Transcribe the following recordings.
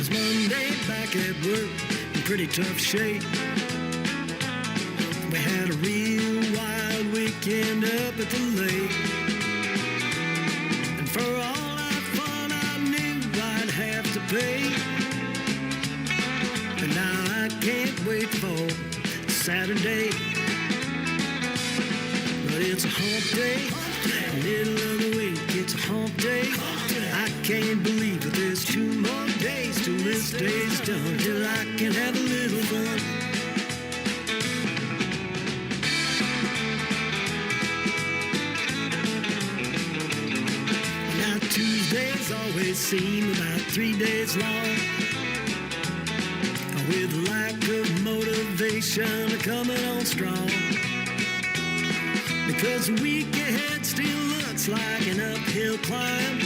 was Monday back at work in pretty tough shape. We had a real wild weekend up at the lake. And for all that fun I knew I'd have to pay. And now I can't wait for Saturday. But it's a hump day, middle of the week, it's a hump day. I can't believe that there's 2 more days till this day's done, till I can have a little fun. Now Tuesdays always seem about 3 days long, with lack of motivation coming on strong. Because the week ahead still looks like an uphill climb,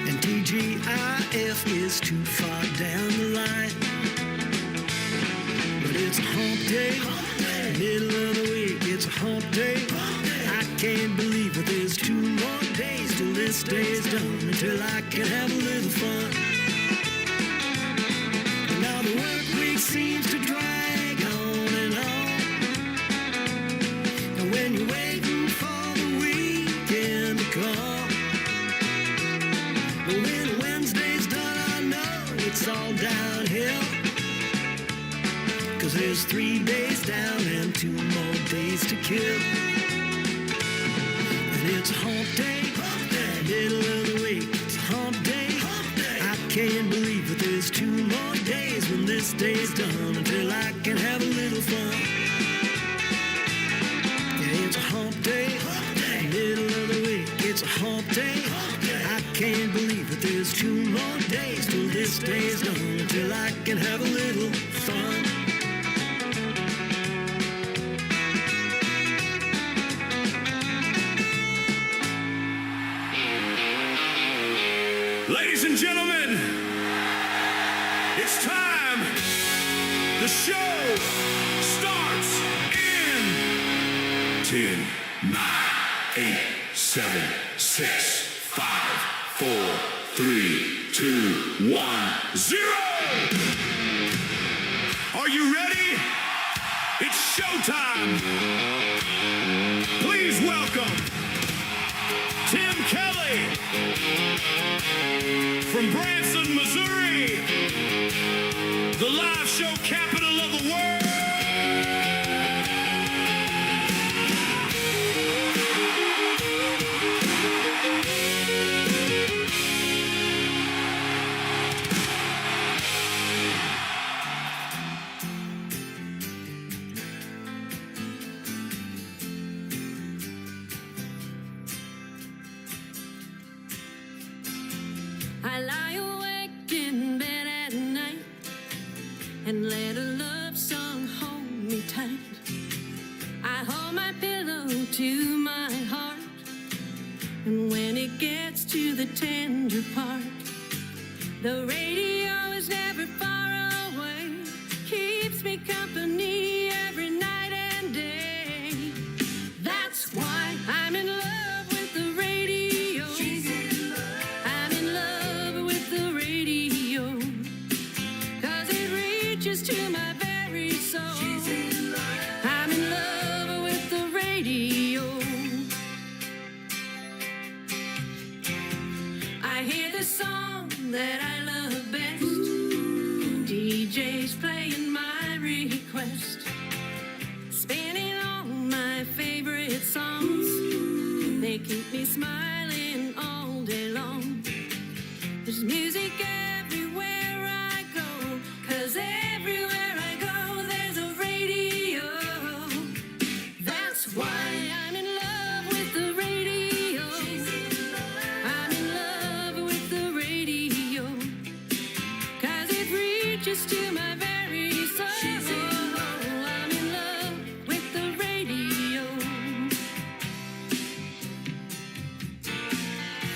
and TGIF is too far down the line. But it's a hump day, middle of the week, it's a hump day. I can't believe that there's 2 more days till this day's done, until I can have a little fun. And now the work week seems to drag on and on. When you're waiting for the weekend to come, but when Wednesday's done, I know it's all downhill. 'Cause there's 3 days down and 2 more days to kill. And it's a hump day, middle of the week, it's a hump day. I can't believe that there's 2 more days when this day's done, until I can have a little fun. It's a hump day, middle of the week, it's a hump day. I can't believe that there's 2 more days till this day's done, until I can have a little fun. Ladies and gentlemen, it's time. The show starts in 10, 9, 8, 7, 6, 5, 4, 3, 2, 1, 0. Are you ready? It's showtime. Please welcome Tim Kelly from Branson, Missouri, the live show capital of the world. I lie awake in bed at night and let a love song hold me tight. I hold my pillow to my heart, and when it gets to the tender part, the radio is never far away, keeps me company every night and day. That's why I'm in love with the radio. She's in love. I'm in love with the radio, 'cause it reaches to my very soul. She's in love. I'm in love with the radio. I hear the song that I love best. DJ's playing my request, spinning all my favorite songs. They keep me smiling all day long. There's music everywhere I go, 'cause everywhere I go there's a radio. That's why I'm in love with the radio. I'm in love with the radio, 'cause it reaches to my very soul. I'm in love with the radio.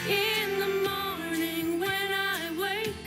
In the morning when I wake,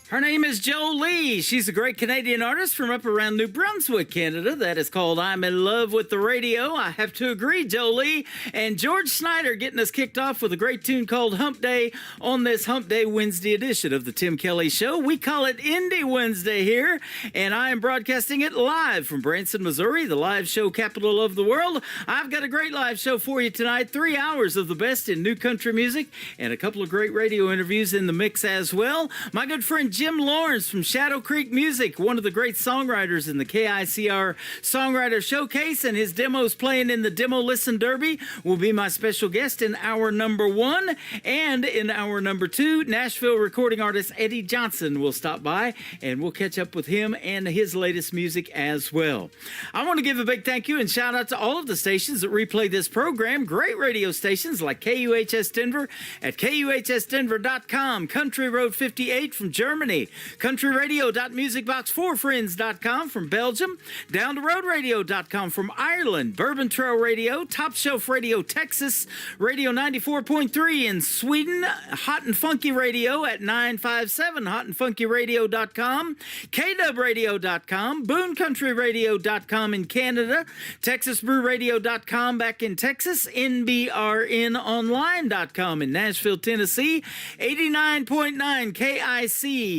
Her name is Jolie. She's a great Canadian artist from up around New Brunswick, Canada. That is called I'm in Love with the Radio. I have to agree, Jolie. And George Snyder getting us kicked off with a great tune called Hump Day on this Hump Day Wednesday edition of the Tim Kelly Show. We call it Indie Wednesday here, and I am broadcasting it live from Branson, Missouri, the live show capital of the world. I've got a great live show for you tonight. 3 hours of the best in new country music and a couple of great radio interviews in the mix as well. My good friend Jim Lawrence from Shadow Creek Music, one of the great songwriters in the KICR Songwriter Showcase, and his demos playing in the Demo Listen Derby, will be my special guest in hour number 1. And in hour number 2, Nashville recording artist Eddie Johnson will stop by, and we'll catch up with him and his latest music as well. I want to give a big thank you and shout out to all of the stations that replay this program. Great radio stations like KUHS Denver at KUHSdenver.com, Country Road 58 from Germany, countryradio.musicbox4friends.com from Belgium, downtheroadradio.com from Ireland, Bourbon Trail Radio, Top Shelf Radio Texas, Radio 94.3 in Sweden, Hot and Funky Radio at 957 hotandfunkyradio.com, KWradio.com, BooneCountryRadio.com in Canada, TexasBrewRadio.com back in Texas, NBRNOnline.com in Nashville, Tennessee, 89.9 KIC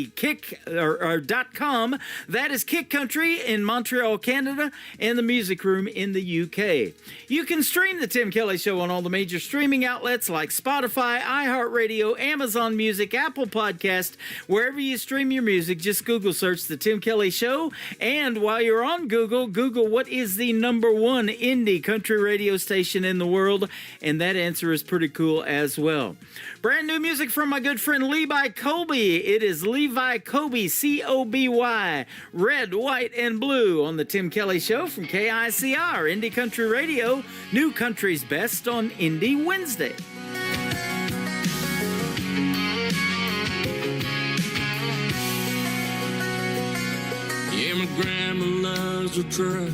.com. That is Kick Country in Montreal, Canada, and the Music Room in the UK. You can stream the Tim Kelly Show on all the major streaming outlets like Spotify, iHeartRadio, Amazon Music, Apple Podcast. Wherever you stream your music, just Google search the Tim Kelly Show. And while you're on Google, Google what is the number 1 indie country radio station in the world, and that answer is pretty cool as well. Brand new music from my good friend Levi Colby. It is Levi Colby, C-O-B-Y, Red, White, and Blue on the Tim Kelly Show from KICR, Indie Country Radio, New Country's Best on Indie Wednesday. Yeah, my grandma loves a truck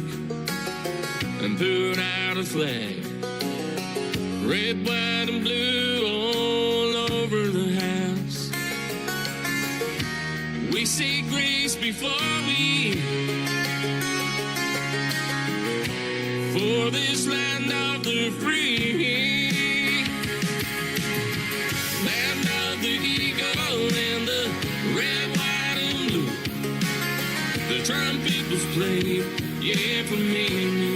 and put out a flag. Red, white, and blue all over the house. We say grace before we for this land of the free, land of the eagle and the red, white, and blue. The trumpet was played, yeah, for me and you.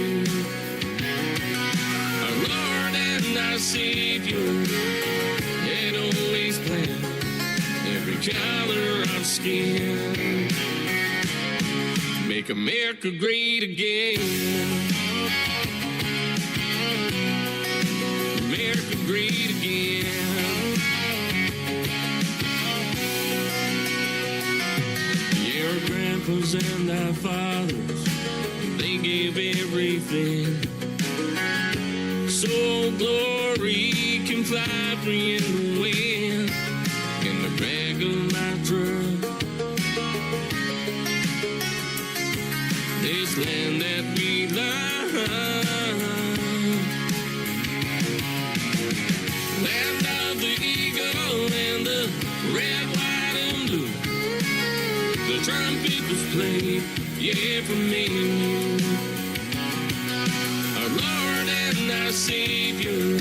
Our Lord and our Savior had always planned every color of skin. Make America great again. America great again. Yeah, our grandpas and our fathers, they gave everything so glory can fly free in the wind. In the back of my truck, this land that we love, land of the eagle and the red, white, and blue. The trumpet was played, yeah, for me and you. Our Lord and our Savior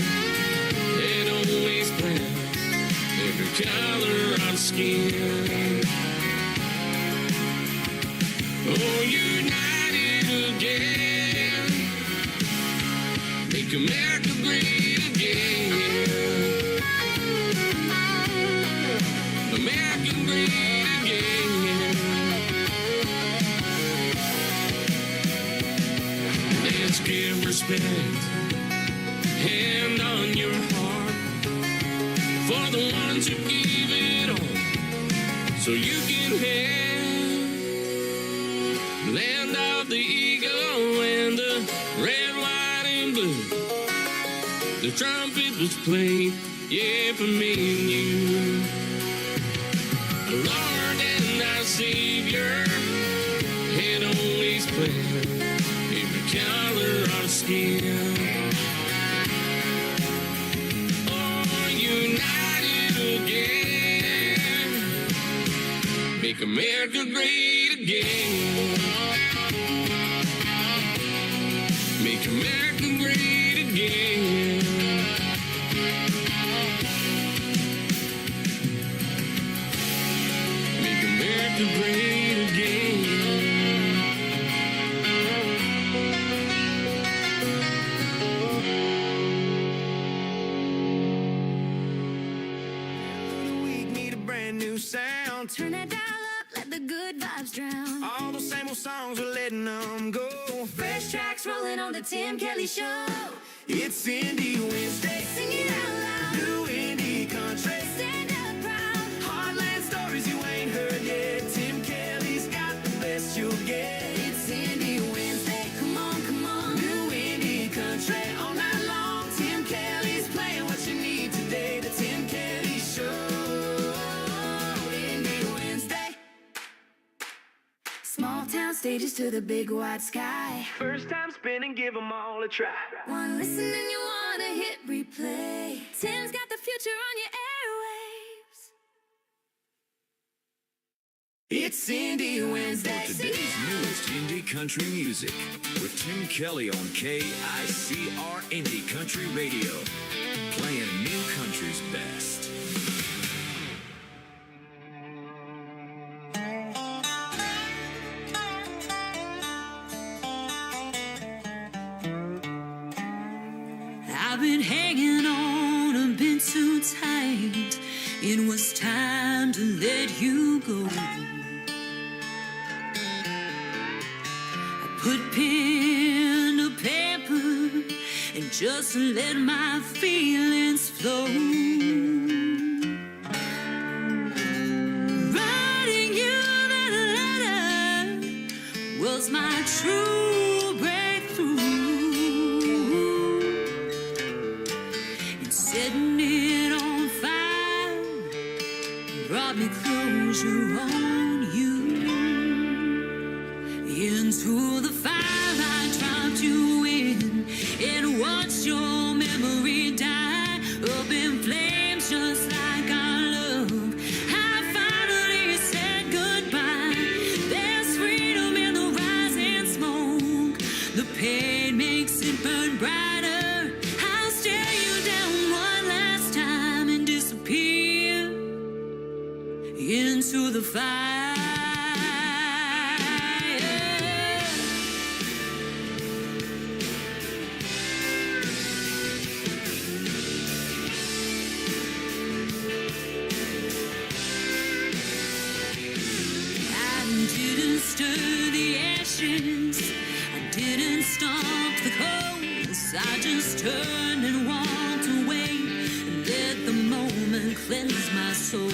had always planned every color of skin. Oh, united again, make America great again. America great again. Let's give respect, hand on your heart, for the ones who give it all, so you can have land of the eagle and the red, white, and blue. The trumpet was played, yeah, for me and you. The Lord and our Savior had always planned every color of skin. Oh, united again, make Make America great again. Make America great again. Make America great again. Week need a brand new sound. Turn that dial up, let the good vibes drown. All those same old songs, we're letting them go. Fresh tracks rolling on the Tim Kelly Show. It's Indie Wednesday. Sing it out loud. New indie country. Stand up proud. Heartland stories you ain't heard yet. Tim Kelly's got the best you'll get. It's Indie Wednesday. Come on, come on. New indie country all night long. Tim Kelly's playing what you need today. The Tim Kelly Show. Indie Wednesday. Small town stages to the big wide sky. First time spinning, give them all a try. One listen and you wanna hit replay. Tim's got the future on your airwaves. It's Indie Wednesday. Today's newest indie country music with Tim Kelly on KICR Indie Country Radio, playing new country's best. I've been hanging on a bit too tight. It was time to let you go. I put pen to paper and just let my feelings flow. Writing you that letter was my true breakthrough. Setting it on fire brought me closure on you. Into the fire I dropped you in and watched your memory die up in flames just like our love. I finally said goodbye. There's freedom in the rising smoke. The pain makes it burn brighter. I'll stare you down one last time and disappear into the fire. I didn't stir the ashes, I didn't stomp the coals. I just turned and walked away and let the moment cleanse my soul.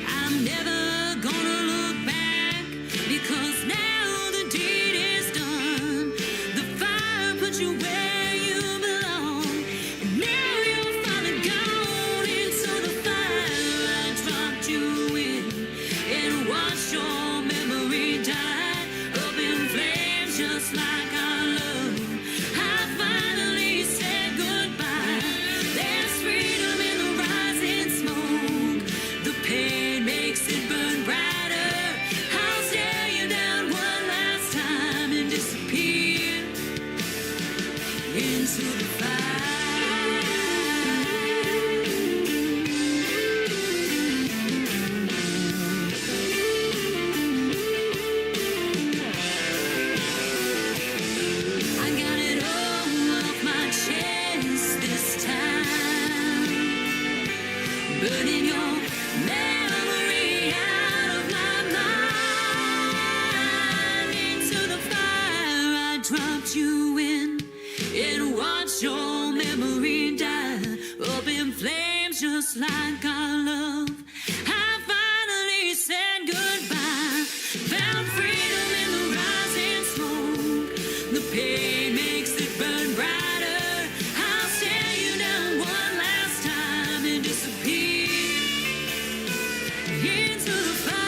I'm never gonna look back because now the deed is done. The fire put you where you belong, and now you're finally gone into the fire. I dropped you in and watched your memory die up in flames just like our love. I finally said goodbye. There's freedom in the rising smoke. The pain makes it burn brighter. I'll stare you down one last time and disappear into the fire. I got it all off my chest this time, burning your memory out of my mind. Into the fire I dropped you in and watched your memory die up in flames just like our love. I finally said goodbye, found freedom in the rising smoke. The pain makes it burn brighter. I'll stare you down one last time and disappear into the fire.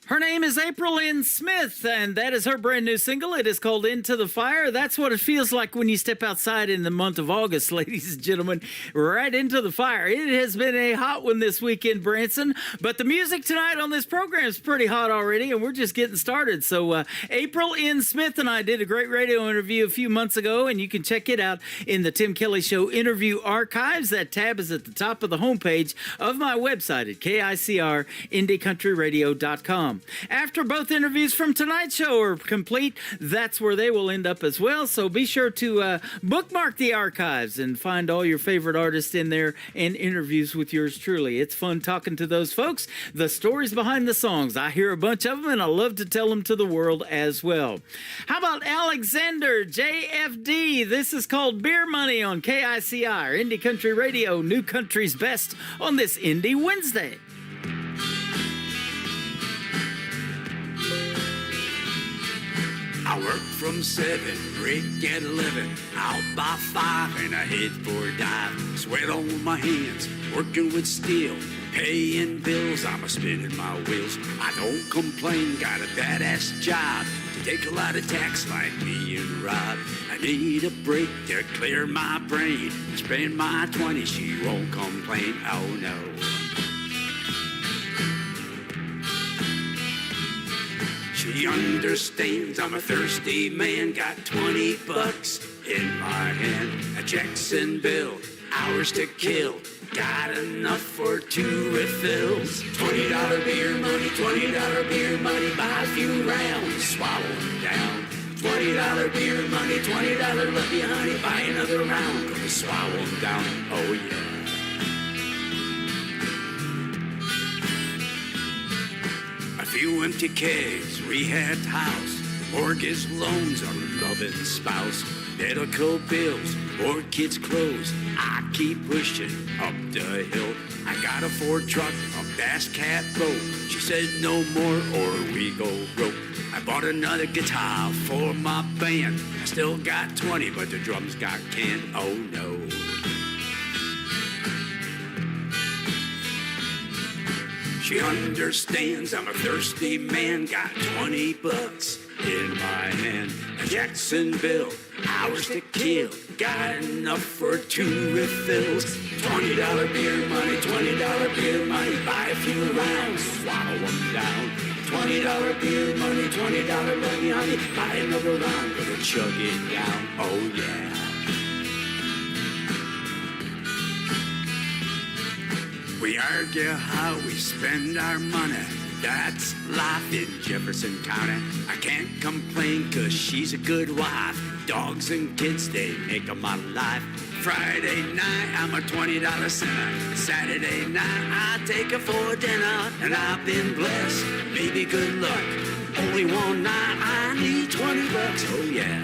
Her name is April N. Smith, and that is her brand new single. It is called Into the Fire. That's what it feels like when you step outside in the month of August, ladies and gentlemen, right into the fire. It has been a hot one this weekend, Branson, but the music tonight on this program is pretty hot already, and we're just getting started. So April N. Smith and I did a great radio interview a few months ago, and you can check it out in the Tim Kelly Show interview archives. That tab is at the top of the homepage of my website at KICRIndieCountryRadio.com. After both interviews from tonight's show are complete, that's where they will end up as well. So be sure to bookmark the archives and find all your favorite artists in there and interviews with yours truly. It's fun talking to those folks. The stories behind the songs, I hear a bunch of them, and I love to tell them to the world as well. How about Alexander JFD? This is called Beer Money on KICR, Indie Country Radio, New Country's Best on this Indie Wednesday. I work from 7, break at 11, out by 5, and I head for a dive. Sweat on my hands, working with steel, paying bills, I'm a spinning my wheels. I don't complain, got a badass job to take a lot of tax like me and Rob. I need a break to clear my brain, spend my 20s, she won't complain, oh no. She understands I'm a thirsty man, got 20 bucks in my hand, a Jacksonville, hours to kill, got enough for 2 refills. $20 beer money, $20 beer money, buy a few rounds, swallow them down. $20 beer money, $20 love you honey, buy another round, gonna swallow them down, oh yeah. Few empty kegs, rehabbed house, mortgage loans, a loving spouse, medical bills, more kids' clothes. I keep pushing up the hill. I got a Ford truck, a Bass Cat boat. She said no more or we go broke. I bought another guitar for my band. I still got 20, but the drums got canned. Oh no. She understands I'm a thirsty man, got 20 bucks in my hand. A Jacksonville, hours to kill, got enough for 2 refills. $20 beer money, $20 beer money, buy a few rounds, swallow them down. $20 beer money, $20 money, honey, buy another round, gonna chug it down, oh yeah. We argue how we spend our money. That's life in Jefferson County. I can't complain cause she's a good wife. Dogs and kids, they make up my life. Friday night, I'm a $20 sinner. Saturday night, I take her for dinner. And I've been blessed, maybe good luck. Only one night, I need 20 bucks, oh yeah.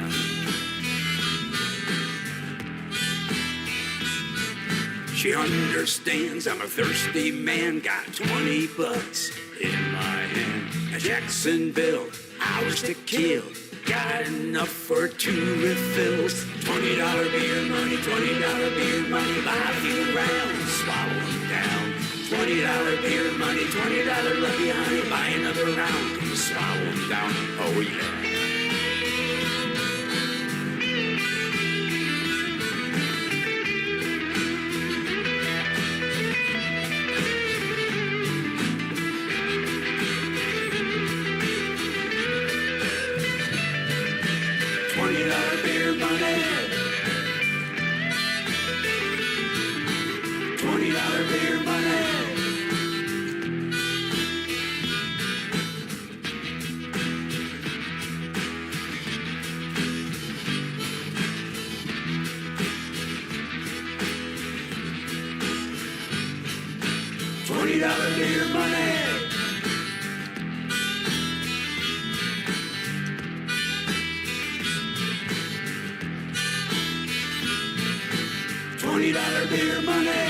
She understands I'm a thirsty man, got 20 bucks in my hand. A Jacksonville, hours to kill, got enough for 2 refills. $20 beer money, $20 beer money, buy a few rounds, swallow them down. $20 beer money, $20 love you honey, buy another round, gonna swallow them down, oh yeah. $20 beer money, $20 beer money. $20 beer money. $20 beer money.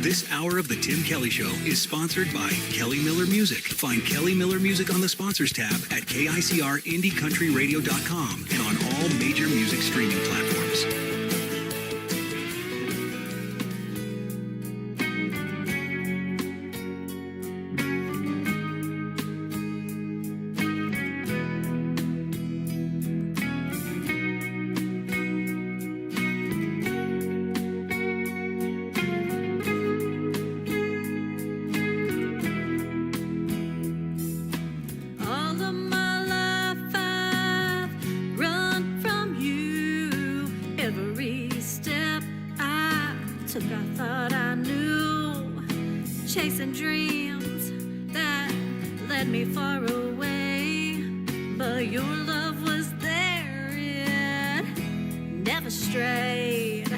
This hour of The Tim Kelly Show is sponsored by Kelly Miller Music. Find Kelly Miller Music on the Sponsors tab at KICRIndieCountryRadio.com and on all major music streaming platforms. All of my life I've run from you. Every step I took, I thought I knew. Chasing dreams that led me far away. But your love was there, it never strayed.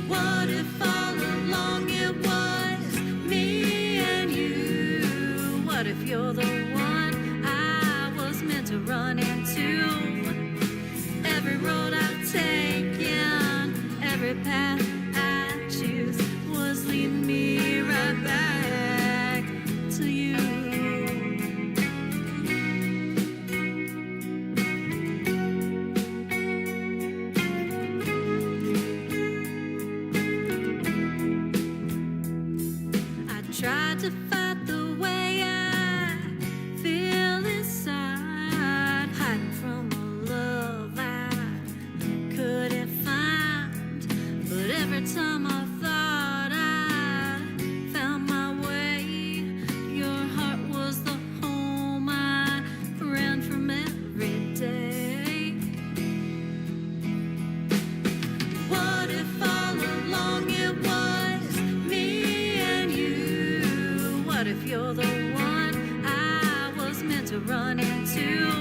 What if all along it was me and you? What if you're the one I was meant to run into? Every road I've taken, every path I choose was leading me right back to you. I tried to fight the way I feel inside, hiding from a love I couldn't find. But every time I thought I found my way, your heart was the home I ran from every day. What if all along it was me and you? What if you're the one I was meant to run into?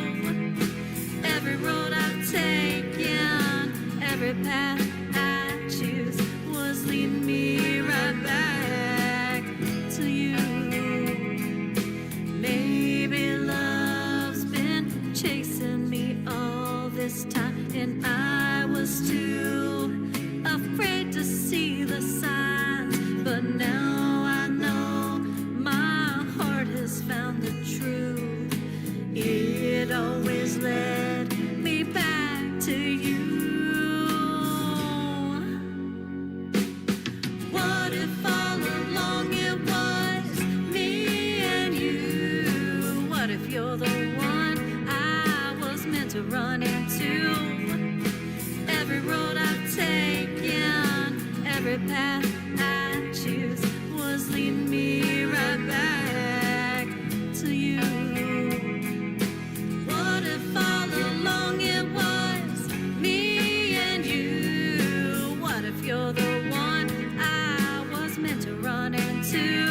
Every road I've taken, every path I choose was leading me right back to you. Maybe love's been chasing me all this time, and I was too afraid to see the signs. But now I know my heart has found the truth. It always led me back to you. What if all along it was me and you? What if you're the one I was meant to run into? Every road I've taken, every path I choose was leading me right back to you. What if all along it was me and you? What if you're the one I was meant to run into?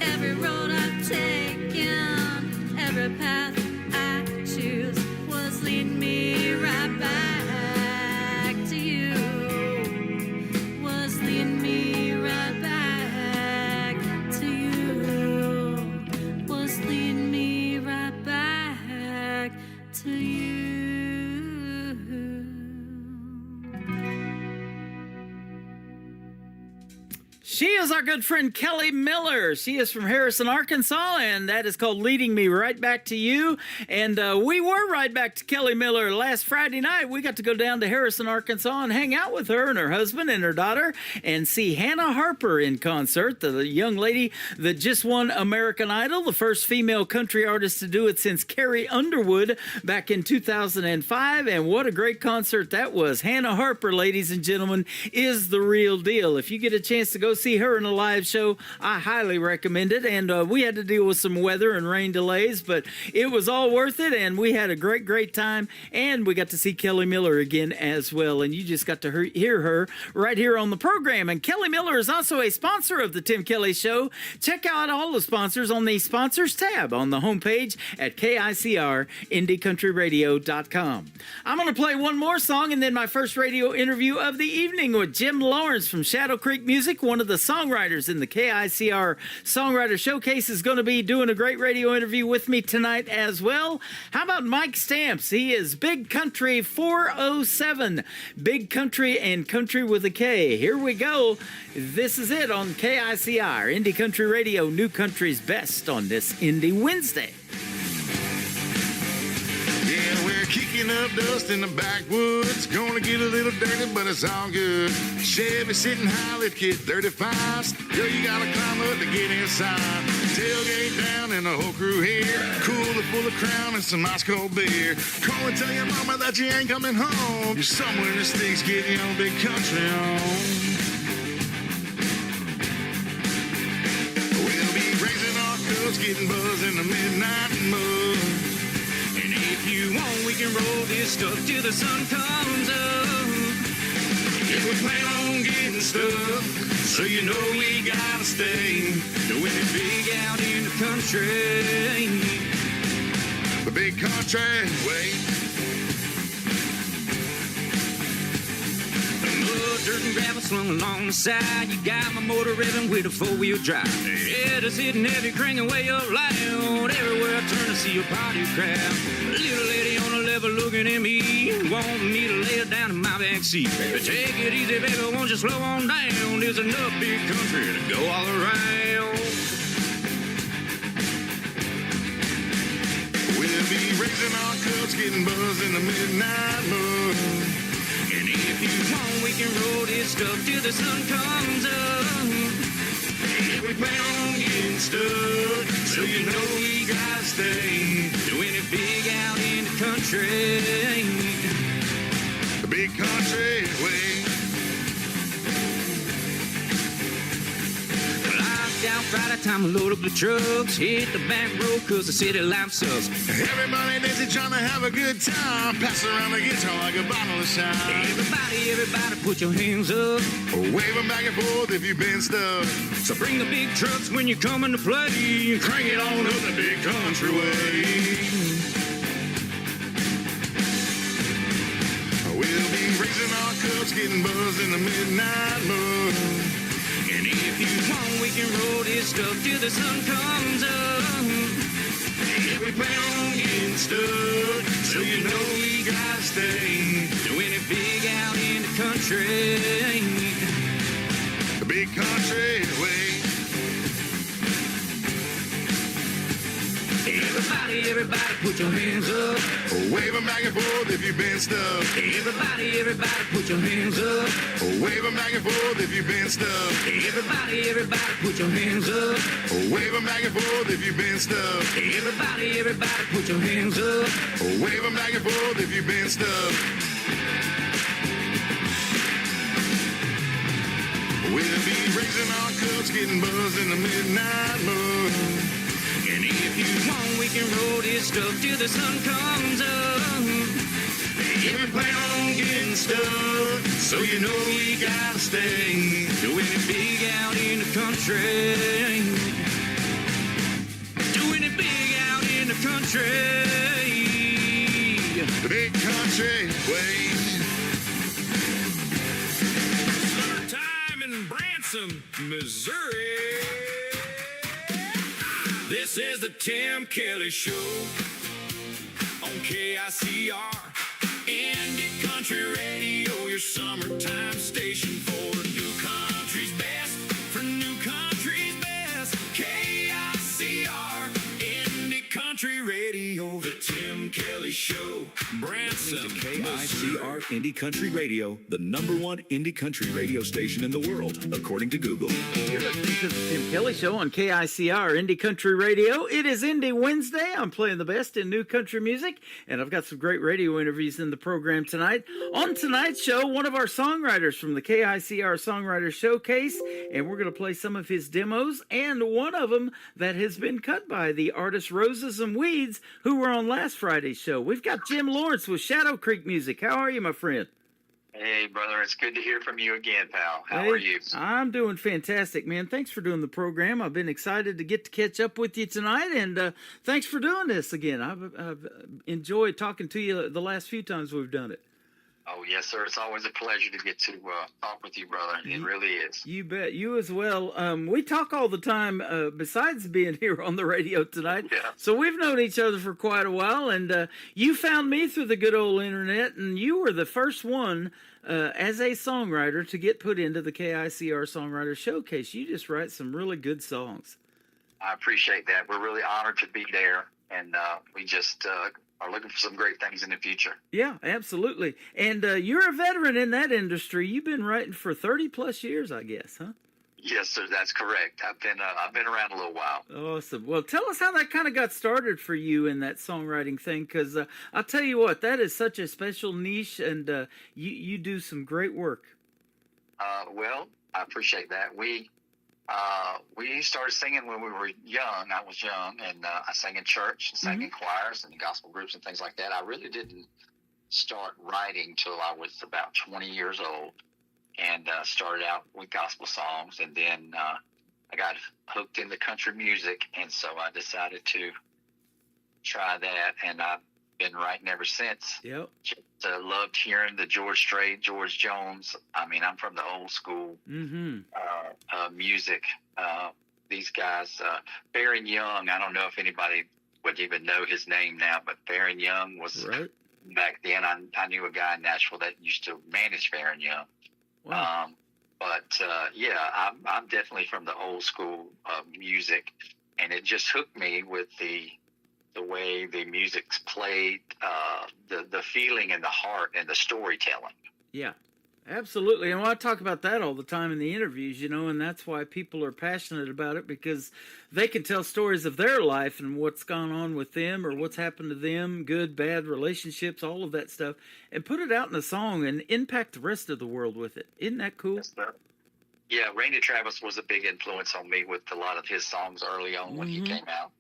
Every road I've taken, every path I choose was leading me right back to you. Was leading me right back to you. Was leading me right back to you. She is our good friend Kelly Miller. She is from Harrison, Arkansas, and that is called Leading Me Right Back to You. And we were right back to Kelly Miller last Friday night. We got to go down to Harrison, Arkansas and hang out with her and her husband and her daughter and see Hannah Harper in concert, the young lady that just won American Idol, the first female country artist to do it since Carrie Underwood back in 2005. And what a great concert that was. Hannah Harper, ladies and gentlemen, is the real deal. If you get a chance to go see her in a live show, I highly recommend it. And we had to deal with some weather and rain delays, but it was all worth it, and we had a great time, and we got to see Kelly Miller again as well, and you just got to hear her right here on the program. And Kelly Miller is also a sponsor of the Tim Kelly Show. Check out all the sponsors on the Sponsors tab on the homepage at KICRIndieCountryRadio.com. I'm going to play one more song, and then my first radio interview of the evening with Jim Lawrence from Shadow Creek Music, one of the the songwriters in the KICR Songwriter Showcase, is going to be doing a great radio interview with me tonight as well. How about Mike Stamps? He is Big Country 407. Big Country and Country with a K. Here we go. This is it on KICR, Indie Country Radio, New Country's Best on this Indie Wednesday. Yeah, we're kicking up dust in the backwoods. Gonna get a little dirty, but it's all good. Chevy sitting high, lift kit 35s. Girl, you gotta climb up to get inside. Tailgate down and the whole crew here. Cooler full of Crown and some ice cold beer. Call and tell your mama that you ain't coming home. You're somewhere in the sticks getting your big country on. We'll be raising our cups, getting buzzed in the midnight mud. And if you want, we can roll this stuff till the sun comes up. If we plan on getting stuck, so you know we gotta stay. Doing it big out in the country. The big country way. Dirt and gravel slung along the side. You got my motor revving with a four-wheel drive. Head is hitting heavy, cranking way up loud. Everywhere I turn, I see a party crowd. A little lady on the level looking at me, wanting me to lay her down in my back seat. Take it easy, baby, won't you slow on down? There's enough big country to go all around. We'll be raising our cups, getting buzzed in the midnight mud. And if you want, we can roll this stuff till the sun comes up. If we plan on getting stuck, so you know we gotta stay. Doing it big out in the country. The big country way. Out Friday time, I load up the trucks, hit the back road, cause the city life sucks. Everybody dancing, trying to have a good time. Pass around the guitar like a bottle of shine. Everybody put your hands up. Wave them back and forth if you've been stuck. So bring the big trucks when you're coming to play. Crank it on up the big country way. We'll be raising our cups, getting buzzed in the midnight mud. And if you want, we can roll this stuff till the sun comes up. If we plan on getting stuck, so you know we gotta stay. Doing it big out in the country. The big country way. Everybody put your hands up. Wave them back and forth if you've been stuck. Everybody put your hands up. Wave them back and forth if you've been stuck. Everybody put your hands up. Wave them back and forth if you've been stuck. Everybody put your hands up. Wave them back and forth if you've been stuck. We'll be raising our cups, getting buzzed in the midnight mud. And if you want, we can roll this stuff till the sun comes up. If we plan on getting stuck, so you know we gotta stay. Doing it big out in the country. Doing it big out in the country. The big country way. Time in Branson, Missouri. This is the Tim Kelly Show on KICR, Indie Country Radio, your summertime station for new country's best, for new country's best. KICR, Indie Country Radio, the Tim Kelly Show, Branson, KICR Indie Country Radio, the #1 indie country radio station in the world, according to Google. You're listening to the Tim Kelly Show on KICR Indie Country Radio. It is Indie Wednesday. I'm playing the best in new country music, and I've got some great radio interviews in the program tonight. On tonight's show, one of our songwriters from the KICR Songwriter Showcase, and we're going to play some of his demos, and one of them that has been cut by the artist Roses and Weeds, who were on last Friday's show. We've got Jim Lawrence with Shadow Creek Music. How are you, my friend? Hey, brother. It's good to hear from you again, pal. How are you? I'm doing fantastic, man. Thanks for doing the program. I've been excited to get to catch up with you tonight, and thanks for doing this again. I've enjoyed talking to you the last few times we've done it. Oh, yes, sir. It's always a pleasure to get to talk with you, brother. It really is. You bet. You as well. We talk all the time, besides being here on the radio tonight. Yeah. So we've known each other for quite a while, and you found me through the good old internet, and you were the first one as a songwriter to get put into the KICR Songwriter Showcase. You just write some really good songs. I appreciate that. We're really honored to be there, and we just are looking for some great things in the future. Yeah, absolutely. And you're a veteran in that industry. You've been writing for 30 plus years, I guess, huh? Yes, sir. That's correct. I've been around a little while. Awesome. Well, tell us how that kind of got started for you in that songwriting thing, because I'll tell you what, that is such a special niche, and you do some great work. Well, I appreciate that. We started singing when we were young. I was young, and I sang in church, and sang in choirs and gospel groups and things like that. I really didn't start writing till I was about 20 years old, and started out with gospel songs, and then I got hooked into country music, and so I decided to try that, and I've been writing ever since. Yep. Just loved hearing the George Strait, George Jones. I mean, I'm from the old school music. These guys, Baron Young, I don't know if anybody would even know his name now, but Baron Young was, right. Back then, I knew a guy in Nashville that used to manage Baron Young. Wow. Yeah, I'm definitely from the old school music, and it just hooked me with the way the music's played, the feeling and the heart and the storytelling. Yeah, absolutely. And I talk about that all the time in the interviews, and that's why people are passionate about it, because they can tell stories of their life and what's gone on with them or what's happened to them, good, bad relationships, all of that stuff, and put it out in a song and impact the rest of the world with it. Isn't that cool? Yes, sir. Yeah, Randy Travis was a big influence on me with a lot of his songs early on when he came out.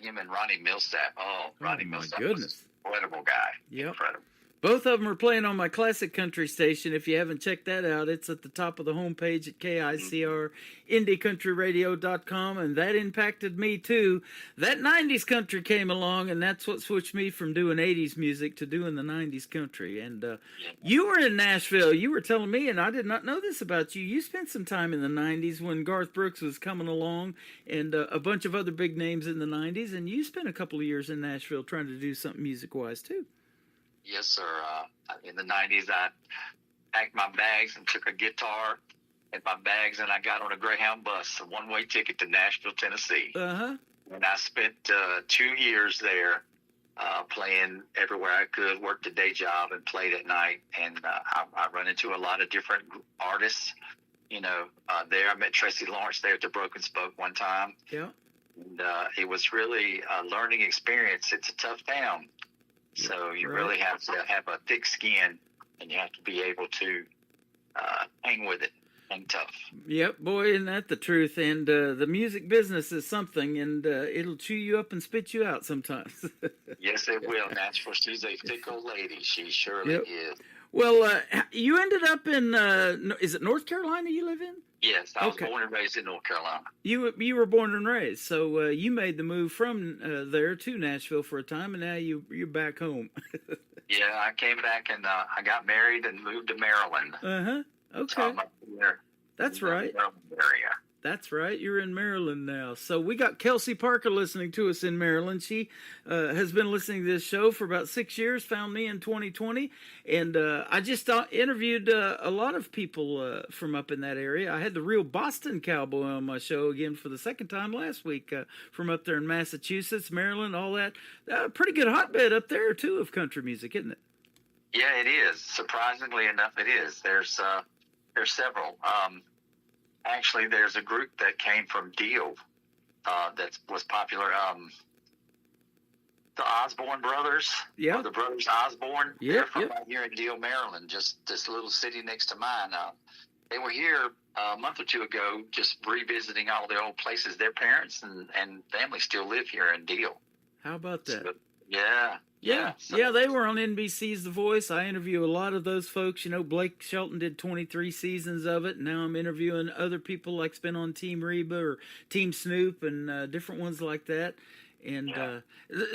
Him and Ronnie Millsap. Ronnie Millsap was an incredible guy. Yep. Incredible. Both of them are playing on my classic country station. If you haven't checked that out, it's at the top of the homepage at KICR-IndieCountryRadio.com, and that impacted me too. That 90s country came along, and that's what switched me from doing 80s music to doing the 90s country. And you were in Nashville. You were telling me, and I did not know this about you. You spent some time in the 90s when Garth Brooks was coming along, and a bunch of other big names in the 90s, and you spent a couple of years in Nashville trying to do something music-wise too. Yes, sir. In the 90s, I packed my bags and took a guitar and my bags, and I got on a Greyhound bus, a one-way ticket to Nashville, Tennessee. Uh-huh. And I spent 2 years there playing everywhere I could, worked a day job and played at night. And I run into a lot of different artists, there. I met Tracy Lawrence there at the Broken Spoke one time. Yeah. And it was really a learning experience. It's a tough town. So you really have to have a thick skin, and you have to be able to hang with it, hang tough. Yep, boy, isn't that the truth? And the music business is something, and it'll chew you up and spit you out sometimes. Yes, it will. Nashville, she's a thick old lady. She surely is. Well, you ended up in, is it North Carolina you live in? Yes, I was born and raised in North Carolina. You were born and raised, so you made the move from there to Nashville for a time, and now you're back home. Yeah, I came back and I got married and moved to Maryland. Okay. So I'm up here That's in the right. Maryland area. That's right. You're in Maryland now. So we got Kelsey Parker listening to us in Maryland. She has been listening to this show for about 6 years, found me in 2020. And I just interviewed a lot of people from up in that area. I had the real Boston Cowboy on my show again for the second time last week from up there in Massachusetts, Maryland, all that. Pretty good hotbed up there, too, of country music, isn't it? Yeah, it is. Surprisingly enough, it is. There's several. Actually, there's a group that came from Deal that was popular. The Osborne brothers, or the brothers Osborne. They're from right here in Deal, Maryland, just this little city next to mine. They were here a month or two ago, just revisiting all the old places. Their parents and family still live here in Deal. How about that? So, yeah. Yeah, they were on NBC's The Voice. I interview a lot of those folks. Blake Shelton did 23 seasons of it. Now I'm interviewing other people like's been on Team Reba or Team Snoop and different ones like that. And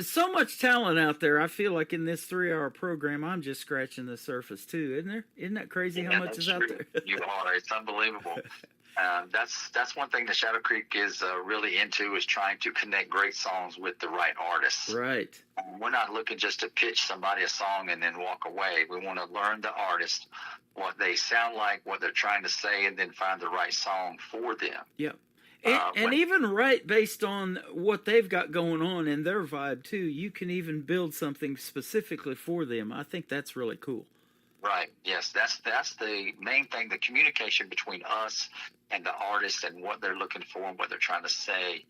so much talent out there. I feel like in this 3-hour program, I'm just scratching the surface too, isn't there? Isn't that crazy how much is out there? You are. It's unbelievable. That's one thing that Shadow Creek is really into, is trying to connect great songs with the right artists. Right. We're not looking just to pitch somebody a song and then walk away. We want to learn the artist, what they sound like, what they're trying to say, and then find the right song for them. Yep. And even right based on what they've got going on and their vibe too, you can even build something specifically for them. I think that's really cool. Right. Yes, that's the main thing. The communication between us and the artist and what they're looking for and what they're trying to say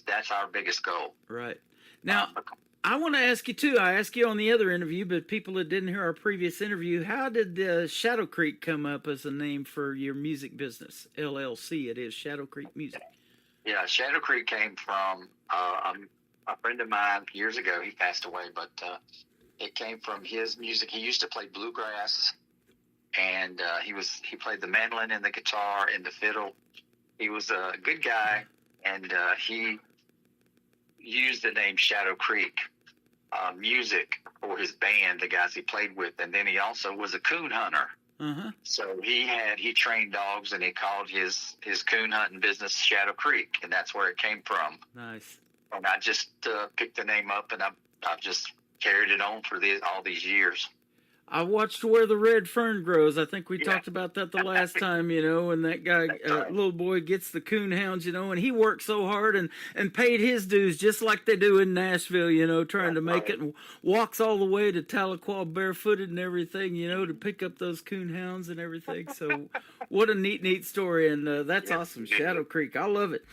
that's our biggest goal. Right. Now, I want to ask you too. I asked you on the other interview, but people that didn't hear our previous interview, how did Shadow Creek come up as a name for your music business? LLC. It is Shadow Creek Music. Yeah, Shadow Creek came from a friend of mine years ago. He passed away, but it came from his music. He used to play bluegrass, and he played the mandolin and the guitar and the fiddle. He was a good guy, and he used the name Shadow Creek Music for his band, the guys he played with, and then he also was a coon hunter. Uh-huh. So he trained dogs, and he called his coon hunting business Shadow Creek, and that's where it came from. Nice. And I just picked the name up, and I've just carried it on for all these years. I watched Where the Red Fern Grows. I think we talked about that the last time, and that guy, little boy, gets the coon hounds, and he worked so hard and paid his dues just like they do in Nashville, trying to make it, and walks all the way to Tahlequah barefooted and everything, to pick up those coon hounds and everything. So what a neat story. And that's awesome. Shadow Creek. I love it.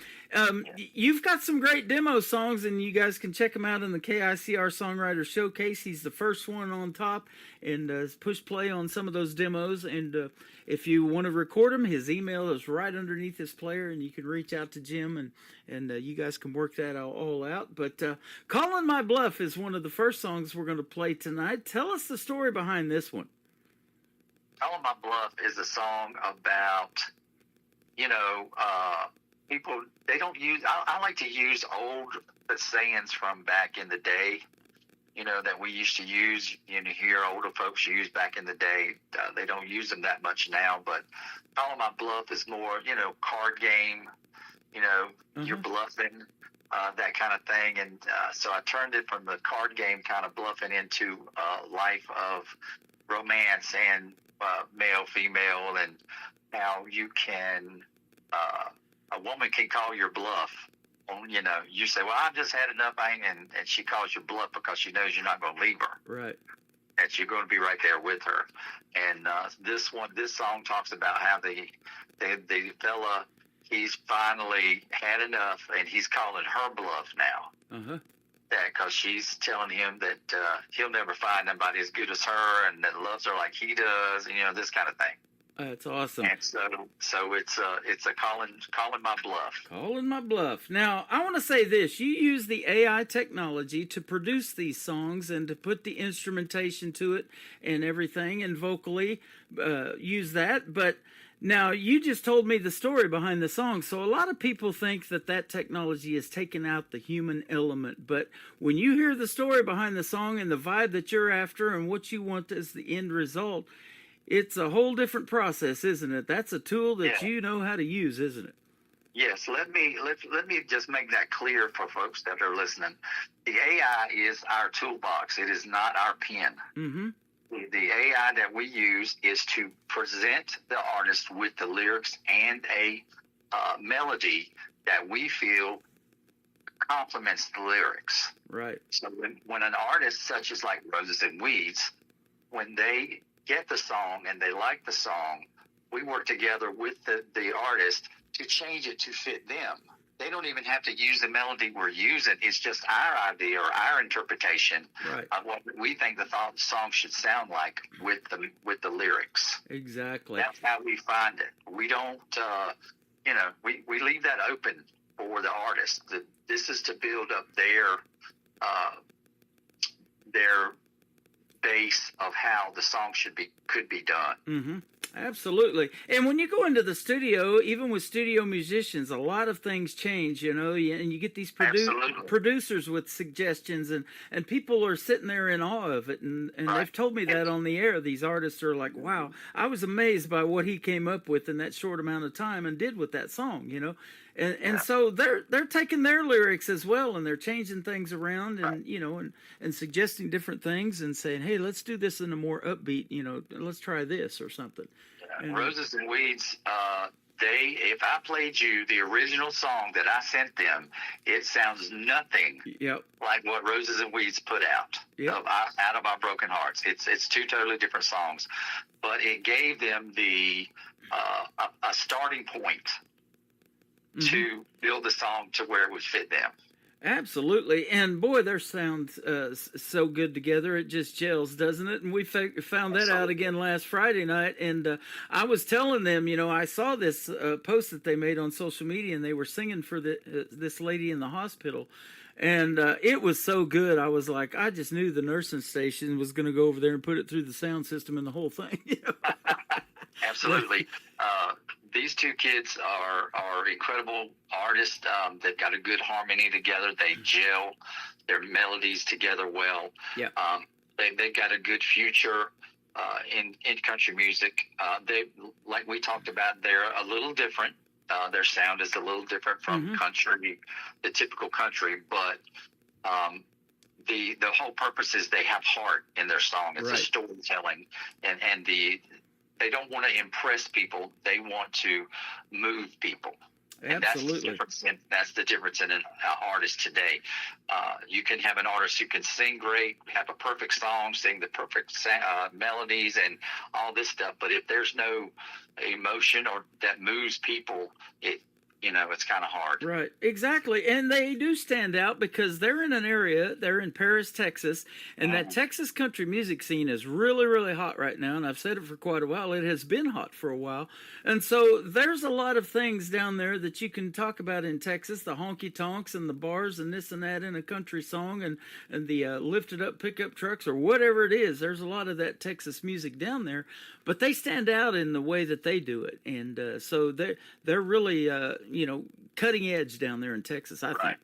You've got some great demo songs, and you guys can check them out in the KICR Songwriter Showcase. He's the first one on top, and push play on some of those demos. And if you want to record them, his email is right underneath his player, and you can reach out to Jim, and you guys can work that all out. But Calling My Bluff is one of the first songs we're going to play tonight. Tell us the story behind this one. Calling My Bluff is a song about, people, they don't use, I like to use old sayings from back in the day, that we used to use, hear older folks use back in the day. They don't use them that much now, but Calling My Bluff is more, card game, you're bluffing, that kind of thing. And so I turned it from the card game kind of bluffing into a life of romance and male, female, and how you can, a woman can call your bluff. You say, well, I've just had enough, and she calls your bluff because she knows you're not going to leave her. Right. That you're going to be right there with her. And this song talks about how the fella, he's finally had enough, and he's calling her bluff now. Uh-huh. Because she's telling him that he'll never find anybody as good as her, and that loves her like he does, and this kind of thing. That's awesome. And so it's a calling my bluff. Calling my bluff. Now, I want to say this. You use the AI technology to produce these songs and to put the instrumentation to it and everything, and vocally use that. But now, you just told me the story behind the song. So a lot of people think that technology has taken out the human element. But when you hear the story behind the song and the vibe that you're after and what you want as the end result, it's a whole different process, isn't it? That's a tool that you know how to use, isn't it? Yes. Let me just make that clear for folks that are listening. The AI is our toolbox. It is not our pen. Mm-hmm. The AI that we use is to present the artist with the lyrics and a melody that we feel complements the lyrics. Right. So when an artist such as like Roses and Weeds, when they get the song and they like the song, we work together with the artist to change it to fit them. They don't even have to use the melody we're using. It's just our idea or our interpretation of what we think the song should sound like with the lyrics. Exactly. That's how we find it. We don't, we leave that open for the artist. This is to build up their base of how the song could be done. Mm-hmm. Absolutely. And when you go into the studio, even with studio musicians, a lot of things change, you know, and you get these Absolutely. producers with suggestions, and people are sitting there in awe of it. And they've told me that on the air. These artists are like, wow, I was amazed by what he came up with in that short amount of time and did with that song, you know. And so they're taking their lyrics as well, and they're changing things around, and you know, and suggesting different things, and saying, hey, let's do this in a more upbeat, you know, let's try this or something. And Roses and Weeds, if I played you the original song that I sent them, it sounds nothing like what Roses and Weeds put out out of Our Broken Hearts. It's two totally different songs, but it gave them the a starting point to build the song to where it would fit them. Absolutely. And boy, their sounds so good together. It just gels, doesn't it? And we found that out again last Friday night. And I was telling them, you know, I saw this post that they made on social media, and they were singing for this lady in the hospital. And it was so good. I was like, I just knew the nursing station was going to go over there and put it through the sound system and the whole thing. You know? Absolutely. These two kids are incredible artists. They've got a good harmony together. They gel their melodies together well. Yeah. They've got a good future in country music. They, like we talked about, they're a little different. Their sound is a little different from country, the typical country, but the whole purpose is they have heart in their song. It's a storytelling, and they don't want to impress people. They want to move people. And Absolutely. That's the difference in an artist today. You can have an artist who can sing great, have a perfect song, sing the perfect melodies and all this stuff. But if there's no emotion or that moves people, it's kind of hard. Right, exactly. And they do stand out because they're in an area, they're in Paris, Texas, and that Texas country music scene is really, really hot right now. And I've said it for quite a while. It has been hot for a while. And so there's a lot of things down there that you can talk about in Texas, the honky tonks and the bars and this and that in a country song, and the lifted up pickup trucks or whatever it is. There's a lot of that Texas music down there, but they stand out in the way that they do it. And so they're really, cutting edge down there in Texas, I think.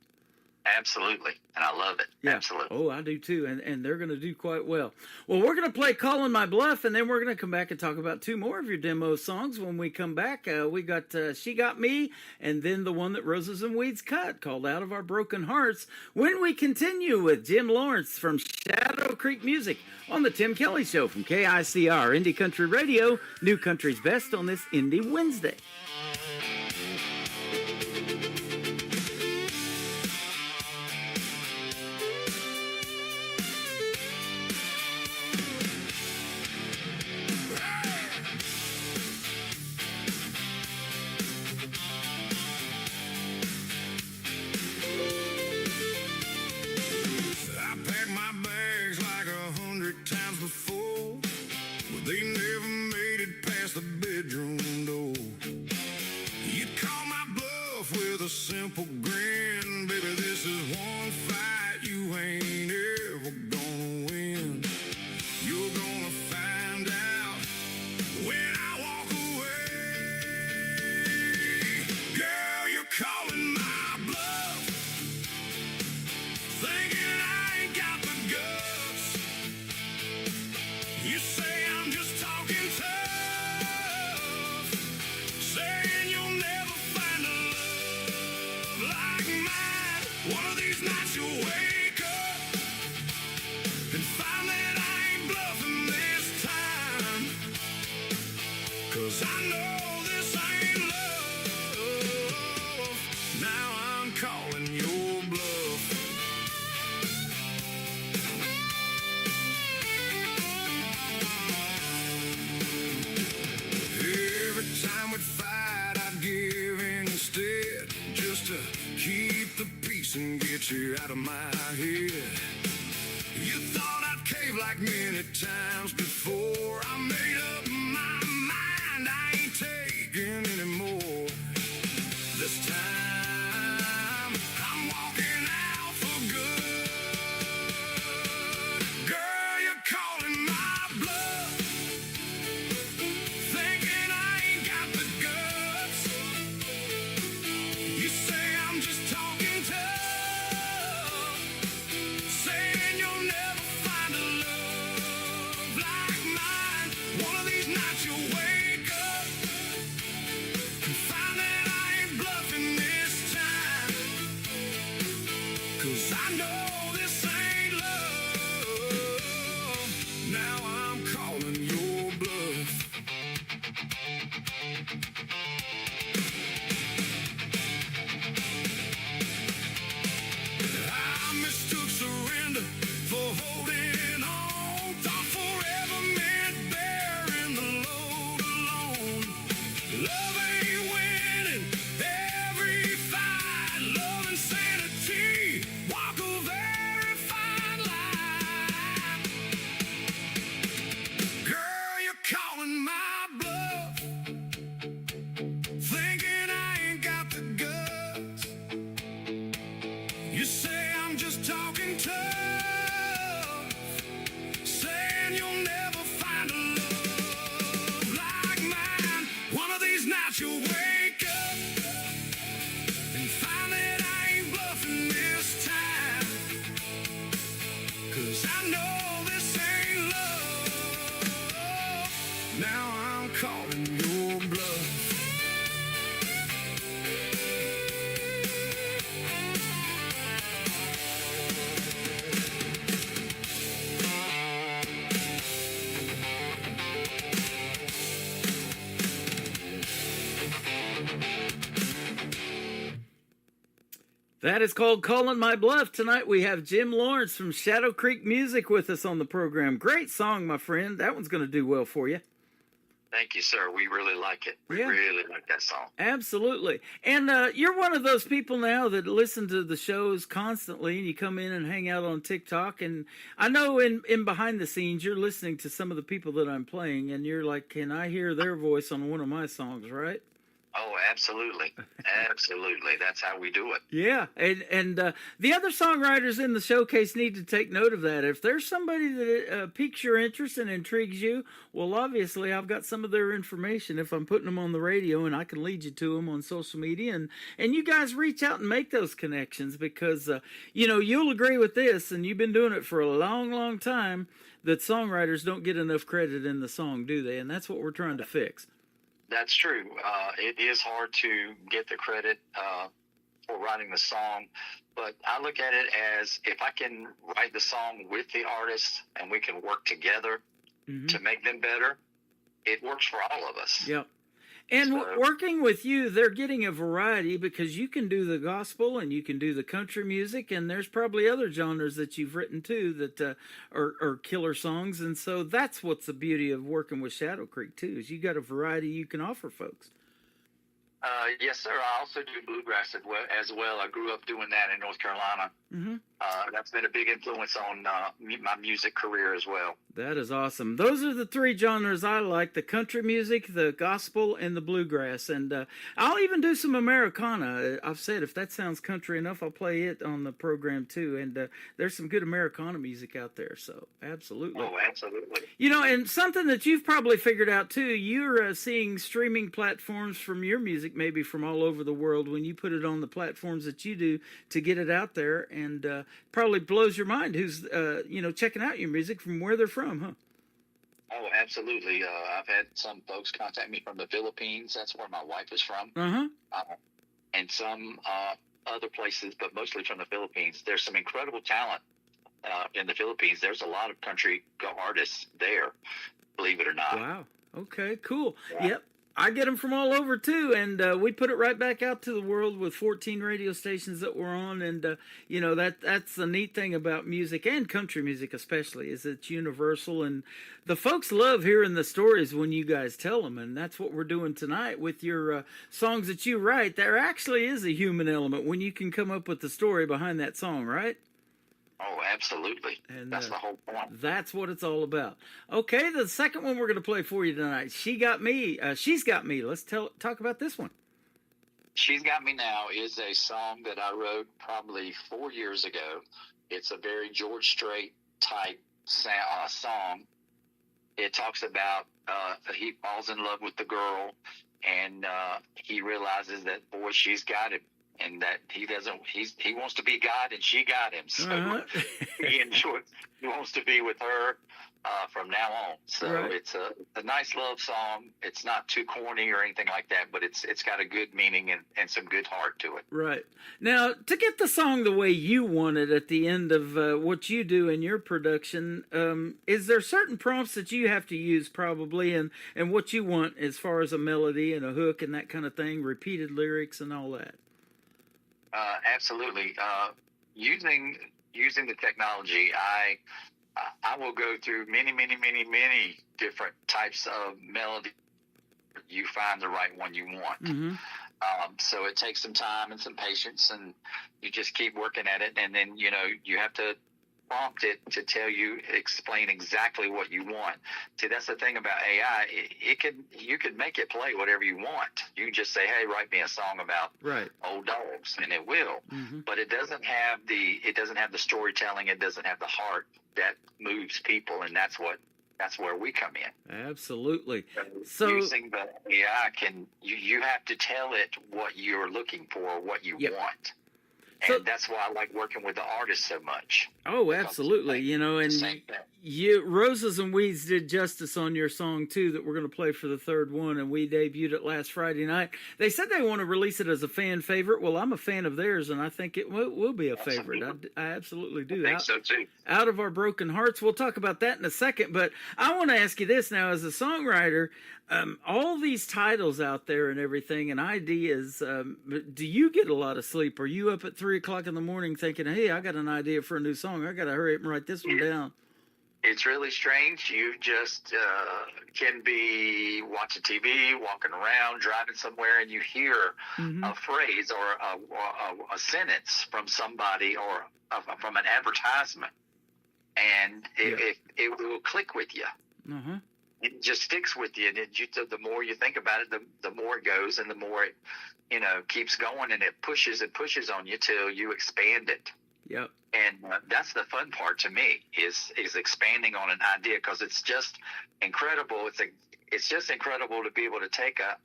Absolutely. And I love it. Yeah. Absolutely. Oh, I do too. And they're going to do quite well. Well, we're going to play Calling My Bluff, and then we're going to come back and talk about two more of your demo songs. When we come back, we got She Got Me, and then the one that Roses and Weeds cut, called Out of Our Broken Hearts, when we continue with Jim Lawrence from Shadow Creek Music on the Tim Kelly Show from KICR, Indie Country Radio, New Country's Best on this Indie Wednesday. Simple grin, baby, this is one fight you ain't ever gonna win. You're gonna find out when I walk away. Girl, you're calling my bluff, thinking I ain't got the guts. You say I'm just talking tough, saying you'll never find a love like mine. One of these nights you'll wake up and find that I ain't bluffing this time. 'Cause I know this ain't love. Now I'm calling your bluff. Every time we'd fight, I'd give in instead, just to keep the peace and get you out of my head. You thought I'd cave like many times before. I made up my mind, I ain't taking anymore. This time, I'm walking out for good. Girl, you're calling my bluff, thinking That is called Calling My Bluff. Tonight we have Jim Lawrence from Shadow Creek Music with us on the program. Great song, my friend. That one's going to do well for you. Thank you, sir. We really like it. We Yeah. really like that song. Absolutely. And you're one of those people now that listen to the shows constantly, and you come in and hang out on TikTok. And I know in behind the scenes, you're listening to some of the people that I'm playing, and you're like, can I hear their voice on one of my songs, right? Oh, absolutely. Absolutely. That's how we do it. Yeah, and the other songwriters in the showcase need to take note of that. If there's somebody that piques your interest and intrigues you, well, obviously I've got some of their information if I'm putting them on the radio, and I can lead you to them on social media, and you guys reach out and make those connections because, you'll agree with this, and you've been doing it for a long, long time, that songwriters don't get enough credit in the song, do they? And that's what we're trying to fix. That's true. It is hard to get the credit for writing the song, but I look at it as if I can write the song with the artist and we can work together to make them better, it works for all of us. Yep. And So- working with you, they're getting a variety because you can do the gospel and you can do the country music, and there's probably other genres that you've written too that are killer songs. And so that's what's the beauty of working with Shadow Creek too, is you got a variety you can offer folks. Yes, sir. I also do bluegrass as well. I grew up doing that in North Carolina. That's been a big influence on my music career as well. That is awesome. Those are the three genres I like: the country music, the gospel, and the bluegrass. And I'll even do some Americana. I've said if that sounds country enough, I'll play it on the program too. And there's some good Americana music out there. So absolutely. Oh, absolutely. And something that you've probably figured out too, you're seeing streaming platforms from your music, maybe from all over the world, when you put it on the platforms that you do to get it out there, and probably blows your mind who's checking out your music from where they're from, huh? Oh, absolutely. I've had some folks contact me from the Philippines. That's where my wife is from. And some other places, but mostly from the Philippines. There's some incredible talent in the Philippines. There's a lot of country artists there, believe it or not. Wow. Okay, cool. Yeah. Yep. I get them from all over too, and we put it right back out to the world with 14 radio stations that we're on, and that's the neat thing about music, and country music especially, is it's universal, and the folks love hearing the stories when you guys tell them, and that's what we're doing tonight with your songs that you write. There actually is a human element when you can come up with the story behind that song, right? Oh, absolutely. And that's the whole point. That's what it's all about. Okay, the second one we're going to play for you tonight, She Got Me. She's Got Me. Let's talk about this one. She's Got Me Now is a song that I wrote probably 4 years ago. It's a very George Strait type song. It talks about he falls in love with the girl, and he realizes that, boy, she's got him. And that he wants to be God, and she got him. So he wants to be with her from now on. So It's a nice love song. It's not too corny or anything like that, but it's got a good meaning and some good heart to it. Right. Now, to get the song the way you want it at the end of what you do in your production, is there certain prompts that you have to use probably, and what you want as far as a melody and a hook and that kind of thing, repeated lyrics and all that? Absolutely. Using the technology, I will go through many different types of melody. You find the right one you want. So it takes some time and some patience, and you just keep working at it. And then you have to prompt it to explain exactly what you want. See, that's the thing about AI. You can make it play whatever you want. You can just say, hey, write me a song about old dogs, and it will. But it doesn't have the storytelling. It doesn't have the heart that moves people, and that's where we come in. Absolutely. So using the AI, you have to tell it what you're looking for, what you want. And that's why I like working with the artists so much. Oh, absolutely. And Roses and Weeds did justice on your song, too, that we're going to play for the third one, and we debuted it last Friday night. They said they want to release it as a fan favorite. Well, I'm a fan of theirs, and I think it will be a favorite. I absolutely do. I think so, too. Out of Our Broken Hearts. We'll talk about that in a second, but I want to ask you this now. As a songwriter, all these titles out there and everything and ideas, do you get a lot of sleep? Are you up at 3 3 o'clock in the morning thinking, hey, I got an idea for a new song. I got to hurry up and write this one down. It's really strange. You just can be watching TV, walking around, driving somewhere, and you hear a phrase or a sentence from somebody or from an advertisement, and it will click with you. It just sticks with you, and the more you think about it, the more it goes, and the more it keeps going, and it pushes on you till you expand it. Yep. And that's the fun part to me is expanding on an idea, because it's just incredible. It's just incredible to be able to take a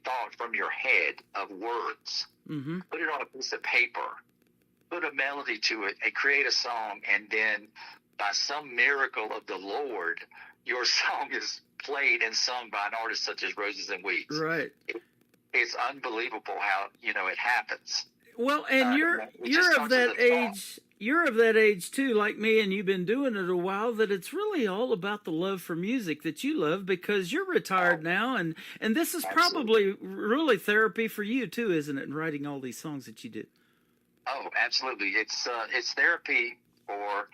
thought from your head of words, put it on a piece of paper, put a melody to it, and create a song, and then by some miracle of the Lord, your song is played and sung by an artist such as Roses and Weeds. Right. It's unbelievable how it happens. Well, and you're of that age. You're of that age too, like me, and you've been doing it a while. That it's really all about the love for music that you love, because you're retired now, and this is probably really therapy for you too, isn't it? In writing all these songs that you do. Oh, absolutely! It's therapy for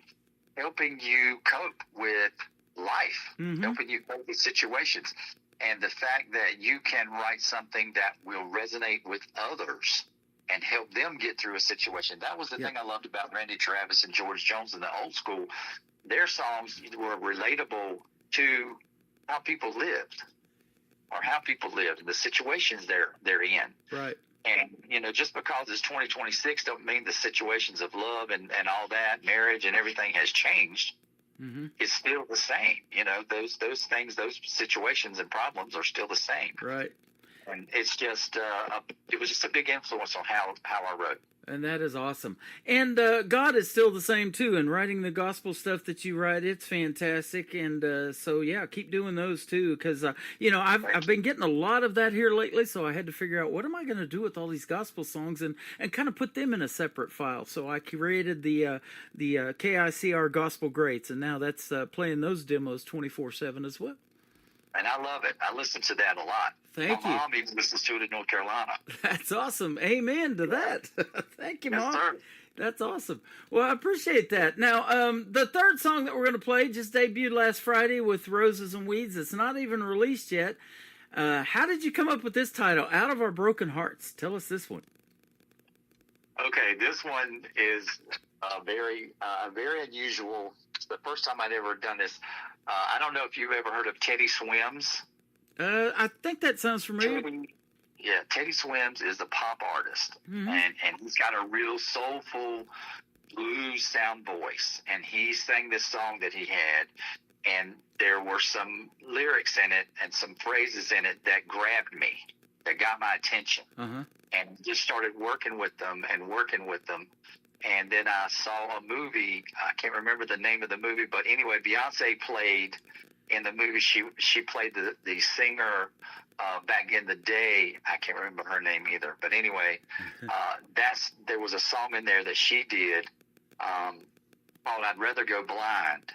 helping you cope with life, helping you cope with situations, and the fact that you can write something that will resonate with others and help them get through a situation. That was the thing I loved about Randy Travis and George Jones in the old school. Their songs were relatable to how people lived and the situations they're in. Right. And, just because it's 2026 don't mean the situations of love and all that, marriage and everything has changed. It's still the same. Those things, those situations and problems are still the same. Right. And it's just, it was just a big influence on how I wrote. And that is awesome. And God is still the same too. And writing the gospel stuff that you write, it's fantastic. And so keep doing those too, because I've been getting a lot of that here lately. So I had to figure out what am I going to do with all these gospel songs and kind of put them in a separate file. So I created the KICR Gospel Greats, and now that's playing those demos 24/7 as well. And I love it. I listen to that a lot. Thank you. My mom even listens to it in North Carolina. That's awesome. Amen to that. Thank you, Mom. Yes, sir. That's awesome. Well, I appreciate that. Now, the third song that we're going to play just debuted last Friday with Roses and Weeds. It's not even released yet. How did you come up with this title, Out of Our Broken Hearts? Tell us this one. Okay, this one is very unusual. It's the first time I'd ever done this. I don't know if you've ever heard of Teddy Swims. I think that sounds familiar. Teddy Swims is a pop artist, and he's got a real soulful blues sound voice. And he sang this song that he had, and there were some lyrics in it and some phrases in it that grabbed me, that got my attention, and just started working with them. And then I saw a movie. I can't remember the name of the movie, but anyway, Beyonce played in the movie. She played the singer back in the day. I can't remember her name either. But anyway, there was a song in there that she did called "I'd Rather Go Blind."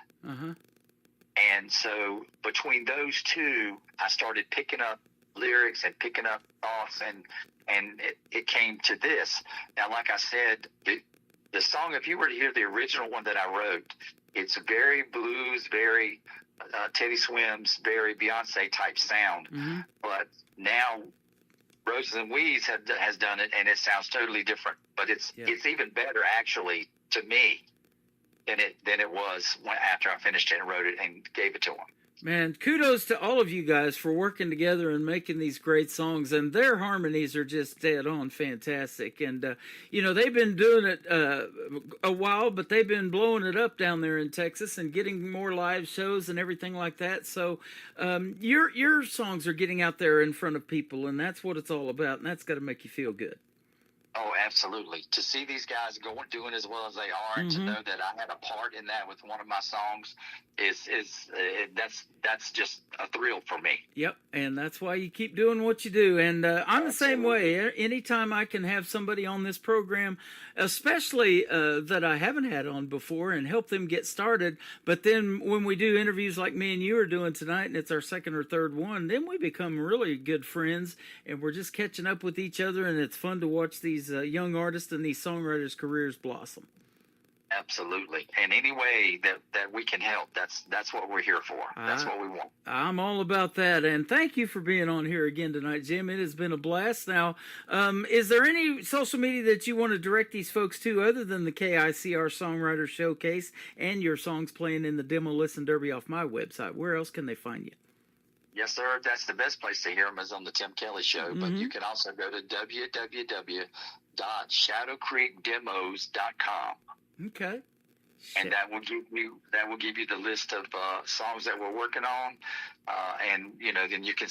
And so between those two, I started picking up lyrics and picking up thoughts, and it came to this. Now, like I said, the song, if you were to hear the original one that I wrote, it's very blues, very Teddy Swims, very Beyonce type sound. But now Roses and Weeds has done it, and it sounds totally different. But it's even better, actually, to me, than it was after I finished it and wrote it and gave it to them. Man, kudos to all of you guys for working together and making these great songs, and their harmonies are just dead on fantastic. And they've been doing it a while, but they've been blowing it up down there in Texas and getting more live shows and everything like that. So your songs are getting out there in front of people, and that's what it's all about, and that's got to make you feel good. Oh, absolutely. To see these guys doing as well as they are, and to know that I had a part in that with one of my songs that's just a thrill for me. Yep, and that's why you keep doing what you do. And I'm the same way. Anytime I can have somebody on this program, especially that I haven't had on before, and help them get started. But then when we do interviews like me and you are doing tonight, and it's our second or third one, then we become really good friends, and we're just catching up with each other, and it's fun to watch these these young artists and these songwriters' careers blossom. Absolutely. And any way that we can help, that's what we're here for. That's what we want. I'm all about that. And thank you for being on here again tonight, Jim. It has been a blast. Now, is there any social media that you want to direct these folks to other than the KICR Songwriter Showcase and your songs playing in the Demo Listen Derby off my website? Where else can they find you? Yes, sir. That's the best place to hear them is on the Tim Kelly Show. But you can also go to www.shadowcreekdemos.com. Okay. And that will give you the list of songs that we're working on, and then you can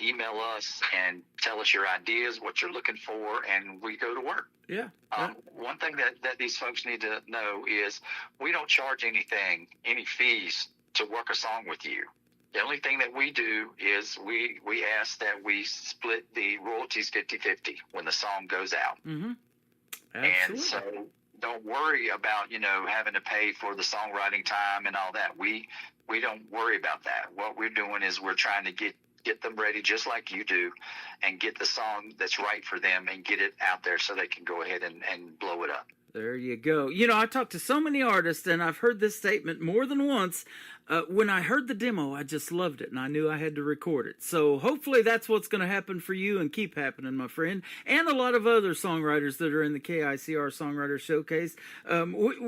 email us and tell us your ideas, what you're looking for, and we go to work. Yeah. One thing that these folks need to know is we don't charge any fees to work a song with you. The only thing that we do is we ask that we split the royalties 50-50 when the song goes out. Mm-hmm. Absolutely. And so don't worry about, having to pay for the songwriting time and all that. We don't worry about that. What we're doing is we're trying to get them ready just like you do and get the song that's right for them and get it out there so they can go ahead and blow it up. There you go. I talked to so many artists, and I've heard this statement more than once. When I heard the demo, I just loved it, and I knew I had to record it. So hopefully that's what's going to happen for you and keep happening, my friend, and a lot of other songwriters that are in the KICR Songwriter Showcase.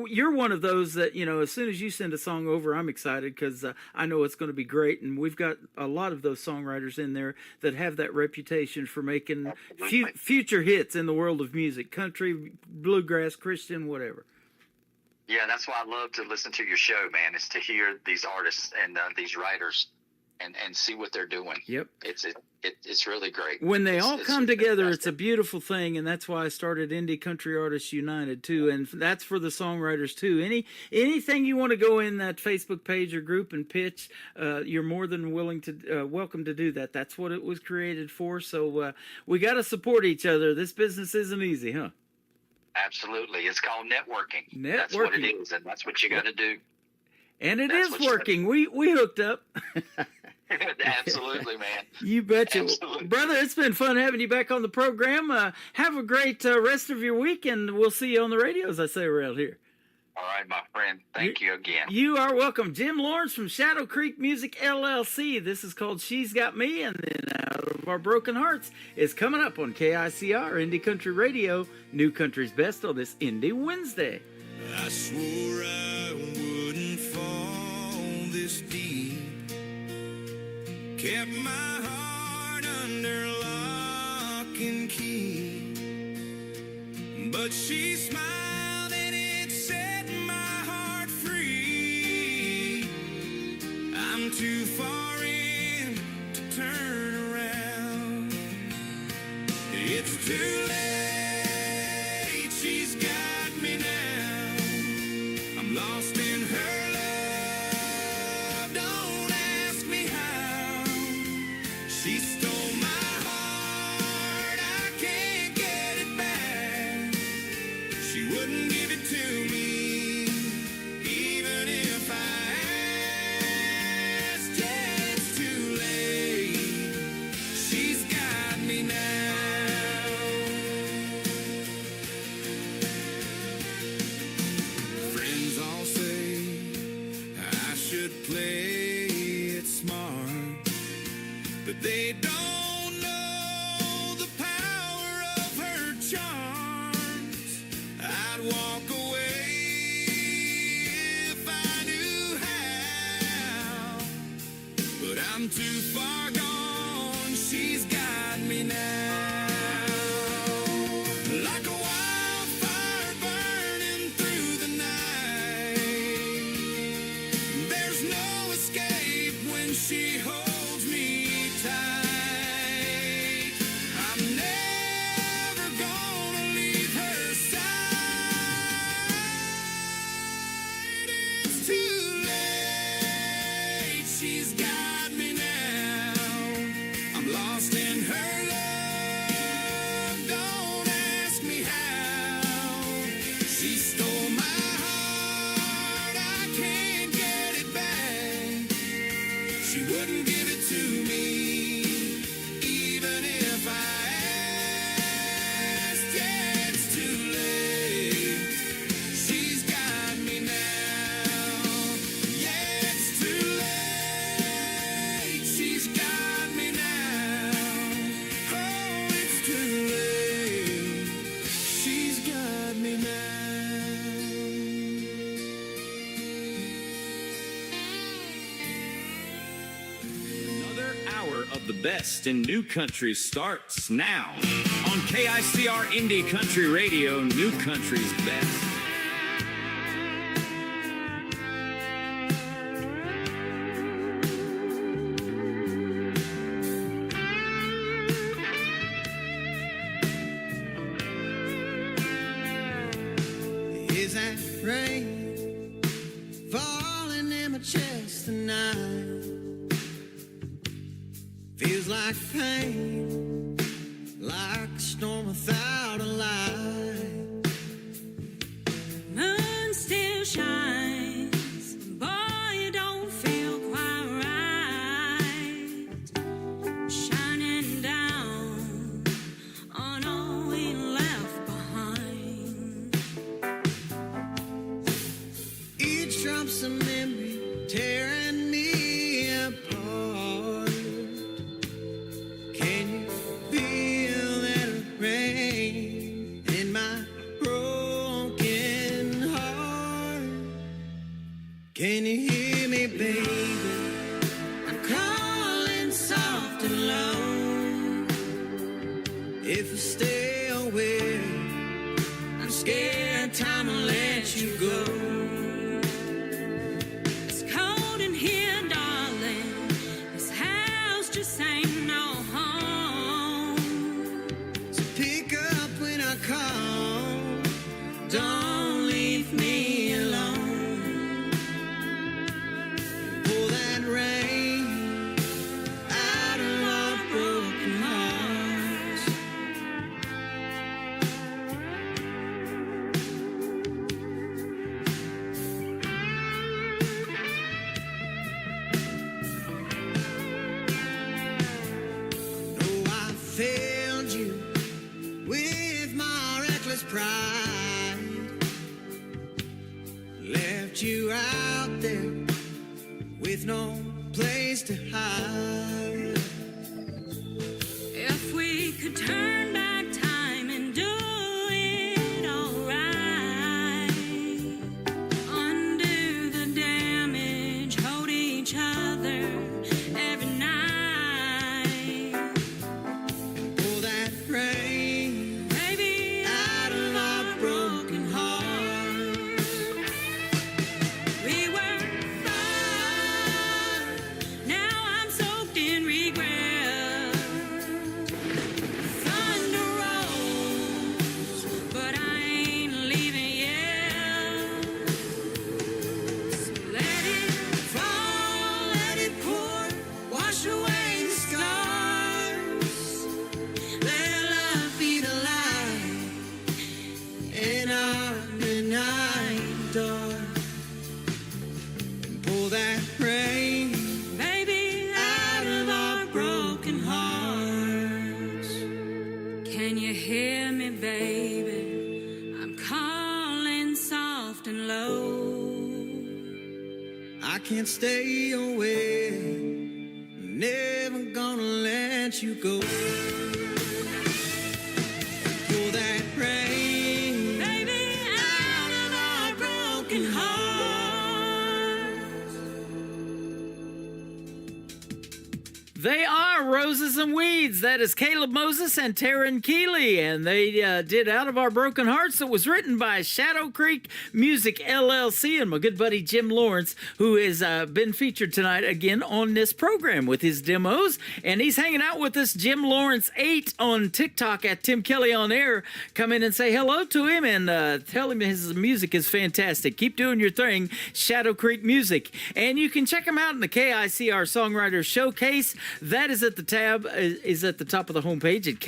You're one of those that, as soon as you send a song over, I'm excited because I know it's going to be great, and we've got a lot of those songwriters in there that have that reputation for making future hits in the world of music, country, bluegrass, Christian, whatever. Yeah, that's why I love to listen to your show, man, is to hear these artists and these writers and see what they're doing. Yep. It's really great. When they all come together, it's a beautiful thing, and that's why I started Indie Country Artists United, too, and that's for the songwriters, too. Anything you want to go in that Facebook page or group and pitch, you're more than welcome to do that. That's what it was created for, so we got to support each other. This business isn't easy, huh? Absolutely. It's called networking. That's what it is, and that's what you got to do. And it is working. We hooked up. Absolutely, man. You betcha. Absolutely. Brother, it's been fun having you back on the program. Have a great rest of your week, and we'll see you on the radio, as I say around here. All right, my friend. Thank you again. You are welcome. Jim Lawrence from Shadow Creek Music, LLC. This is called She's Got Me, and then Out of Our Broken Hearts is coming up on KICR, Indie Country Radio, New Country's Best on this Indie Wednesday. I swore I wouldn't fall this deep. Kept my heart under lock and key. But she smiled and it set my heart free. I'm too far in to turn around. It's too late, she's got me now. I'm lost in her love, don't ask me how. She stole my heart, I can't get it back. She wouldn't give it to me, even if I asked. Yeah, it's too late, she's got me now. Friends all say I should play it smart, but they don't know the power of her charms. I'd walk away if I knew how, but I'm too far gone, she's got me now. Like a wildfire burning through the night, there's no escape when she holds me tight. I'm never gonna leave her side. It's too late, she's got me now. I'm lost in her love, don't ask me how. She stole my heart, I can't get it back. She wouldn't give it to me, even if I asked. Yeah, the best in new country starts now. On KICR Indie Country Radio, new country's best. Is that rain falling in my chest tonight? Feels like pain, like a storm without a light. Moon still shines, boy, you don't feel quite right. Shining down on all we left behind. Each drop's a memory tearing me apart. Can you feel that rain in my broken heart? Can you hear me, baby? I'm calling soft and low. If I stay away, I'm scared time will let you go. It's cold in here, darling. This house just ain't no home. So pick up when I call. Don't leave me alone. Pull that rain out of our broken hearts. No, I failed you with my reckless pride. Left you out there with no place to hide. If we could turn back time and do it all right, undo the damage, hold each other every night. Pull that rain Baby, out of our broken hearts. we were fine. Now I'm soaked in regret. Thunder rolls, but I ain't leaving yet. So let it Fall, let it pour, wash away the scars. Let love be the light in our midnight dark. And pull that rain baby, out of our broken hearts. can you hear me, baby? I'm calling soft and low. I can't stay away, never gonna let you go. Pull that rain Baby, out of our broken hearts. They are Roses and Weeds. That is Caleb Moses and Taryn Keeley, and they did Out of Our Broken Hearts. It was written by Shadow Creek Music LLC and my good buddy Jim Lawrence, who has been featured tonight again on this program with his demos, and he's hanging out with us, Jim Lawrence 8 on TikTok at Tim Kelly on Air. Come in and say hello to him and tell him his music is fantastic. Keep doing your thing, Shadow Creek Music. And you can check him out in the KICR Songwriter Showcase. That is at the tab, is at the top of the homepage at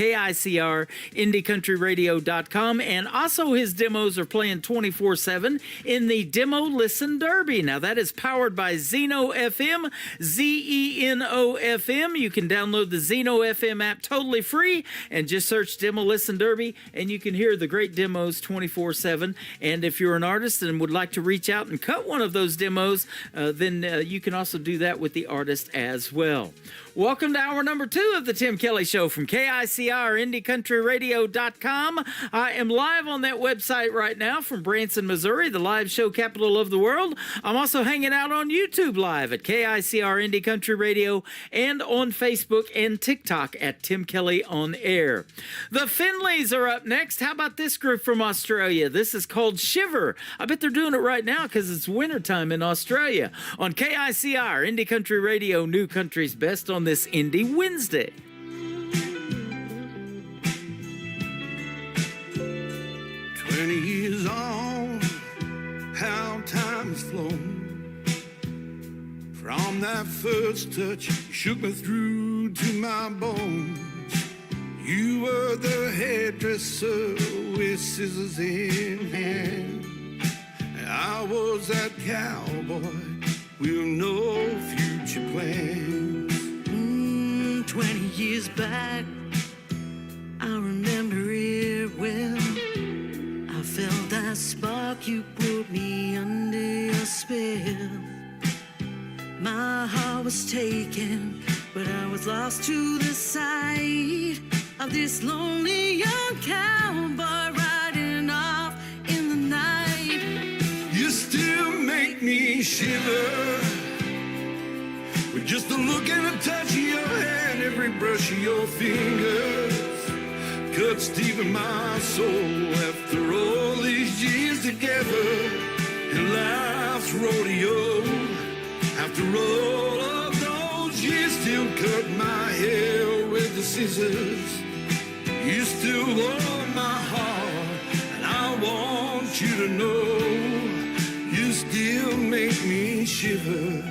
KICRIndieCountryRadio.com. And also his demos are playing 24/7 in the Demo Listen Derby. Now that is powered by Zeno FM, Zeno FM. You can download the Zeno FM app totally free and just search Demo Listen Derby and you can hear the great demos 24/7. And if you're an artist and would like to reach out and cut one of those demos, then you can also do that with the artist as well. Welcome to hour number 2 of the Tim Kelly Show from KICR, IndieCountryRadio.com. I am live on that website right now from Branson, Missouri, the live show capital of the world. I'm also hanging out on YouTube Live at KICR Indie Country Radio and on Facebook and TikTok at Tim Kelly On Air. The Finleys are up next. How about this group from Australia? This is called Shiver. I bet they're doing it right now because it's wintertime in Australia. On KICR, Indie Country Radio, New Country's Best on this Indie Wednesday. 20 years on, how time has flown. From that first touch, you shook me through to my bones. You were the hairdresser with scissors in hand. I was that cowboy with no future plans. 20 years back, I remember it well. I felt that spark, you put me under your spell. My heart was taken, but I was lost to the sight of this lonely young cowboy riding off in the night. You still make me shiver with just the look and a touch of your hand, every brush of your fingers cuts deep in my soul. After all these years together in life's rodeo, after all of those years, still cut my hair with the scissors. You still warm my heart, and I want you to know you still make me shiver.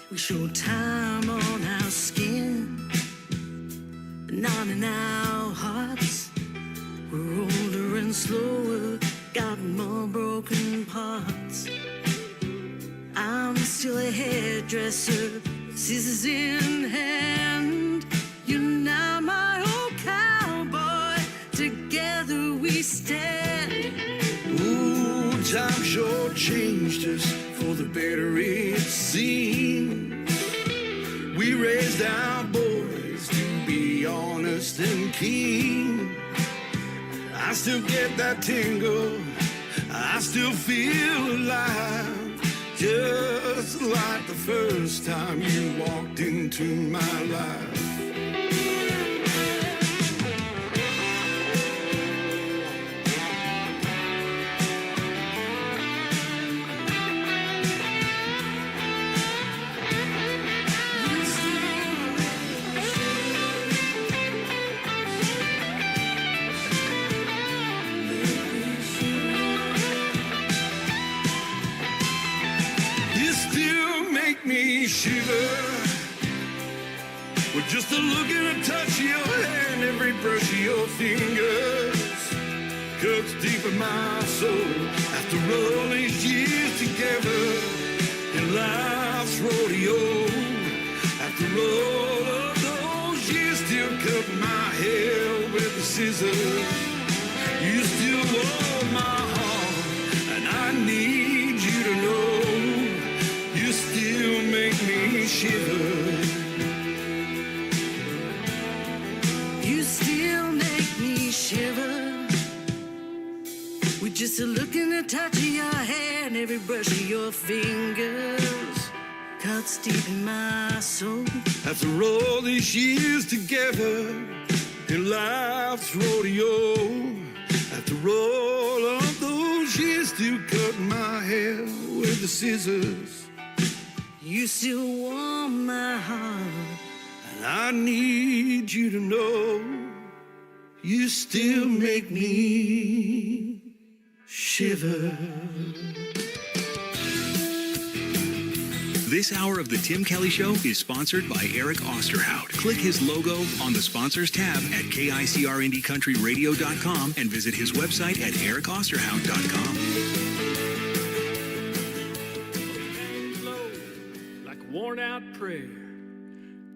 We show time on our skin, but not in our hearts. We're older and slower, got more broken parts. I'm still a hairdresser, scissors in hand. You're now my old cowboy, together we stand. Ooh, time sure changed us for the better it seems. We raised our boys to be honest and keen. I still get that tingle, I still feel alive, just like the first time you walked into my life. Shiver with just a look and a touch of your hand, every brush of your fingers cuts deep in my soul. After all these years together in life's rodeo, after all of those years, still cut my hair with the scissors. You still warm my heart, and I need you to know you still make me shiver. You still make me shiver with just a look and a touch of your hair, and every brush of your fingers cuts deep in my soul. After all these years together in life's rodeo, after all of those years, still cut my hair with the scissors. You still warm my heart, and I need you to know you still make me shiver. This hour of the Tim Kelly Show is sponsored by Eric Osterhout. Click his logo on the sponsors tab at KICRIndieCountryRadio.com and visit his website at ericosterhout.com. Worn out prayer,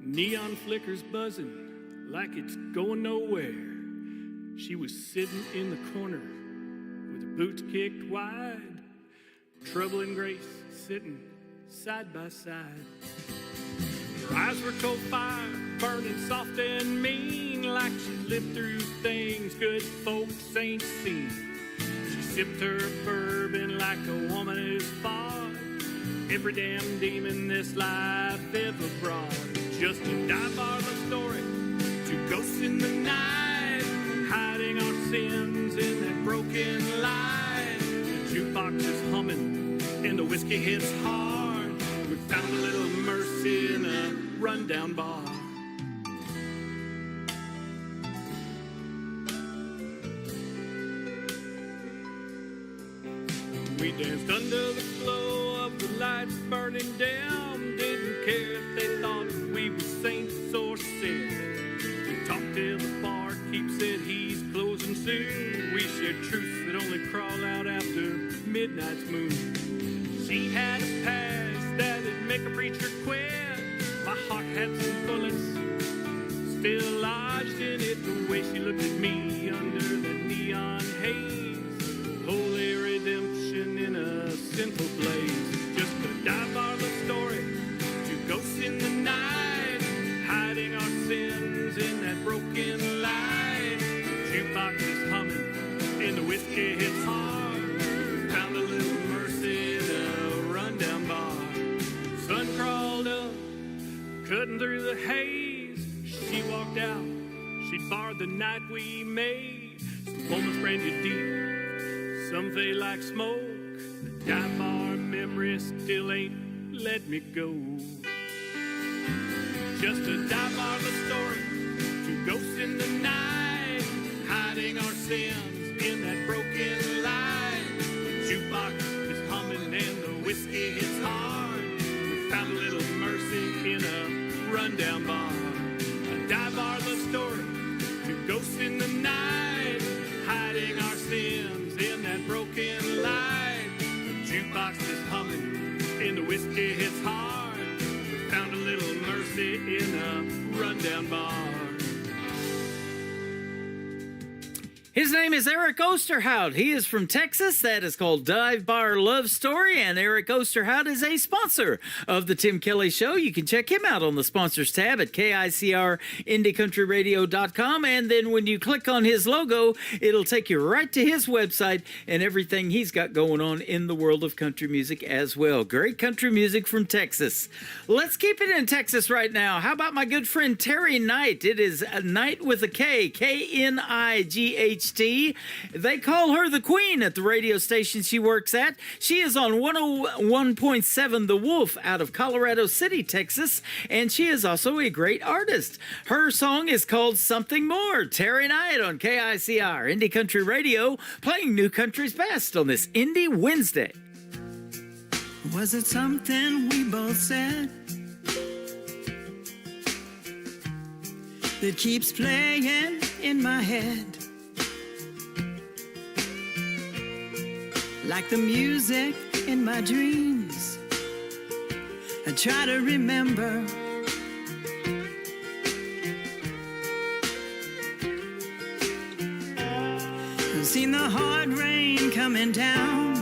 neon flickers buzzing like it's going nowhere. She was sitting in the corner with her boots kicked wide, trouble and grace sitting side by side. Her eyes were cold fire, burning soft and mean, like she lived through things good folks ain't seen. She sipped her bourbon like a woman who's fought every damn demon this life ever brought. Just a dive bar love story, two ghosts in the night, hiding our sins in that broken light. The jukebox is humming and the whiskey hits hard. We found a little mercy in a rundown bar. We danced under the glow of the lights burning down. Didn't care if they thought we were saints or sinners. We talked till the barkeep said he's closing soon. We shared truths that only crawl out after midnight's moon. She had a past that'd make a preacher quit. My heart had some bullets still lodged in it. The way she looked at me under the neon haze, holy redemption in a sinful place. Just a dive bar love story, two ghosts in the night, hiding our sins in that broken light. The jukebox is humming and the whiskey hits hard. We found a little mercy in a rundown bar. Sun crawled up, cutting through the haze. She walked out, she barred the night we made. Some moments brand you deep, some fade like smoke. The dive bar memory still ain't let me go. Just a dive bar love story, two ghosts in the night, hiding our sins in that broken light. The jukebox is humming and the whiskey hits hard. We found a little mercy in a rundown bar. A dive bar love story, two ghosts in the night, hiding our sins in that broken light. The jukebox is humming and the whiskey hits hard. We found a little mercy in a rundown bar. His name is Eric Osterhout. He is from Texas. That is called Dive Bar Love Story, and Eric Osterhout is a sponsor of the Tim Kelly Show. You can check him out on the sponsors tab at KICRIndieCountryRadio.com, and then when you click on his logo, it'll take you right to his website and everything he's got going on in the world of country music as well. Great country music from Texas. Let's keep it in Texas right now. How about my good friend Terry Knight? It is a Knight with a K, K-N-I-G-H. They call her the Queen at the radio station she works at. She is on 101.7 The Wolf out of Colorado City, Texas, and she is also a great artist. Her song is called Something More. Terry Knight on KICR Indie Country Radio, playing New Country's Best on this Indie Wednesday. Was it something we both said that keeps playing in my head? Like the music in my dreams, I try to remember. I've seen the hard rain coming down.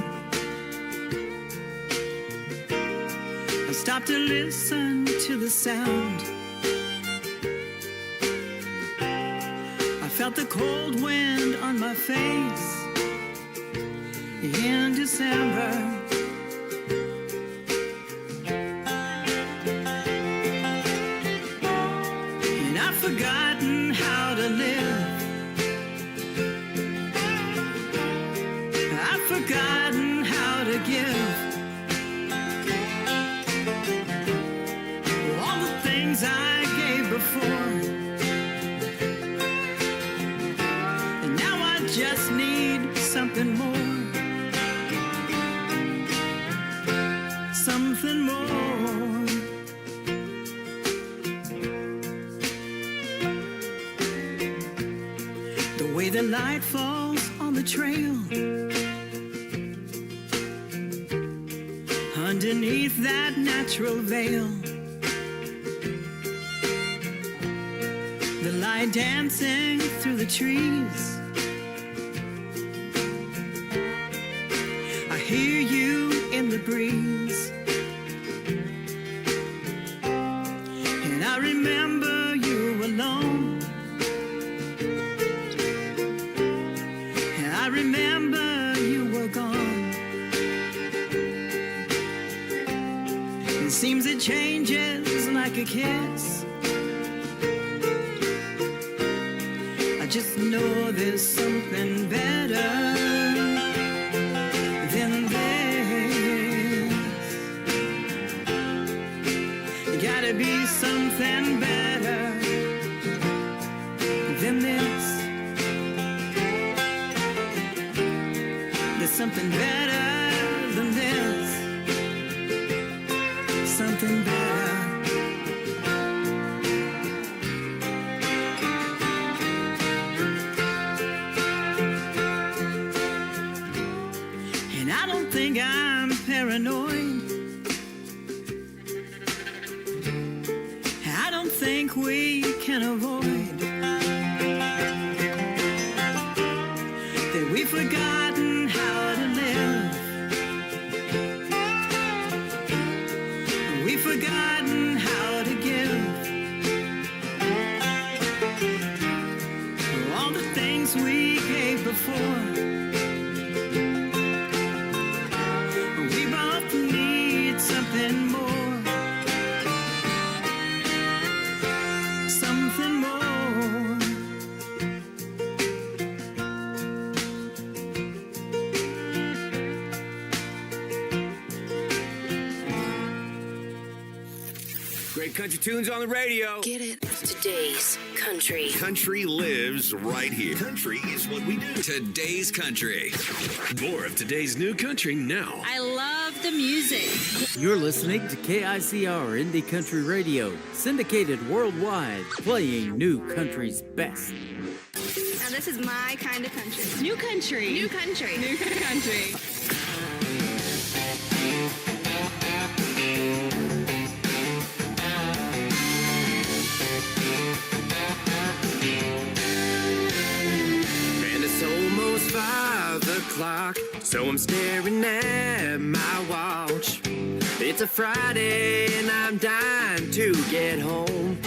I stopped to listen to the sound. I felt the cold wind on my face in December. And I've forgotten how to live. I've forgotten how to give. All the things I gave before. And now I just need something more. Something more. The way the light falls on the trail, underneath that natural veil, the light dancing through the trees. I hear you in the breeze. remember you alone. I remember you were gone. It seems it changes like a kiss. I just know there's something better than this. Gotta be something better than this. There's something better than this. Something better. And I don't think I'm paranoid. I don't think we can avoid that we've forgotten how to live. We've forgotten how to give. All the things we gave before. We both need something more. Something more. Great country tunes on the radio. Get it? Today's country. Country lives right here. Country is what we do. Today's country. More of today's new country now. I love the music. You're listening to KICR Indie Country Radio, syndicated worldwide, playing new country's best. Now this is my kind of country. New country. New country. New country. And it's almost 5 o'clock, so I'm staring at my watch. It's a Friday and I'm dying to get home.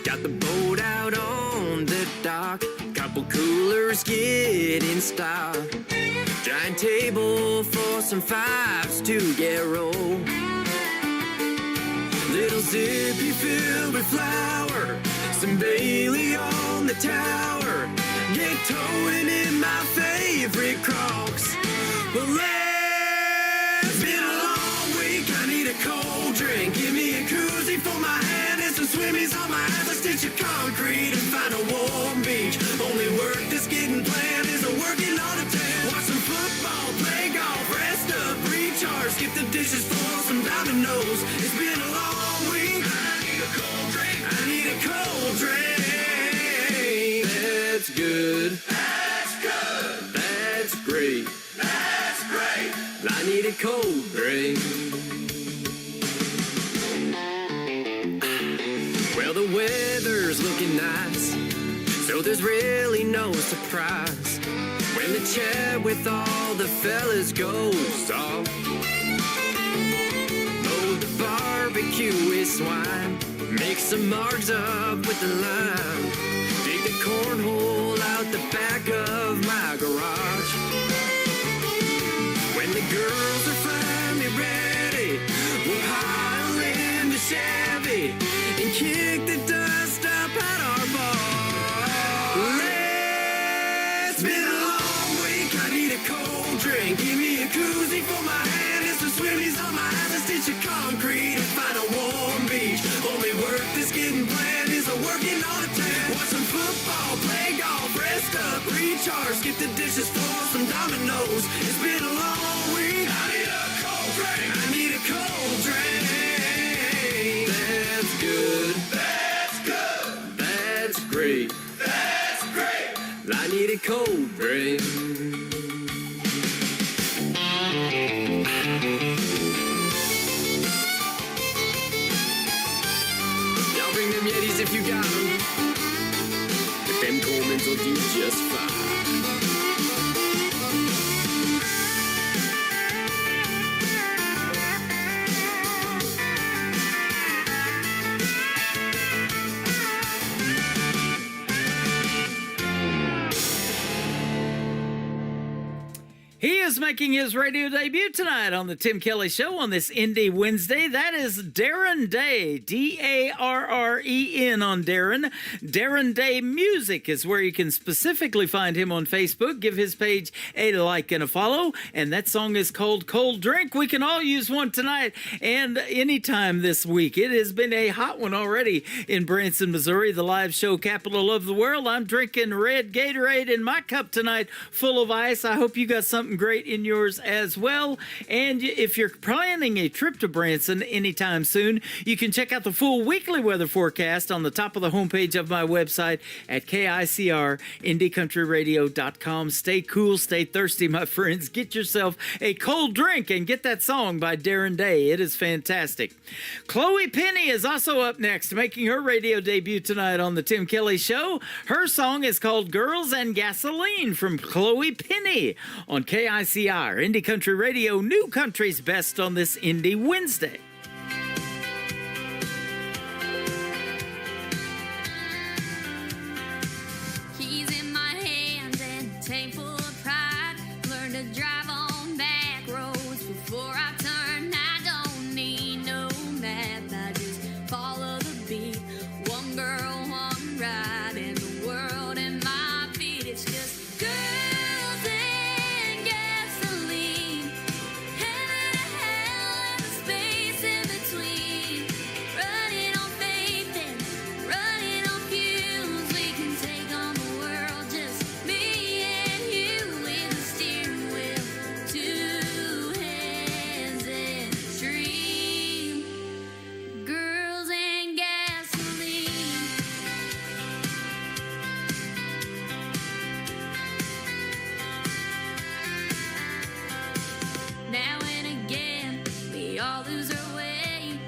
Got the boat out on the dock, couple coolers getting stocked. Giant table for some fives to get rolled. Little zippy filled with flour, some Bailey on the tower. Get towing in my favorite Crocs. Well, it's been a long week, I need a cold drink. Give me a koozie for my hand and some swimmies on my ass. I stitch a concrete and find a warm beach. Only work that's getting planned is a working on a tan. Watch some football, play golf, rest up, recharge, skip the dishes for some dominoes. It's been a long week, I need a cold drink. I need a cold drink. That's good. That's good. That's great. That's great. I need a cold drink. Well, the weather's looking nice, so there's really no surprise when the chat with all the fellas goes off. Load the barbecue with swine, mix some margs up with the lime. Dig the cornhole out the back of my garage. When the girls are finally ready, we'll pile in the Chevy and kick the dust up at our bar. It's been a long week, I need a cold drink. Give me a koozie for my hand and some swimmies on my ass. I stitch a concrete and find a warm beach. Only work that's getting planned is a working on a tan. Watch some football, play golf, rest up, recharge, skip the dishes for some dominoes. It's been a long week, I need a cold drink. I need a cold drink. That's good. That's good. That's great. That's great. I need a cold drink. Y'all bring them Yetis if you got them. But them Colemans will do just fine. He is making his radio debut tonight on the Tim Kelly Show on this Indie Wednesday. That is Darren Day, D-A-R-R-E-N on Darren. Darren Day Music is where you can specifically find him on Facebook. Give his page a like and a follow. And that song is called Cold Drink. We can all use one tonight and anytime this week. It has been a hot one already in Branson, Missouri, the live show capital of the world. I'm drinking red Gatorade in my cup tonight, full of ice. I hope you got something great in yours as well. And if you're planning a trip to Branson anytime soon, you can check out the full weekly weather forecast on the top of the homepage of my website at KICR-IndieCountryRadio.com. Stay cool, stay thirsty, my friends. Get yourself a cold drink and get that song by Darren Day. It is fantastic. Chloe Penny is also up next, making her radio debut tonight on the Tim Kelly Show. Her song is called Girls and Gasoline from Chloe Penny on KICR, Indie Country Radio, New Country's Best on this Indie Wednesday. Keys in my hands and a tank full of pride. Learn to drive on back roads before I turn. I don't need no map, I just follow the beat. One girl, one ride, and the world in my feet. It's just girls and gasoline, heaven to hell and the space in between. Running on faith and running on fumes. We can take on the world, just me and you, with the steering wheel, two hands and a dream. Girls and gasoline. Now and again, we all lose our way,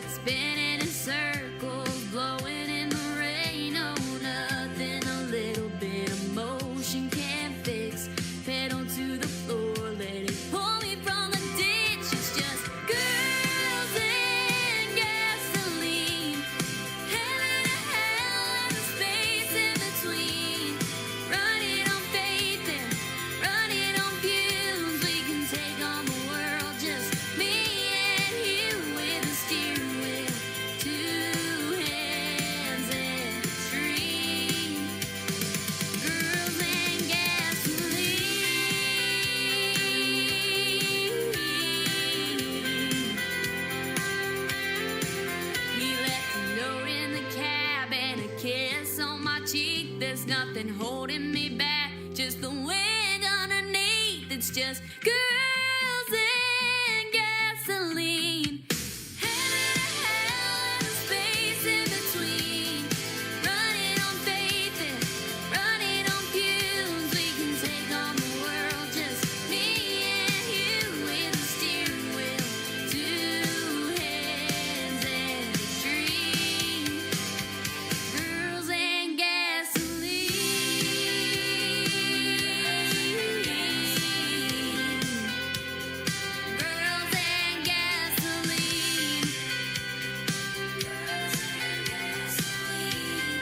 spinning in circles, blowing in the rain. Oh, nothing a little bit of motion can't fix. Pedal to the floor, let it pull me from the ditch. It's just girls and gasoline, heaven to hell and the space in between. Running on faith and running on fumes. We can take on the world, just me and you, with the steering wheel, two hands and a dream. Girls and gasoline. He left a note in the cab and a kiss on my cheek. There's nothing holding me back, just the wind underneath. It's just girls and gasoline, heaven to hell and the space in between. Running on faith and running on fumes. We can take on the world, just me and you, with the steering wheel, two hands and a dream. Girls and gasoline. Girls and gasoline. Girls and gasoline.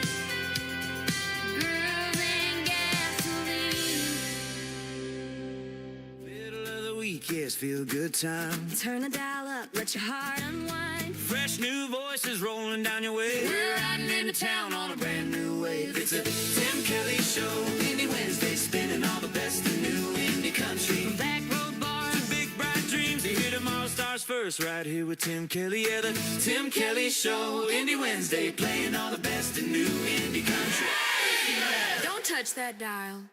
Girls and gasoline. Middle of the week, yes, feel good time. Turn the dial up, let your heart unwind. Fresh new voices rolling down your way. We're riding into town on a brand new wave. It's a Tim Kelly Show. Indie Wednesday, spinning all the best in new indie country. From back road bars to big bright dreams, you hear tomorrow stars first, right here with Tim Kelly. Yeah, the Tim Kelly Show. Indie Wednesday, playing all the best in new indie country. Don't touch that dial.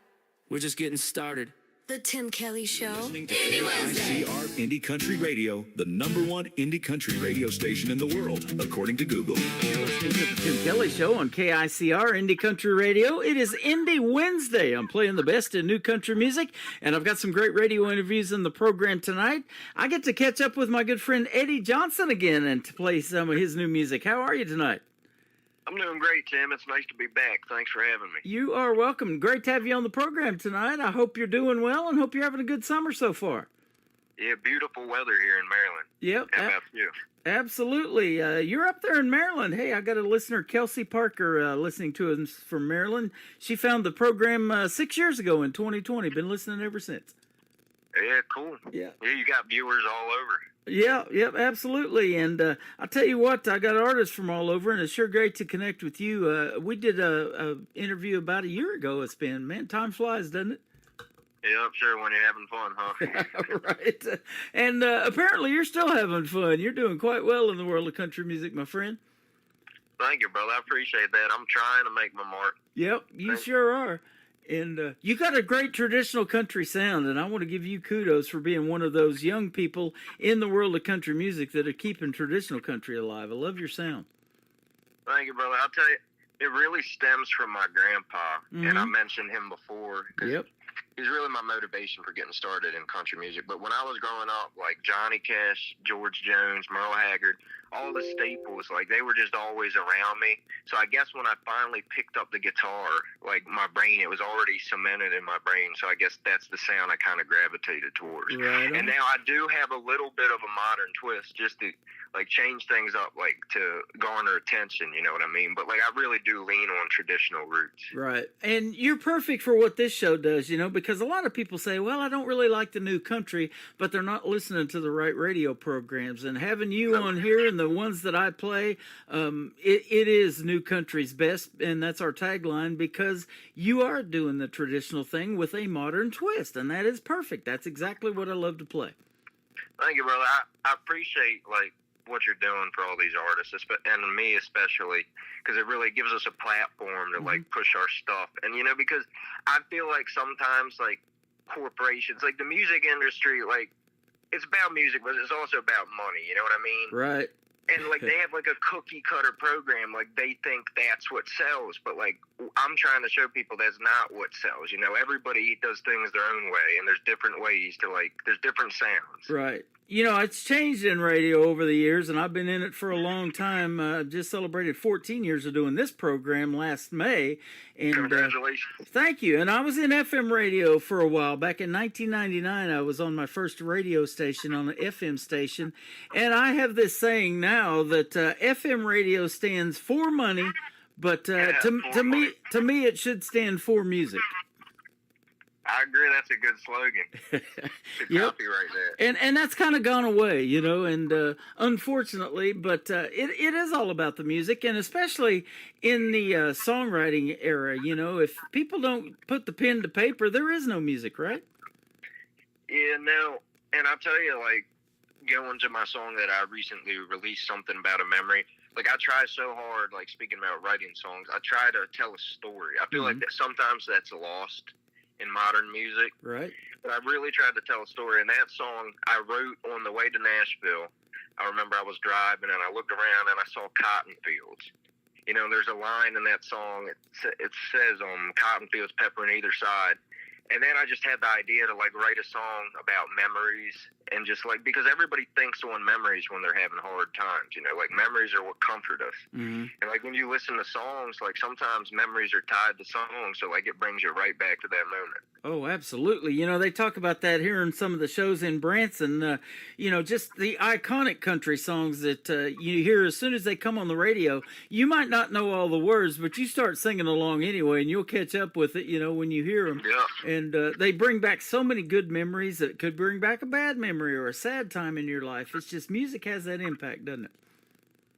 We're just getting started. The Tim Kelly Show. KICR Indie Country Radio, the #1 indie country radio station in the world, according to Google. You're listening to the Tim Kelly Show on KICR, Indie Country Radio. It is Indie Wednesday. I'm playing the best in new country music, and I've got some great radio interviews in the program tonight. I get to catch up with my good friend Eddie Johnson again and to play some of his new music. How are you tonight? I'm doing great, Tim. It's nice to be back. Thanks for having me. You are welcome. Great to have you on the program tonight. I hope you're doing well and hope you're having a good summer so far. Yeah, beautiful weather here in Maryland. Yep. How about you? Absolutely. You're up there in Maryland. Hey, I got a listener, Kelsey Parker, listening to us from Maryland. She found the program 6 years ago in 2020. Been listening ever since. Yeah, cool. Yeah. Yeah, you got viewers all over. Yeah, yep, absolutely. And I'll tell you what, I got artists from all over, and it's sure great to connect with you. We did a interview about a year ago. It's been, man, time flies, doesn't it? Yeah, I'm sure when you're having fun, huh? Right. And apparently you're still having fun. You're doing quite well in the world of country music, my friend. Thank you, brother. I appreciate that. I'm trying to make my mark. Yep, you sure are. And you got a great traditional country sound, and I want to give you kudos for being one of those young people in the world of country music that are keeping traditional country alive. I love your sound. Thank you, brother. I'll tell you, it really stems from my grandpa, and I mentioned him before. Yep. He's really my motivation for getting started in country music. But when I was growing up, like Johnny Cash, George Jones, Merle Haggard, all the staples, like they were just always around me. So I guess when I finally picked up the guitar, like my brain, it was already cemented in my brain. So I guess that's the sound I kind of gravitated towards. Right on. And now I do have a little bit of a modern twist just to like change things up, like to garner attention, you know what I mean? But like I really do lean on traditional roots. Right. And you're perfect for what this show does, you know, because a lot of people say, well, I don't really like the new country, but they're not listening to the right radio programs. And having you on here and the ones that I play, it is new country's best. And that's our tagline, because you are doing the traditional thing with a modern twist. And that is perfect. That's exactly what I love to play. Thank you, brother. I appreciate like what you're doing for all these artists, and me especially, because it really gives us a platform to like push our stuff. And you know, because I feel like sometimes like corporations, like the music industry, like it's about music, but it's also about money. You know what I mean? Right. And like they have like a cookie cutter program, like they think that's what sells, but like I'm trying to show people that's not what sells. You know, everybody does things their own way, and there's different ways to like, there's different sounds. Right. You know, it's changed in radio over the years, and I've been in it for a long time. Just celebrated 14 years of doing this program last May. And, congratulations. Thank you. And I was in FM radio for a while. Back in 1999, I was on my first radio station, on an FM station. And I have this saying now that FM radio stands for money, but to me, it should stand for music. I agree. That's a good slogan. Should copyright that. And that's kind of gone away, you know, and unfortunately, but it is all about the music, and especially in the songwriting era, you know, if people don't put the pen to paper, there is no music, right? Yeah, no, and I'll tell you, like, going to my song that I recently released, Something About a Memory, like, I try so hard, like, speaking about writing songs, I try to tell a story. I feel like that sometimes that's lost in modern music. Right. But I really tried to tell a story. And that song I wrote on the way to Nashville. I remember I was driving and I looked around and I saw cotton fields. You know, there's a line in that song. It says cotton fields, pepper on either side. And then I just had the idea to like write a song about memories, and just like, because everybody thinks on memories when they're having hard times, you know, like memories are what comfort us. And like when you listen to songs, like sometimes memories are tied to songs, so like it brings you right back to that moment. Oh, absolutely. You know, they talk about that here in some of the shows in Branson, you know, just the iconic country songs that you hear as soon as they come on the radio. You might not know all the words, but you start singing along anyway, and you'll catch up with it, you know, when you hear them. Yeah. And they bring back so many good memories that could bring back a bad memory or a sad time in your life. It's just music has that impact, doesn't it?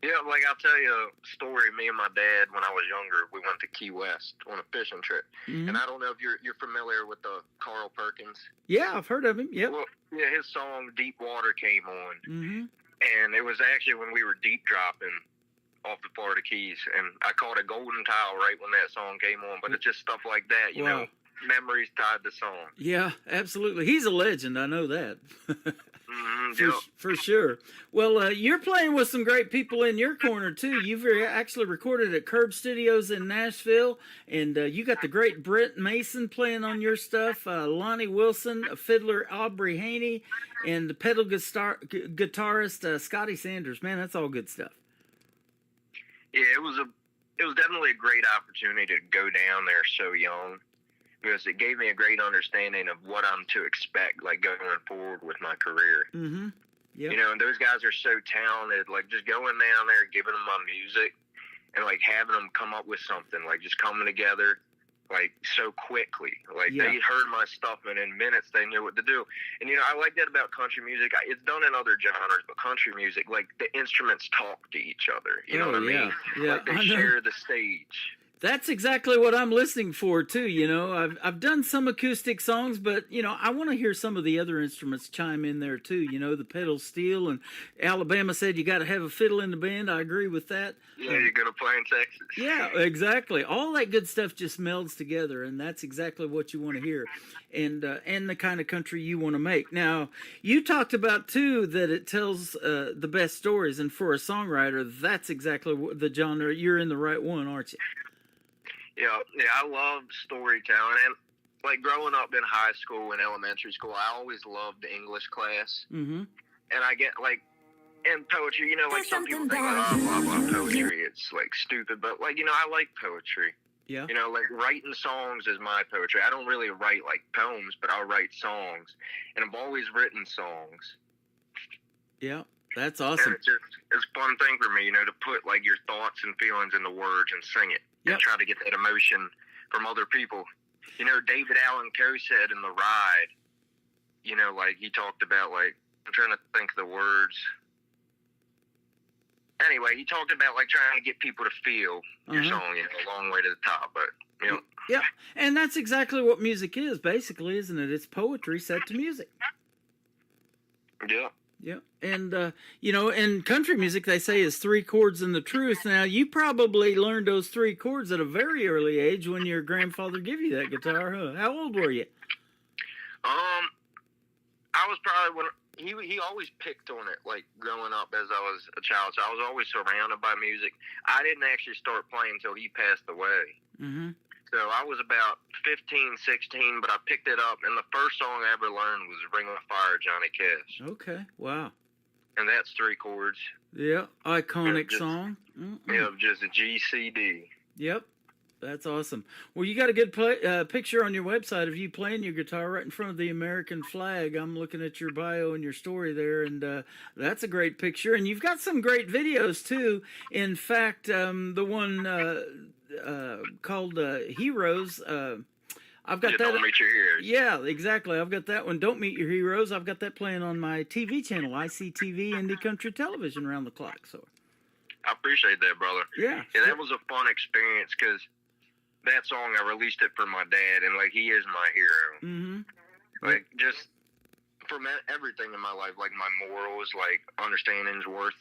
Yeah, like I'll tell you a story. Me and my dad, when I was younger, we went to Key West on a fishing trip. And I don't know if you're familiar with the Carl Perkins. Yeah, I've heard of him. Yep. Well, yeah, his song Deep Water came on. And it was actually when we were deep dropping off the Florida Keys, and I caught a golden tile right when that song came on. But it's just stuff like that, you know, memories tied to song. Yeah, absolutely. He's a legend. I know that. For sure. Well, you're playing with some great people in your corner, too. You've actually recorded at Curb Studios in Nashville, and you got the great Brent Mason playing on your stuff, Lonnie Wilson, fiddler Aubrey Haney, and the pedal guitarist Scotty Sanders. Man, that's all good stuff. Yeah, it was definitely a great opportunity to go down there so young, because it gave me a great understanding of what I'm to expect, like, going forward with my career. Yep. You know, and those guys are so talented, like, just going down there, giving them my music, and, like, having them come up with something, like, just coming together, like so quickly. Like Yeah. they heard my stuff, and in minutes they knew what to do. And I like that about country music. It's done in other genres, but country music, like the instruments talk to each other. You know what I mean? Yeah, Like they I know. share the stage. That's exactly what I'm listening for too. I've done some acoustic songs, but I want to hear some of the other instruments chime in there too. The pedal steel, and Alabama said you got to have a fiddle in the band. I agree with that. Yeah, you're gonna play in Texas. Yeah, exactly. All that good stuff just melds together, and that's exactly what you want to hear, and the kind of country you want to make. Now, you talked about too that it tells the best stories, and for a songwriter, that's exactly the genre. You're in the right one, aren't you? Yeah, I love storytelling, and like growing up in high school and elementary school, I always loved the English class, Mm-hmm. and I get like. And poetry, like some people think, oh, blah, blah, poetry, it's like stupid, but like, I like poetry. Yeah. Like writing songs is my poetry. I don't really write like poems, but I'll write songs, and I've always written songs. Yeah, that's awesome. And it's a fun thing for me, to put like your thoughts and feelings into words and sing it, and try to get that emotion from other people. David Allen Coe said in The Ride, like he talked about like, I'm trying to think of the words. Anyway, he talked about like trying to get people to feel your song, a long way to the top, but Yeah, and that's exactly what music is, basically, isn't it? It's poetry set to music. Yeah. Yeah, and in country music they say is 3 chords and the truth. Now you probably learned those 3 chords at a very early age when your grandfather gave you that guitar, huh? How old were you? I was probably when he always picked on it, like growing up as I was a child. So I was always surrounded by music. I didn't actually start playing until he passed away. Mm-hmm. So I was about 15, 16, but I picked it up, and the first song I ever learned was Ring of Fire, Johnny Cash. Okay, wow. And that's 3 chords. Yeah, iconic song. Just a G, C, D. Yep, that's awesome. Well, you got a good picture on your website of you playing your guitar right in front of the American flag. I'm looking at your bio and your story there, and that's a great picture. And you've got some great videos, too. In fact, the one called Heroes, I've got that. Don't Meet Your Heroes. Yeah, exactly. I've got that one. Don't Meet Your Heroes. I've got that playing on my TV channel, ICTV Indie Country Television, around the clock. So I appreciate that, brother. Yeah. That was a fun experience because that song, I released it for my dad, and like he is my hero. Mm-hmm. Like just from everything in my life, like my morals, like understandings, work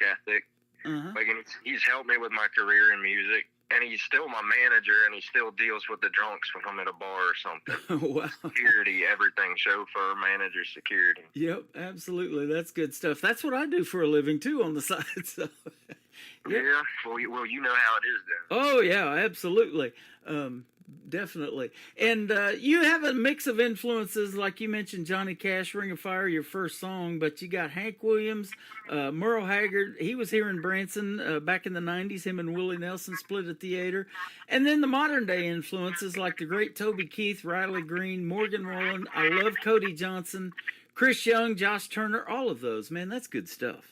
ethic. Like, and he's helped me with my career in music. And he's still my manager, and he still deals with the drunks when I'm at a bar or something. Wow. Security, everything, chauffeur, manager, security. Yep, absolutely. That's good stuff. That's what I do for a living, too, on the side. So, yeah. Well, you know how it is then. Oh, yeah, absolutely. Definitely. And you have a mix of influences, like you mentioned Johnny Cash, Ring of Fire, your first song, but you got Hank Williams, Merle Haggard. He was here in Branson back in the 90s. Him and Willie Nelson split a theater. And then the modern day influences like the great Toby Keith, Riley Green, Morgan Wallen. I love Cody Johnson, Chris Young, Josh Turner, all of those. Man, that's good stuff.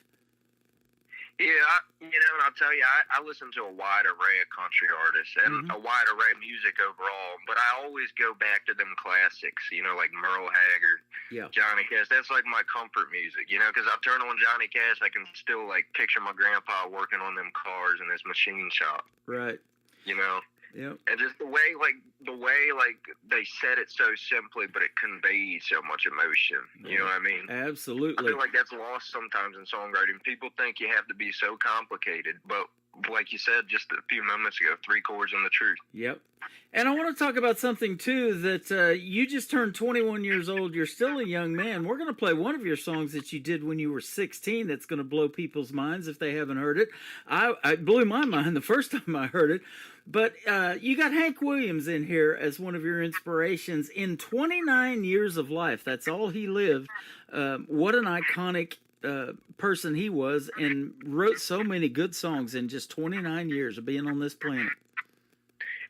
Yeah, and I'll tell you, I listen to a wide array of country artists and a wide array of music overall, but I always go back to them classics, like Merle Haggard, Johnny Cash. That's like my comfort music, because I turn on Johnny Cash, I can still like picture my grandpa working on them cars in his machine shop. Right. Yep. And just the way they said it so simply, but it conveyed so much emotion. You know what I mean? Absolutely. I feel like that's lost sometimes in songwriting. People think you have to be so complicated, but like you said just a few moments ago, 3 chords and the truth. Yep. And I want to talk about something, too, that you just turned 21 years old. You're still a young man. We're going to play one of your songs that you did when you were 16 that's going to blow people's minds if they haven't heard it. It blew my mind the first time I heard it. But you got Hank Williams in here as one of your inspirations. In 29 years of life, that's all he lived. What an iconic person he was, and wrote so many good songs in just 29 years of being on this planet.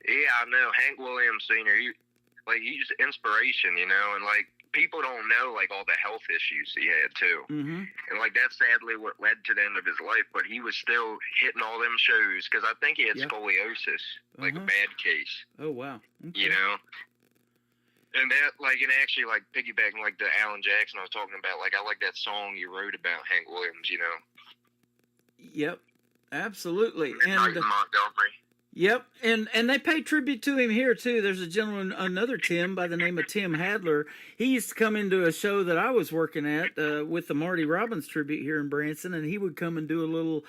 Yeah, I know. Hank Williams Sr., he's inspiration, and like people don't know like all the health issues he had too, Mm-hmm. and like that's sadly what led to the end of his life. But he was still hitting all them shows because I think he had Yeah. scoliosis, like a bad case. Oh wow. Okay. You know. And that, like, and actually, like, piggybacking, like, the Alan Jackson I was talking about, like, I like that song you wrote about Hank Williams, you know. Yep. Absolutely. Night in Montgomery. Yep, and they pay tribute to him here too. There's a gentleman, another Tim by the name of Tim Hadler. He used to come into a show that I was working at with the Marty Robbins tribute here in Branson, and he would come and do a little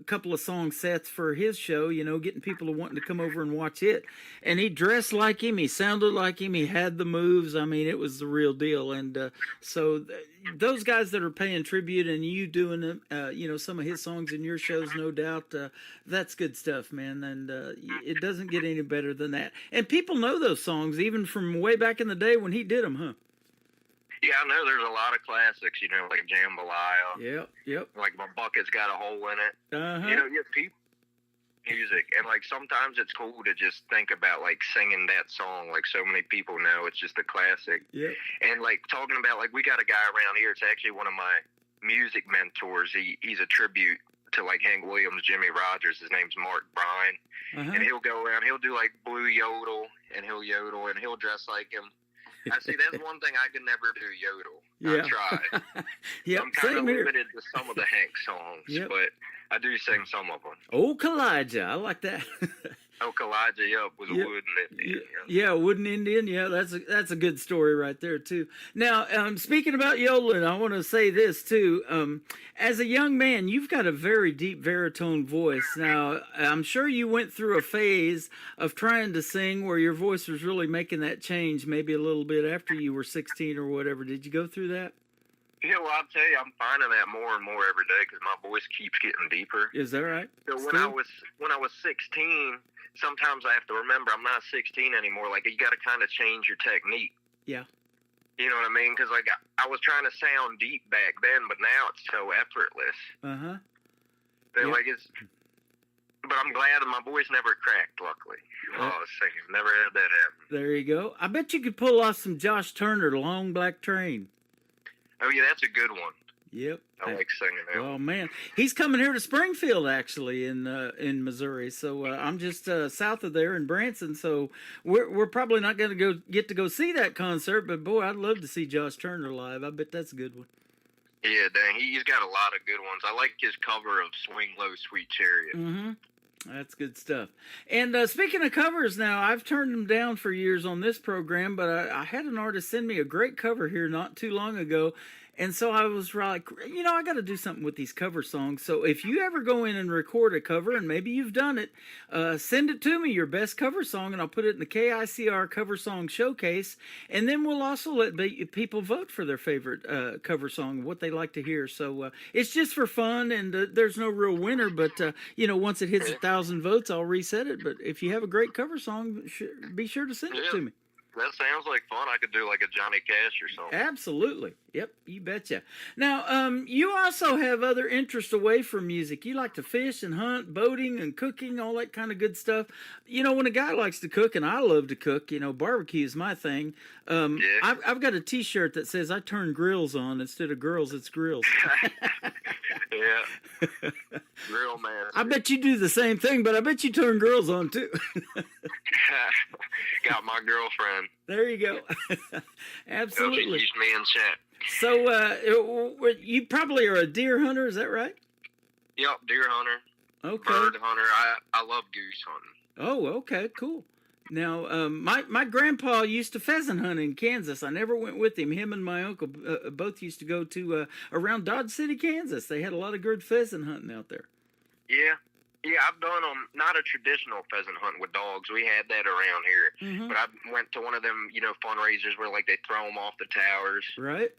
couple of song sets for his show. You know, getting people to wanting to come over and watch it. And he dressed like him, he sounded like him, he had the moves. I mean, it was the real deal. And those guys that are paying tribute and you doing them, you know, some of his songs in your shows, no doubt, that's good stuff, man. And it doesn't get any better than that. And people know those songs even from way back in the day when he did them, huh? Yeah, I know there's a lot of classics, you know, like Jambalaya. Yep. Like My Bucket's Got a Hole in It. Uh-huh. You know, people music, and like sometimes it's cool to just think about like singing that song like so many people know. It's just a classic. Yeah. And like talking about, like, we got a guy around here, it's actually one of my music mentors. He's a tribute to like Hank Williams, Jimmy Rogers. His name's Mark Bryan. Uh-huh. And he'll go around, he'll do like Blue Yodel, and he'll yodel, and he'll dress like him. I see, that's one thing I could never do, yodel. Yeah. I tried. Yep, I'm kind of same here. limited to some of the Hank songs, Yep. but I do sing some of them. Oh, Kalijah, I like that. Oh, Kalijah, yep, was a Yep. wooden Indian. Yeah, Wooden Indian. Yeah, that's a good story right there too. Now, speaking about yodeling, I want to say this too. As a young man, you've got a very deep baritone voice. Now, I'm sure you went through a phase of trying to sing where your voice was really making that change, maybe a little bit after you were 16 or whatever. Did you go through that? Yeah, well, I'll tell you, I'm finding that more and more every day because my voice keeps getting deeper. Is that right? So when I was 16, sometimes I have to remember I'm not 16 anymore. Like, you got to kind of change your technique. Yeah. You know what I mean? Because like I was trying to sound deep back then, but now it's so effortless. Uh-huh. That, like, it's. But I'm glad that my voice never cracked. Luckily, while I was singing, never had that happen. There you go. I bet you could pull off some Josh Turner, Long Black Train. Oh yeah, that's a good one. Yep. I like singing that. Oh man, he's coming here to Springfield actually in Missouri. So I'm just south of there in Branson. So we're probably not going to get to go see that concert. But boy, I'd love to see Josh Turner live. I bet that's a good one. Yeah, dang, he's got a lot of good ones. I like his cover of "Swing Low, Sweet Chariot." Mm-hmm. That's good stuff. And speaking of covers, now I've turned them down for years on this program, but I had an artist send me a great cover here not too long ago. And so I was like, you know, I got to do something with these cover songs. So if you ever go in and record a cover, and maybe you've done it, send it to me, your best cover song, and I'll put it in the KICR Cover Song Showcase. And then we'll also let people vote for their favorite cover song, what they like to hear. So it's just for fun, and there's no real winner. But, you know, once it hits 1,000 votes, I'll reset it. But if you have a great cover song, be sure to send it to me. That sounds like fun. I could do like a Johnny Cash or something. Absolutely. Yep, you betcha. Now, you also have other interests away from music. You like to fish and hunt, boating and cooking, all that kind of good stuff. You know, when a guy likes to cook, and I love to cook, you know, barbecue is my thing. I've got a T-shirt that says I turn grills on. Instead of girls, it's grills. Yeah. Grill man. I bet you do the same thing, but I bet you turn girls on too. Got my girlfriend. There you go. Absolutely. She keeps me in check. So you probably are a deer hunter, is that right? Yep, deer hunter. Okay. Bird hunter. I love goose hunting. Oh, okay, cool. Now, my grandpa used to pheasant hunt in Kansas. I never went with him. Him and my uncle both used to go to around Dodge City, Kansas. They had a lot of good pheasant hunting out there. Yeah. Yeah, I've done not a traditional pheasant hunt with dogs. We had that around here. Mm-hmm. But I went to one of them, you know, fundraisers where, like, they throw them off the towers. Right.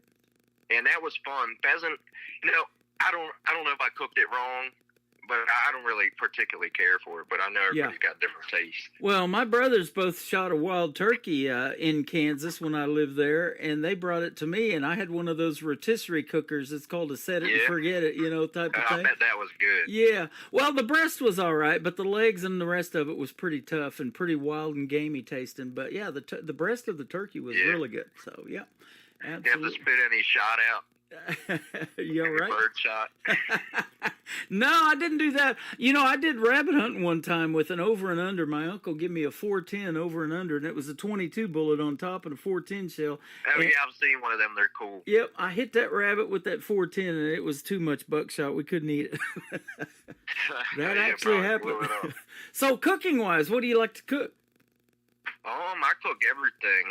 And that was fun. Pheasant, you know, I don't know if I cooked it wrong, but I don't really particularly care for it. But I know everybody's got different tastes. Well, my brothers both shot a wild turkey in Kansas when I lived there, and they brought it to me, and I had one of those rotisserie cookers. It's called a set it and forget it, you know, type of thing. I bet that was good. Yeah. Well, the breast was all right, but the legs and the rest of it was pretty tough and pretty wild and gamey tasting. But, yeah, the breast of the turkey was really good. So, yeah. You have to Absolutely. spit any shot out. You all Any right? bird shot. No, I didn't do that. You know, I did rabbit hunting one time with an over and under. My uncle gave me a 410 over and under, and it was a 22 bullet on top and a 410 shell. Oh, And- yeah, I've seen one of them. They're cool. Yep, I hit that rabbit with that 410, and it was too much buckshot. We couldn't eat it. That Yeah, actually probably blew happened. it up. So, cooking-wise, what do you like to cook? I cook everything.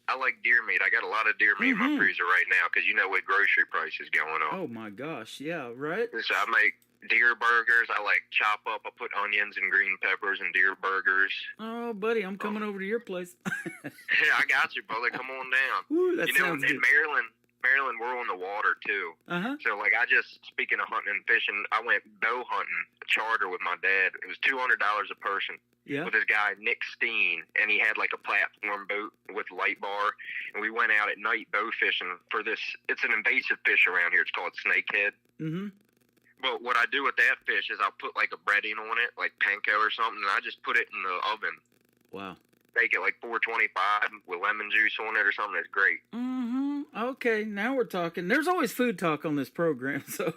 I like deer meat. I got a lot of deer meat in my freezer right now because you know with grocery prices going on. Oh, my gosh. Yeah, right? So I make deer burgers. I like chop up. I put onions and green peppers in deer burgers. Oh, buddy, I'm coming over to your place. Yeah, I got you, brother. Come on down. Ooh, that you know, sounds in good. Maryland, we're on the water too. Uh-huh. So like, speaking of hunting and fishing, I went bow hunting charter with my dad. It was $200 a person. Yeah. With this guy Nick Steen, and he had like a platform boat with light bar, and we went out at night bow fishing for this. It's an invasive fish around here. It's called snakehead. Mm-hmm. But what I do with that fish is I'll put like a breading on it, like panko or something, and I just put it in the oven. Wow. Bake it like 425 with lemon juice on it or something. It's great. Mm-hmm. Okay, now we're talking. There's always food talk on this program, so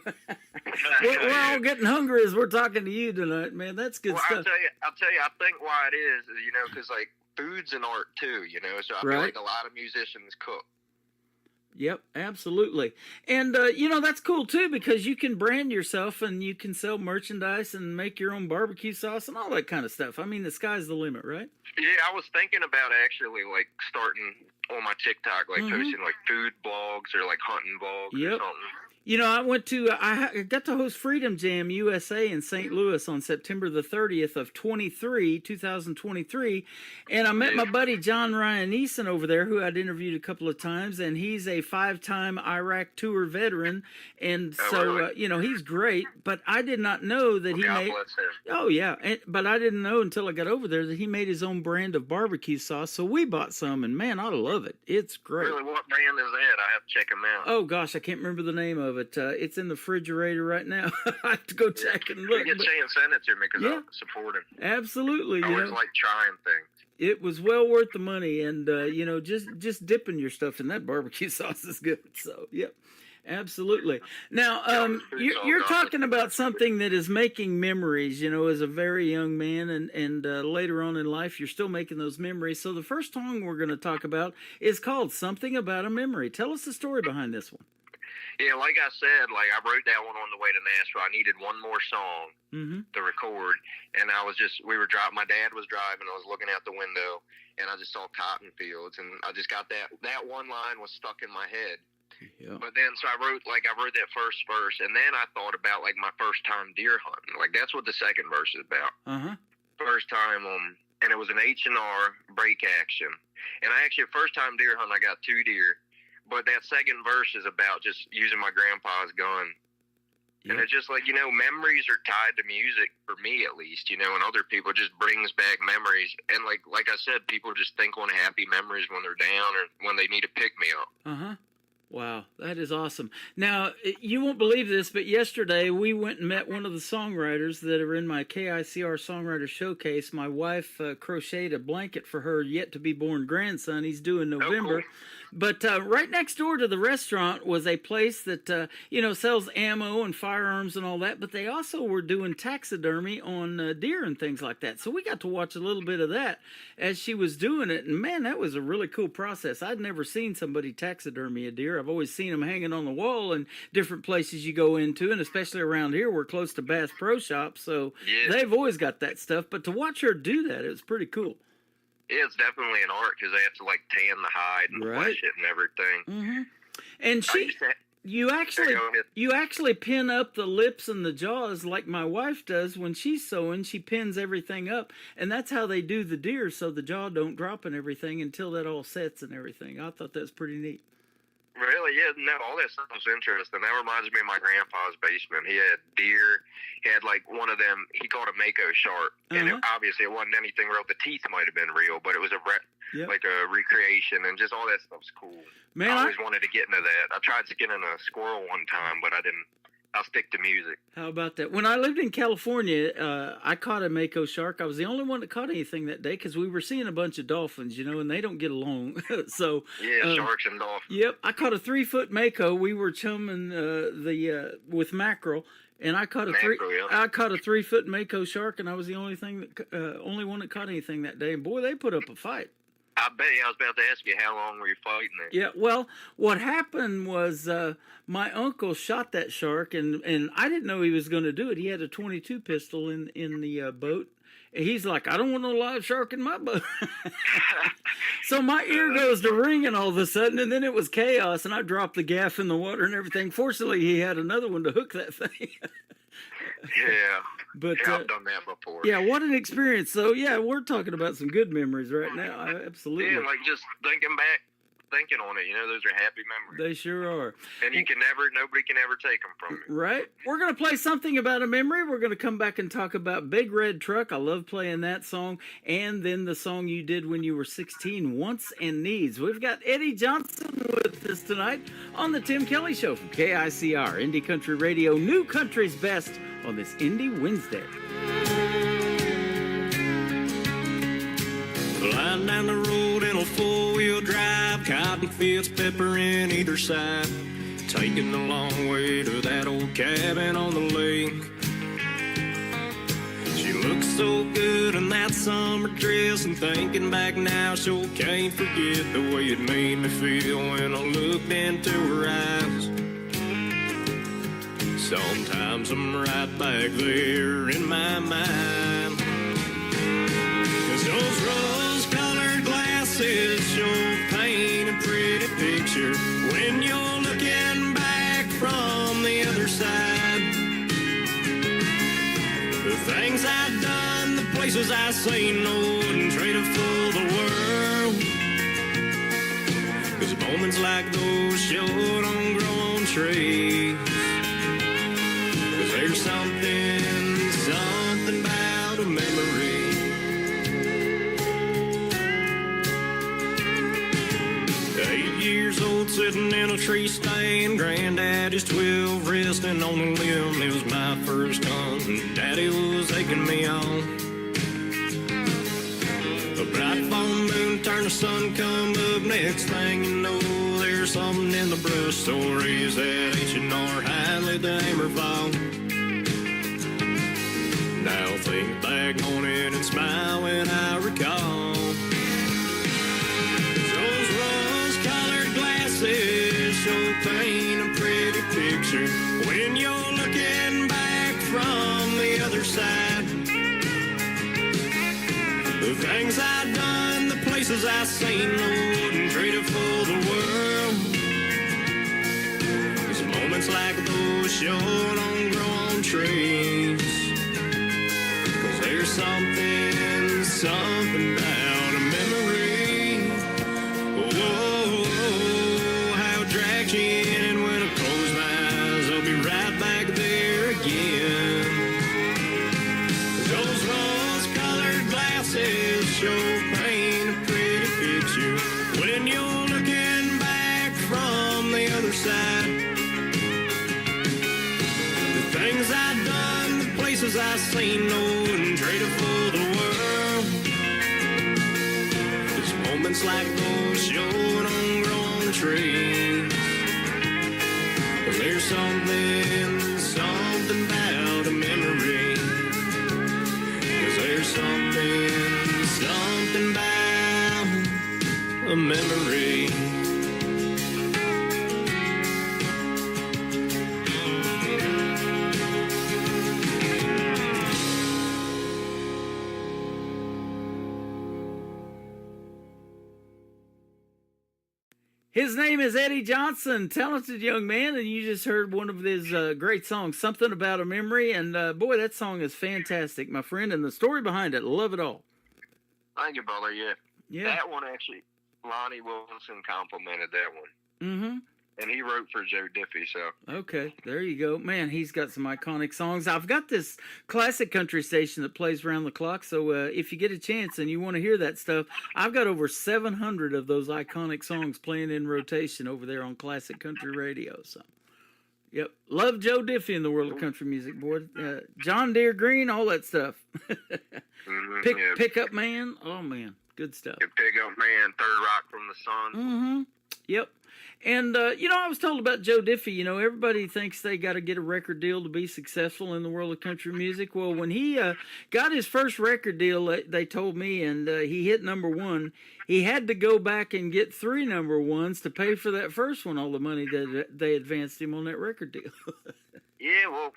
we're all getting hungry as we're talking to you tonight, man. That's good Well, stuff. I'll tell you, I think why it is, you know, because like food's an art too, you know. So I feel Right. like a lot of musicians cook. Yep, absolutely. And, you know, that's cool, too, because you can brand yourself and you can sell merchandise and make your own barbecue sauce and all that kind of stuff. I mean, the sky's the limit, right? Yeah, I was thinking about actually like starting on my TikTok, like posting like food blogs or like hunting vlogs or Yep. something. You know, I got to host Freedom Jam USA in St. Louis on September the 30th of 2023, and I met my buddy John Ryan Neeson over there, who I'd interviewed a couple of times, and he's a 5-time Iraq tour veteran, and you know, he's great, but I did not know that he made... Oh, yeah, but I didn't know until I got over there that he made his own brand of barbecue sauce, so we bought some, and man, I love it. It's great. Really, what brand is that? I have to check them out. Oh gosh, I can't remember the name of it. It's in the refrigerator right now. I have to go check and look. Get Shay and send it to me because Yeah. I'll support him. Absolutely, I you always know, like trying things. it was well worth the money, and you know, just dipping your stuff in that barbecue sauce is good. So, yep. Absolutely. Now, you're talking about something that is making memories, you know, as a very young man, and later on in life, you're still making those memories. So the first song we're going to talk about is called Something About a Memory. Tell us the story behind this one. Yeah, like I said, like I wrote that one on the way to Nashville. I needed one more song to record, and my dad was driving, I was looking out the window, and I just saw cotton fields, and I just got that one line was stuck in my head. Yeah. But then, so I wrote that first verse, and then I thought about like my first time deer hunting. Like that's what the second verse is about. First time, and it was an H&R break action. And first time deer hunting, I got 2 deer. But that second verse is about just using my grandpa's gun. And it's just like, you know, memories are tied to music, for me at least, you know, and other people. It just brings back memories. And like I said, people just think on happy memories when they're down or when they need to pick me up. Wow, that is awesome. Now, you won't believe this, but yesterday we went and met one of the songwriters that are in my KICR Songwriter Showcase. My wife crocheted a blanket for her yet-to-be-born grandson. He's due in November. Cool. But right next door to the restaurant was a place that, you know, sells ammo and firearms and all that, but they also were doing taxidermy on deer and things like that. So we got to watch a little bit of that as she was doing it, and man, that was a really cool process. I'd never seen somebody taxidermy a deer. I've always seen them hanging on the wall in different places you go into, and especially around here, we're close to Bass Pro Shops, so they've always got that stuff. But to watch her do that, it was pretty cool. Yeah, it's definitely an art because they have to like tan the hide and flesh it and everything. And you actually pin up the lips and the jaws like my wife does when she's sewing. She pins everything up, and that's how they do the deer, so the jaw don't drop and everything until that all sets and everything. I thought that was pretty neat. Really? Yeah, no, all that stuff was interesting. That reminds me of my grandpa's basement. He had deer. He had like one of them, he called a Mako shark. And obviously it wasn't anything real. The teeth might have been real, but it was like a recreation, and just all that stuff's cool. Man, I always wanted to get into that. I tried skinning a squirrel one time, but I didn't I'll stick to music. How about that? When I lived in California, I caught a mako shark. I was the only one that caught anything that day because we were seeing a bunch of dolphins, and they don't get along. So Yeah, sharks and dolphins. Yep, I caught a 3-foot mako. We were chumming with mackerel, and I caught a Mackerel, yeah. I caught a 3-foot mako shark, and I was the only one that caught anything that day. And boy, they put up a fight. I bet you. I was about to ask you, how long were you fighting there? Yeah, well, what happened was my uncle shot that shark, and I didn't know he was going to do it. He had a .22 pistol in the boat. And he's like, I don't want no live shark in my boat. So my ear goes to ringing all of a sudden, and then it was chaos, and I dropped the gaff in the water and everything. Fortunately, he had another one to hook that thing. Yeah. But yeah, I've done that before. yeah, what an experience. So, yeah, we're talking about some good memories right now. Absolutely. Yeah, like just thinking on it, those are happy memories. They sure are. And nobody can ever take them from you. Right. We're going to play something about a memory. We're going to come back and talk about Big Red Truck. I love playing that song. And then the song you did when you were 16, Wants and Needs. We've got Eddie Johnson with us tonight on the Tim Kelly Show from KICR, Indie Country Radio, New Country's Best on this Indie Wednesday. Flying down the road in a four-wheel drive, cotton fields, pepper in either side, taking the long way to that old cabin on the lake. She looks so good in that summer dress, and thinking back now, sure can't forget the way it made me feel when I looked into her eyes. Sometimes I'm right back there in my mind, 'cause those rose-colored glasses sure paint a pretty picture when you're looking back from the other side. The things I've done, the places I've seen, I wouldn't trade it for the world. 'Cause moments like those sure don't grow on trees. 'Cause there's something about a memory. 8 years old, sitting in a tree stand, Granddad is 12, resting on a limb. It was my first hunt, and Daddy was taking me on. A bright full moon turned, the sun come up. Next thing you know, there's something in the brush. Stories that H&R Hadley the hammer fall. Now think back on it and smile when I recall. Those rose-colored glasses show paint a pretty picture when you're looking back from the other side. The things I've done, the places I've seen, I wouldn't trade it for the world. 'Cause moments like those sure don't grow on trees. 'Cause there's something about a memory. Whoa, how it drags you in, and when I close my eyes, I'll be right back there again. Those rose-colored glasses show paint a pretty picture when you're looking back from the other side. The things I've done, the places I've seen, I wouldn't trade it for the world. 'Cause moments like those sure don't grow on trees. 'Cause there's something about a memory. 'Cause there's something about a memory. His name is Eddie Johnson, talented young man, and you just heard one of his great songs, Something About a Memory, and boy, that song is fantastic, my friend, and the story behind it, love it all. Thank you, brother. Yeah. Yeah. That one actually, Lonnie Wilson complimented that one. Mm-hmm. And he wrote for Joe Diffie, so. Okay, there you go. Man, he's got some iconic songs. I've got this classic country station that plays around the clock, so if you get a chance and you want to hear that stuff, I've got over 700 of those iconic songs playing in rotation over there on Classic Country Radio. So, Yep. Love Joe Diffie in the world of country music, boy. John Deere Green, all that stuff. Pickup Man. Oh, man. Good stuff. Pickup Man, Third Rock from the Sun. Mm-hmm. Yep. And, I was told about Joe Diffie, everybody thinks they got to get a record deal to be successful in the world of country music. Well, when he got his first record deal, they told me, and he hit #1, he had to go back and get 3 #1s to pay for that first one, all the money that they advanced him on that record deal. Yeah, well,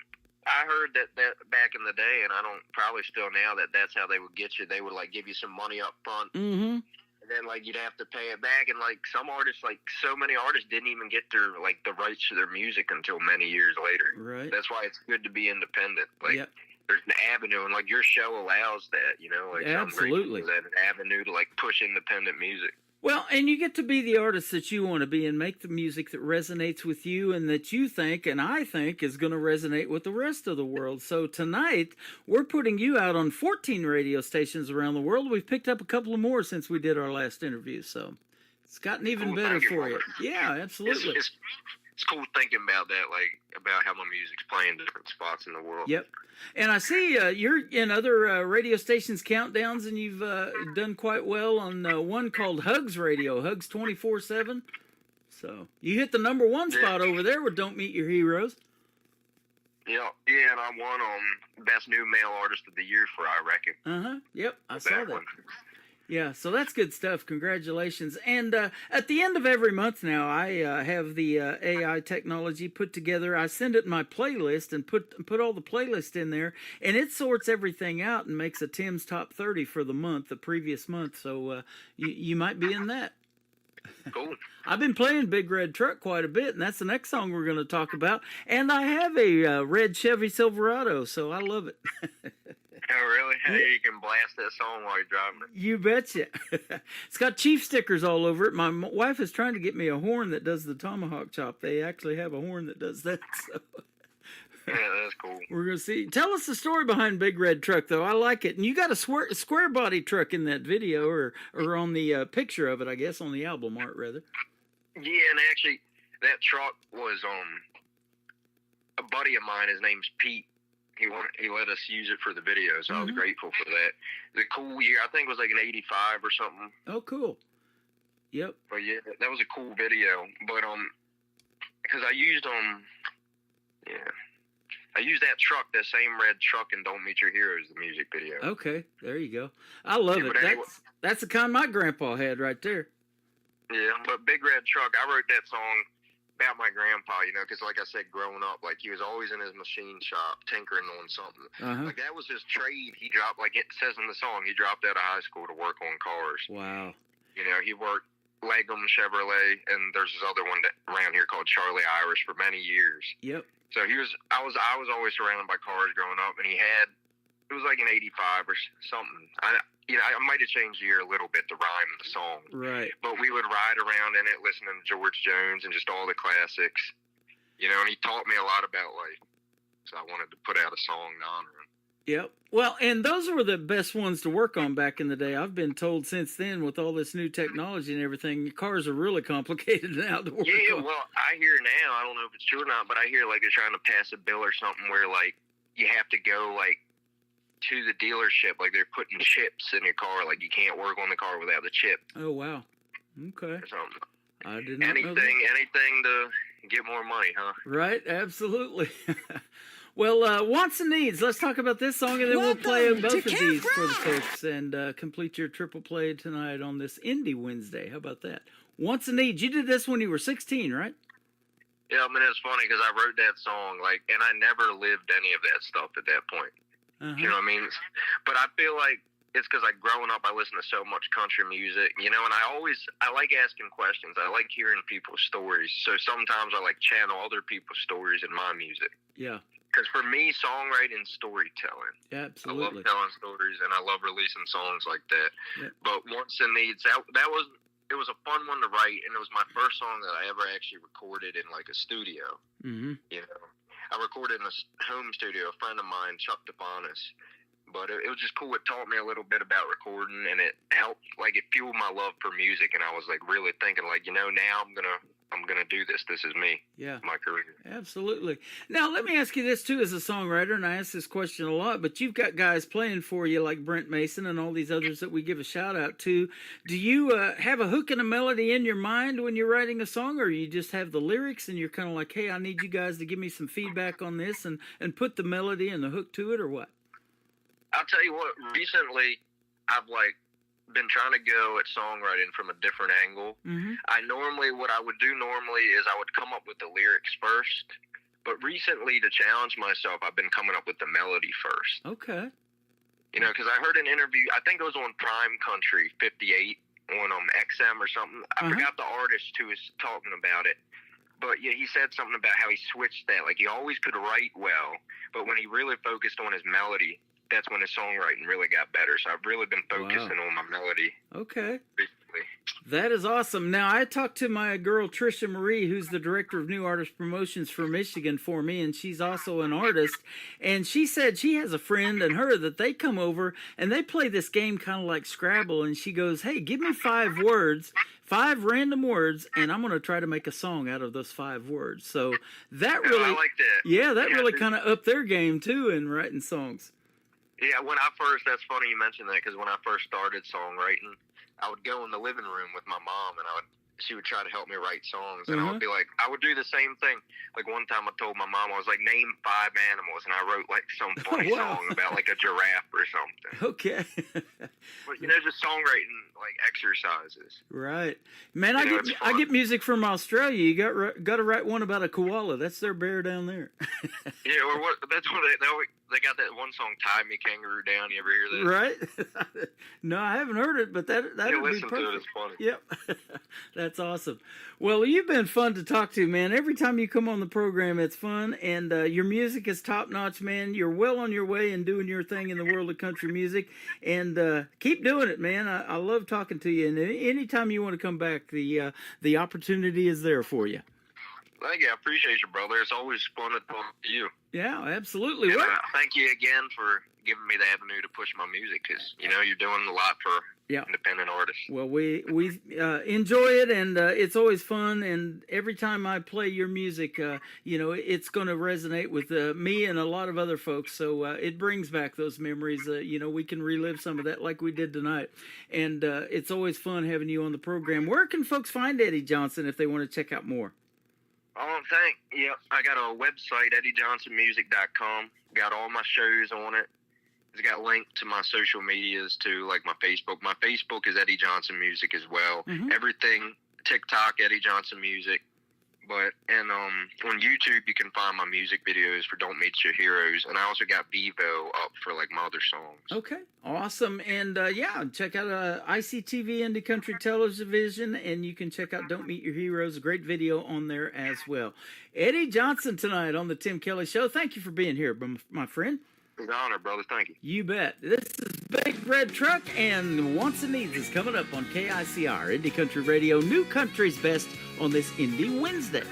I heard that back in the day, and I don't, probably still now, that's how they would get you. They would, give you some money up front. Mm-hmm. And then, you'd have to pay it back. And, some artists, so many artists didn't even get their, the rights to their music until many years later. Right. That's why it's good to be independent. Yep. There's an avenue, and, your show allows that, Absolutely. That an avenue to, push independent music. Well, and you get to be the artist that you want to be and make the music that resonates with you and that you think and I think is going to resonate with the rest of the world. So tonight, we're putting you out on 14 radio stations around the world. We've picked up a couple of more since we did our last interview, so it's gotten even better for you. Yeah, absolutely. It's cool thinking about that, about how my music's playing different spots in the world. Yep. And I see you're in other radio stations countdowns, and you've done quite well on one called Hugs Radio, Hugs 24/7. So you hit the #1 spot over there with Don't Meet Your Heroes. Yeah, and I won Best New Male Artist of the Year for I Reckon. Yep, I saw that. Yeah, so that's good stuff. Congratulations. And at the end of every month now, I have the AI technology put together. I send it in my playlist and put all the playlists in there, and it sorts everything out and makes a Tim's Top 30 for the month, the previous month. So you might be in that. Cool. I've been playing Big Red Truck quite a bit, and that's the next song we're going to talk about. And I have a red Chevy Silverado, so I love it. Oh, really? Hey, you can blast that song while you're driving it. You betcha. It's got Chief stickers all over it. My wife is trying to get me a horn that does the tomahawk chop. They actually have a horn that does that. So. Yeah, that's cool. We're going to see. Tell us the story behind Big Red Truck, though. I like it. And you got a square body truck in that video, or on the picture of it, I guess, on the album art, rather. Yeah, and actually, that truck was a buddy of mine. His name's Pete. He let us use it for the video, so I was grateful for that. The cool year, I think it was an 85 or something. Oh, cool. Yep. But yeah, that was a cool video. But because I used I used that truck, that same red truck in Don't Meet Your Heroes, the music video. Okay, there you go. I love it. That's the kind my grandpa had right there. Yeah, but Big Red Truck, I wrote that song about my grandpa, because like I said, growing up, he was always in his machine shop tinkering on something. That was his trade. He dropped, it says in the song, he dropped out of high school to work on cars. Wow. He worked Legum Chevrolet, and there's this other one around here called Charlie Irish for many years. Yep. So I was always surrounded by cars growing up, and it was an 85 or something. I might have changed the year a little bit to rhyme the song. Right. But we would ride around in it listening to George Jones and just all the classics. And he taught me a lot about life. So I wanted to put out a song to honor him. Yep. Well, and those were the best ones to work on back in the day. I've been told since then, with all this new technology and everything, cars are really complicated now to work on. Yeah, well, I hear now, I don't know if it's true or not, but I hear they're trying to pass a bill or something where you have to go to the dealership, they're putting chips in your car, you can't work on the car without the chip. Oh, wow. Okay. Or something. I didn't know anything to get more money, huh? Right, absolutely. Well, Wants and Needs, let's talk about this song, and then we'll play both of these for the folks and complete your triple play tonight on this Indie Wednesday. How about that? Wants and Needs, you did this when you were 16, right? Yeah, it's funny because I wrote that song, and I never lived any of that stuff at that point. You know what I mean? But I feel like it's because growing up, I listen to so much country music, and I like asking questions. I like hearing people's stories. So sometimes I channel other people's stories in my music. Yeah. Because for me, songwriting is storytelling. Absolutely. I love telling stories, and I love releasing songs like that. Yep. But Wants and Needs, it was a fun one to write, and it was my first song that I ever actually recorded in a studio. Mm-hmm. I recorded in a home studio, a friend of mine, Chuck DeFonis. But it was just cool. It taught me a little bit about recording, and it helped, it fueled my love for music. And I was really thinking, now I'm going to I'm going to do this. This is me. Yeah. My career. Absolutely. Now, let me ask you this, too, as a songwriter, and I ask this question a lot, but you've got guys playing for you like Brent Mason and all these others that we give a shout-out to. Do you have a hook and a melody in your mind when you're writing a song, or you just have the lyrics and you're kind of like, hey, I need you guys to give me some feedback on this and put the melody and the hook to it, or what? I'll tell you what, recently I've, been trying to go at songwriting from a different angle. Mm-hmm. What I would do normally is I would come up with the lyrics first, but recently to challenge myself, I've been coming up with the melody first. Okay. You know, because I heard an interview, I think it was on Prime Country 58 on XM or something. I forgot the artist who was talking about it. But yeah, he said something about how he switched that. Like, he always could write well, but when he really focused on his melody, that's when his songwriting really got better. So I've really been focusing on my melody. Okay. Basically. That is awesome. Now, I talked to my girl, Trisha Marie, who's the director of New Artist Promotions for Michigan for me, and she's also an artist. And she said she has a friend and her that they come over and they play this game kind of like Scrabble. And she goes, hey, give me 5 words, 5 random words, and I'm going to try to make a song out of those 5 words. So that really, I like that. Yeah, that really kind of upped their game, too, in writing songs. Yeah, that's funny you mentioned that, because when I first started songwriting, I would go in the living room with my mom, and she would try to help me write songs, and I would be like, I would do the same thing. Like, one time I told my mom, I was like, name 5 animals, and I wrote, some funny song about, a giraffe or something. Okay. But, just songwriting, exercises. Right. Man, I get music from Australia. You got to write one about a koala. That's their bear down there. Yeah, or what? That's what they got that one song, "Tie Me Kangaroo Down." You ever hear that? Right. No, I haven't heard it, but that would be listen perfect. to it. It's funny. Yep. That's awesome. Well, you've been fun to talk to, man. Every time you come on the program, it's fun, and your music is top notch, man. You're well on your way and doing your thing in the world of country music, and keep doing it, man. I love talking to you, and anytime you want to come back, the opportunity is there for you. Thank you. I appreciate you, brother. It's always fun to talk to you. Yeah, absolutely. And, thank you again for giving me the avenue to push my music, because, you're doing a lot for independent artists. Well, we enjoy it, and it's always fun, and every time I play your music, it's going to resonate with me and a lot of other folks, so it brings back those memories. We can relive some of that like we did tonight, and it's always fun having you on the program. Where can folks find Eddie Johnson if they want to check out more? I got a website, EddieJohnsonMusic.com. Got all my shows on it. It's got linked to my social medias too, like my Facebook. My Facebook is Eddie Johnson Music as well. Mm-hmm. Everything, TikTok, Eddie Johnson Music. And on YouTube, you can find my music videos for Don't Meet Your Heroes. And I also got Vivo up for my other songs. Okay, awesome. And check out ICTV Indie Country Television, and you can check out Don't Meet Your Heroes. A great video on there as well. Eddie Johnson tonight on the Tim Kelly Show. Thank you for being here, my friend. It's an honor, brother. Thank you. You bet. This is Big Red Truck, and Wants and Needs is coming up on KICR, Indie Country Radio, New Country's Best on this Indie Wednesday.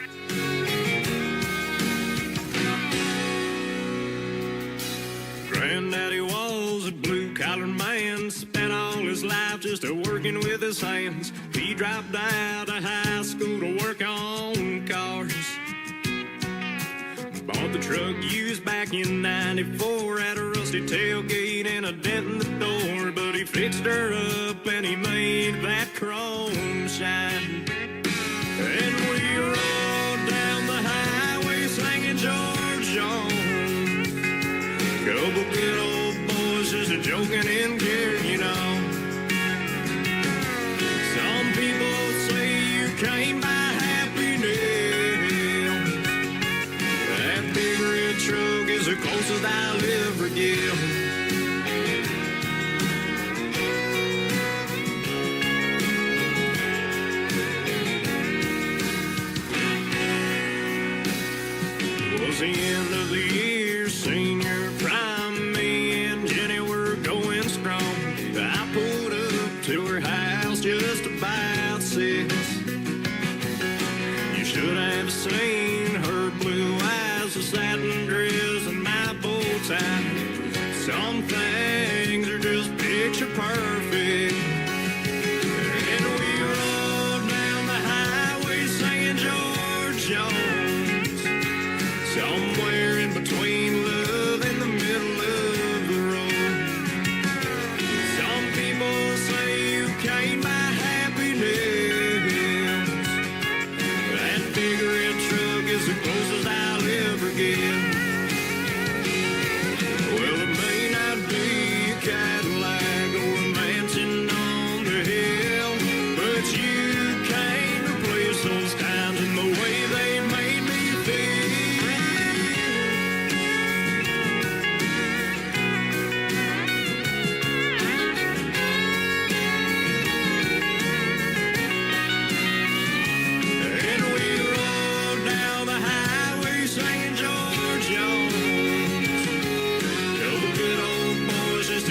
Granddaddy was a blue-collar man, spent all his life just working with his hands. He dropped out of high school to work on cars. Bought the truck used back in 94, had a rusty tailgate and a dent in the door, but he fixed her up and he made that chrome shine. And we rode down the highway singing George Jones. Couple good old boys just joking and carrying on. Some people say you came by truck is the closest I'll ever get. It was the end of the year, senior prime. Me and Jenny were going strong. I pulled up to her house just about 6. You should have seen her blue eyes, the satin dress and my bow tie. Some things are just picture perfect. And we rode down the highway singing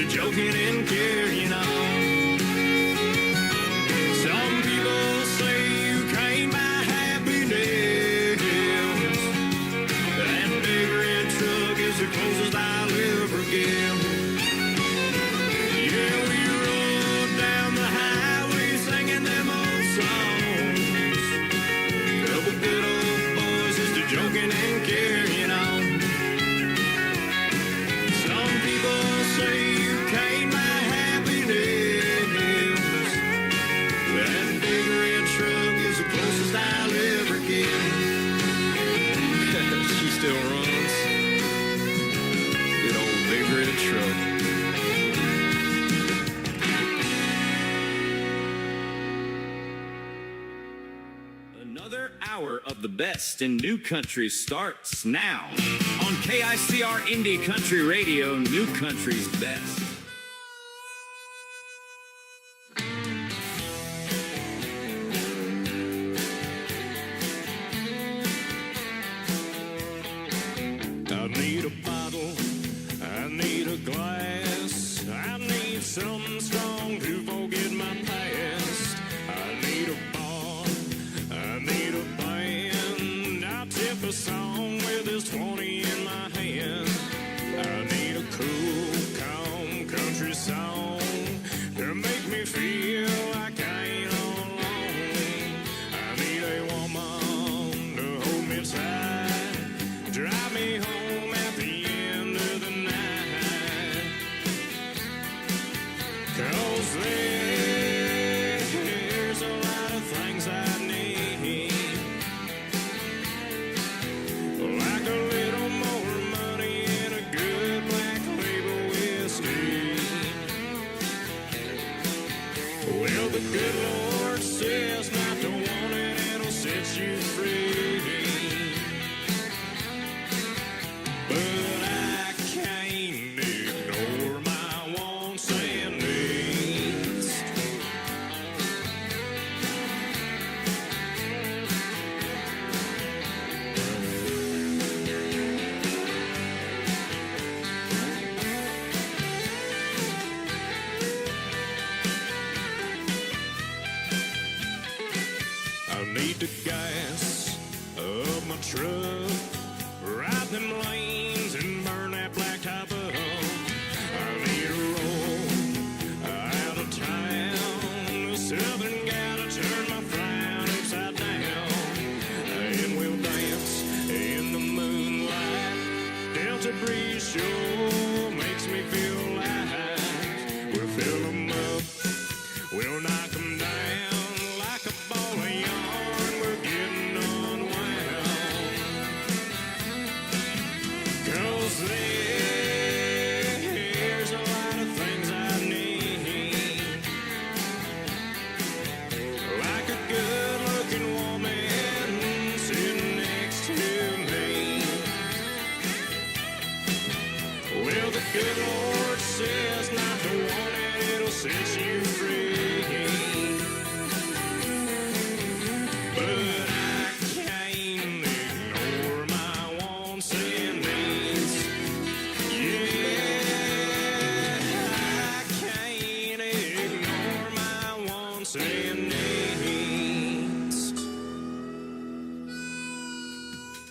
to joking and carrying on. Some people say you can't buy happiness. That big red truck is the closest I'll ever get. Yeah, we rode down the highway singing them old songs. Couple good old boys just a joking and carrying on. Some people say you can't buy happiness. That big red truck is the closest I'll ever get. She still runs. Good old big red truck. Another hour of the best in new country starts now on KICR Indie Country Radio, New Country's Best. I need a bottle, I need a glass, I need something strong to forget my past. I need a bar, I need a band, I'll tip a song with this 20 in my hand. I need a cool, calm country song to make me feel like I ain't all alone. I need a woman to hold me tight, drive me home at the end of the night. 'Cause there's a lot of things I need, like a little more money and a good black label whiskey. Well, the good Lord says not to want it, it'll set you free. But I can't ignore my wants and needs. I need the gas of my truck, ride them lanes and burn that black top up. I need a roll out of town, the southern guy to turn my frown upside down. And we'll dance in the moonlight, Delta breeze sure makes me feel alive. We'll fill them up, we'll knock them down like a ball of yarn. We're getting unwound. 'Cause there's a lot of things I need, like a good-looking woman sitting next to me. Well, the good Lord says not to want it, it'll set you free. But I can't ignore my wants and needs. Yeah, I can't ignore my wants and needs.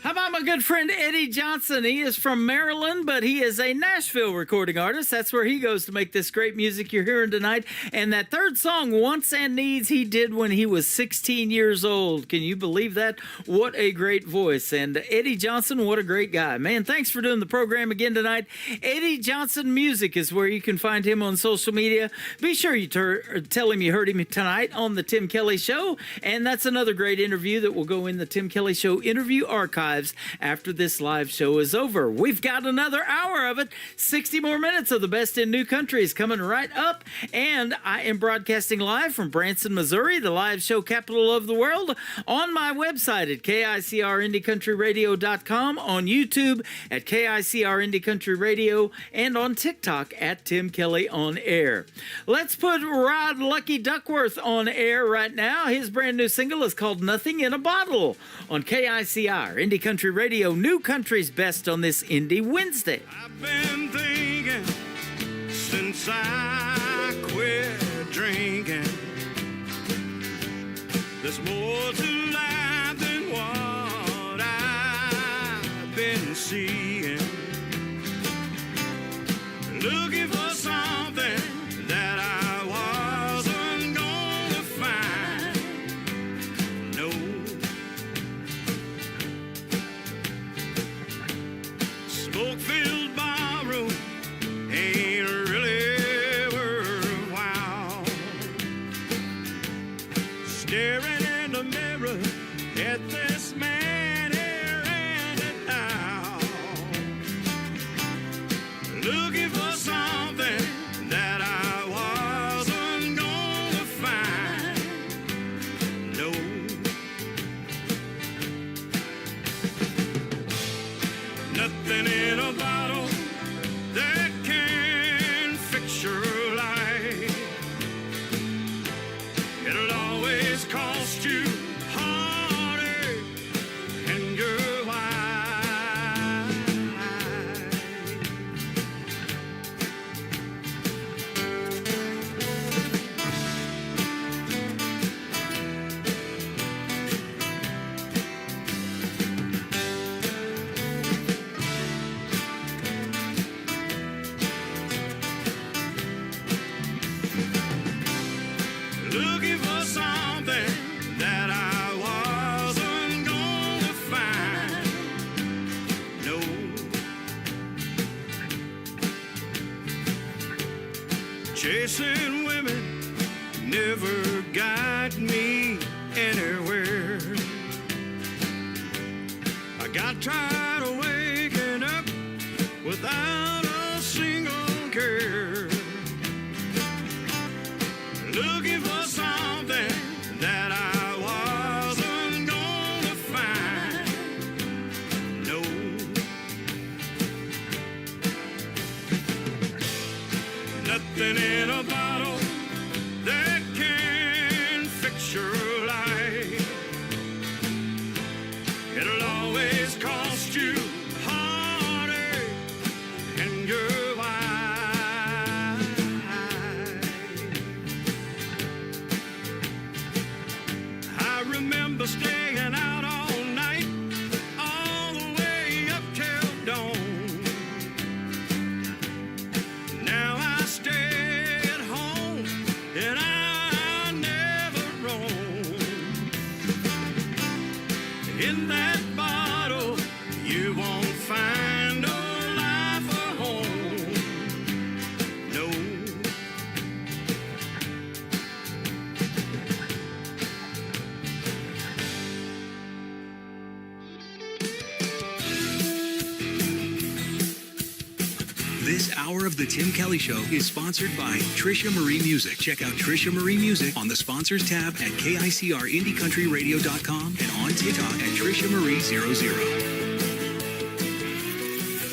How about my good friend Eddie Johnson? He is from Maryland, but he is a Nashville recording artist. That's where he goes to make this great music you're hearing tonight. And that third song, Wants and Needs, he did when he was 16 years old. Can you believe that? What a great voice. And Eddie Johnson, what a great guy. Man, thanks for doing the program again tonight. Eddie Johnson Music is where you can find him on social media. Be sure you tell him you heard him tonight on the Tim Kelly Show. And that's another great interview that will go in the Tim Kelly Show interview archives after this live show is over. We've got another hour of it. 60 more minutes of the best in new countries coming right up. And I am broadcasting live from Branson, Missouri, the live show capital of the world, on my website at KICRIndieCountryRadio.com, on YouTube at KICR Indie Country Radio, and on TikTok at Tim Kelly On Air. Let's put Rod Lucky Duckworth on air right now. His brand new single is called Nothing in a Bottle on KICR Indie Country Radio, New Country's Best on this Indie Wednesday. I've been thinking since since I quit drinking. There's more to life than what I've been seeing. Looking for something that I wasn't gonna find. No. Smoke-filled ballroom ain't really worthwhile. Staring in the mirror at this man here and now. Looking for something that I wasn't gonna find. No. Nothing in a bottle that can fix your life. It'll always cost you heartache and your wife. Looking for something that I wasn't gonna find. No. Chasing women never got me anywhere. I got tired of waking up without a single care. Looking for something that I wasn't gonna find. No. Nothing in a bottle that can fix your life. It'll always cost you heartache and your wife. I remember staying out all night, all the way up till dawn. Now I stay at home and I never roam. In that bottle, you won't find no life or home. No. This hour of The Tim Kelly Show is sponsored by Trisha Marie Music. Check out Trisha Marie Music on the sponsors tab at KICRIndieCountryRadio.com and on TikTok at Trisha Marie 00.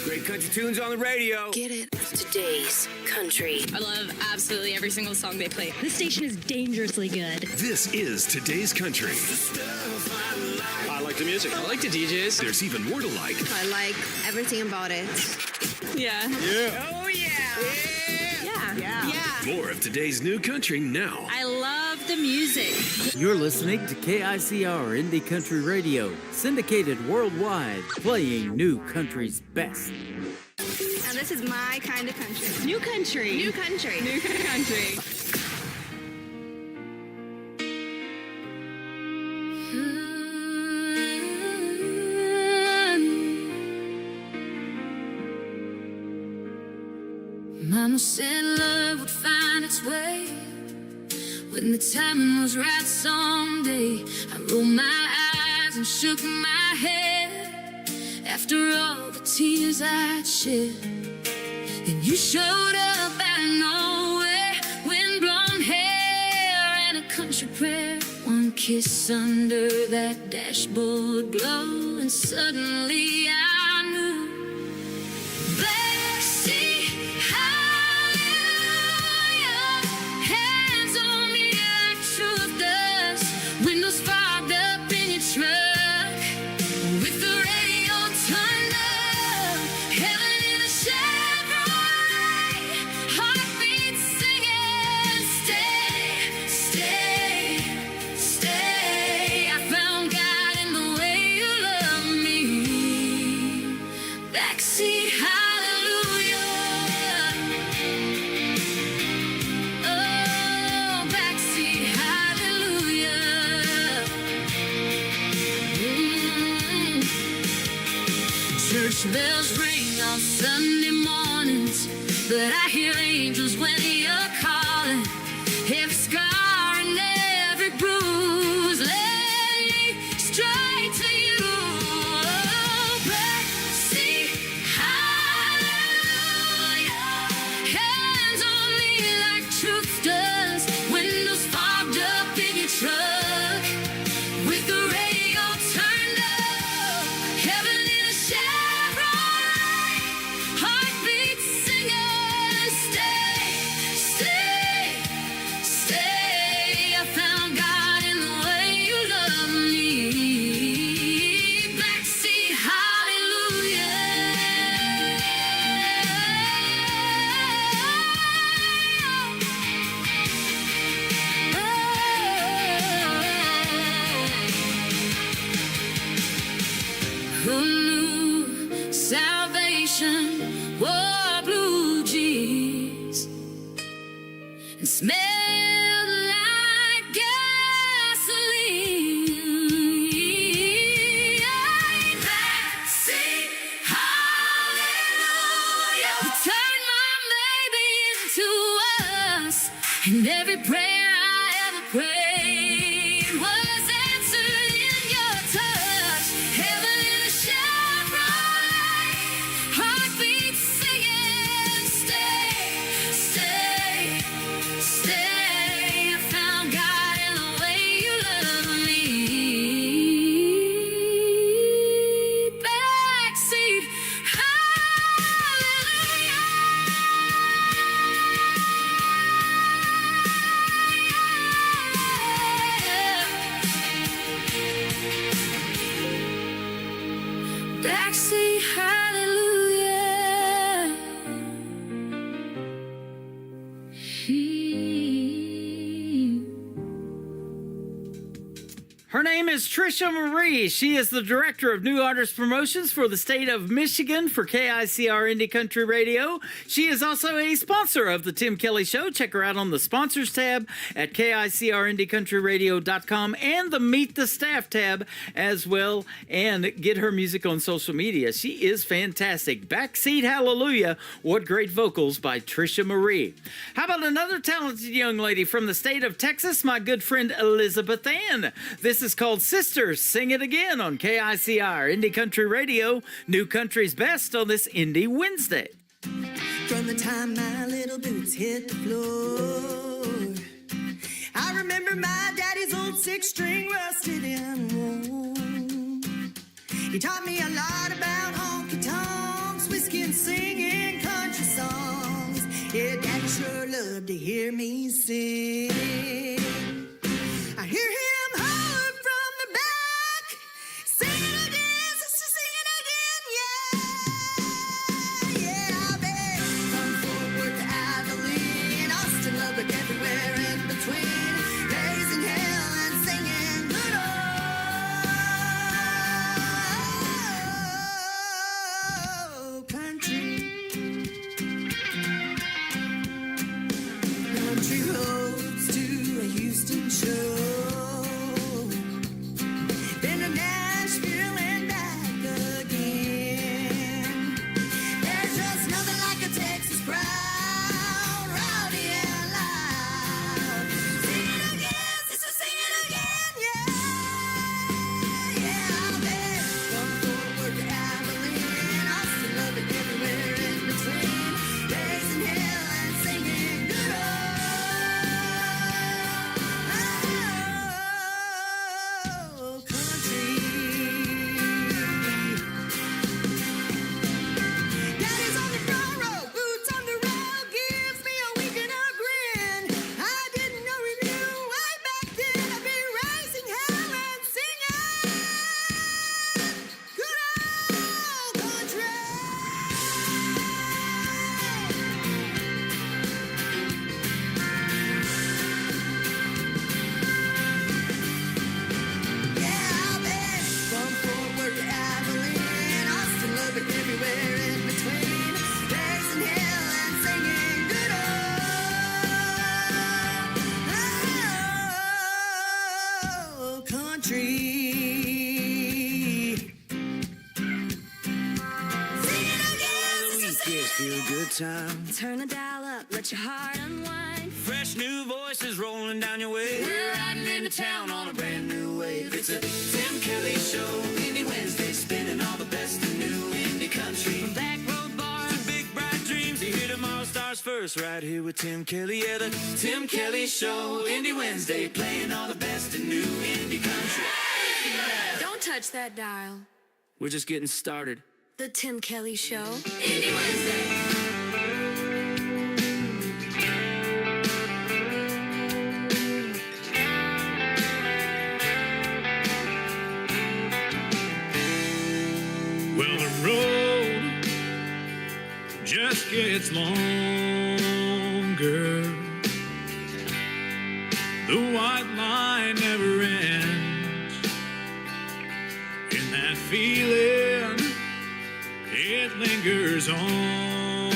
Great country tunes on the radio. Get it? Today's country. I love absolutely every single song they play. This station is dangerously good. This is Today's Country. I like the music. I like the DJs. There's even more to like. I like everything about it. Yeah. Yeah. Oh, yeah. Yeah. More of today's new country now. I love the music. You're listening to KICR Indie Country Radio, syndicated worldwide, playing new country's best. And this is my kind of country. New country. New country. New country. Mama said love would find its way when the timing was right someday. I rolled my eyes and shook my head after all the tears I'd shed. And you showed up out of nowhere, wind blown hair and a country prayer. One kiss under that dashboard glow, and suddenly I knew. Backseat hallelujah, hands on me like truth does. Windows fogged up in your truck, with the radio turned up. Heaven in a Chevrolet, heartbeat bells ring on Sunday mornings, but I hear angels when you're calling. Every scar and every bruise led me straight to you. Backseat hallelujah, hands on me like truth does. Windows fogged up in your truck, with the radio turned up, heaven in a Chevrolet, heartbeat singing, stay, stay, stay. I found God in the way you love me. Backseat hallelujah. Who knew salvation wore blue jeans and smelled like gasoline? Backseat hallelujah. You turned my maybe into us, and every prayer I ever prayed was answered in your touch. Heaven in a Chevrolet, heartbeat singing, stay, stay, stay. I found God in the way you love me. Backseat hallelujah. Backseat hallelujah. Her name is Trisha Marie. She is the Director of New Artist Promotions for the state of Michigan for KICR Indie Country Radio. She is also a sponsor of The Tim Kelly Show. Check her out on the Sponsors tab at KICRIndieCountryRadio.com and the Meet the Staff tab as well, and get her music on social media. She is fantastic. Backseat Hallelujah. What great vocals by Trisha Marie. How about another talented young lady from the state of Texas, my good friend Elizabeth Ann. This is called Sisters. Sing it again on KICR Indie Country Radio, New Country's Best on this Indie Wednesday. From the time my little boots hit the floor, I remember my daddy's old six-string rusted and worn. He taught me a lot about honky-tonks, whiskey and singing country songs. Yeah, Daddy sure loved to hear me sing. I hear him holler from the back, sing it again, sister, sing it again, yeah. Yeah, I've been from Fort Worth to Abilene, Austin, Lubbock, everywhere in between, raising hell and singing good old country. Country roads to a Turn the dial up, let your heart unwind. Fresh new voices rolling down your way. We're riding into town on a brand new wave. It's a Tim Kelly Show. Indie Wednesday, spinning all the best in new indie country. From back road bars to big bright dreams, you hear tomorrow stars first. Right here with Tim Kelly, yeah, the Tim Kelly Show. Indie Wednesday, playing all the best in new indie country. Don't touch that dial. We're just getting started. The Tim Kelly Show. Indie Wednesday. Well, the road just gets longer. The white line never ends. And that feeling, it lingers onwards.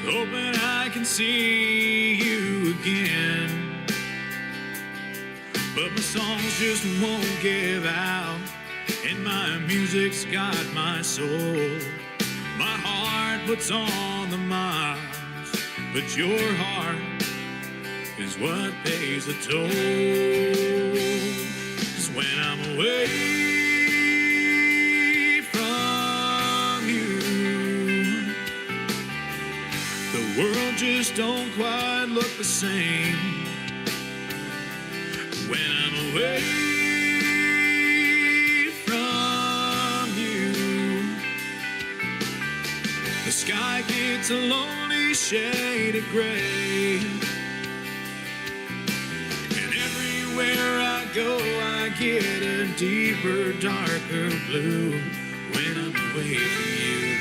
Hoping I can see you again. But my songs just won't give out. And my music's got my soul. My heart puts on the miles, but your heart is what pays the toll. 'Cause when I'm away from you, the world just don't quite look the same. When I'm away the sky gets a lonely shade of gray. And everywhere I go, I get a deeper, darker blue when I'm away from you.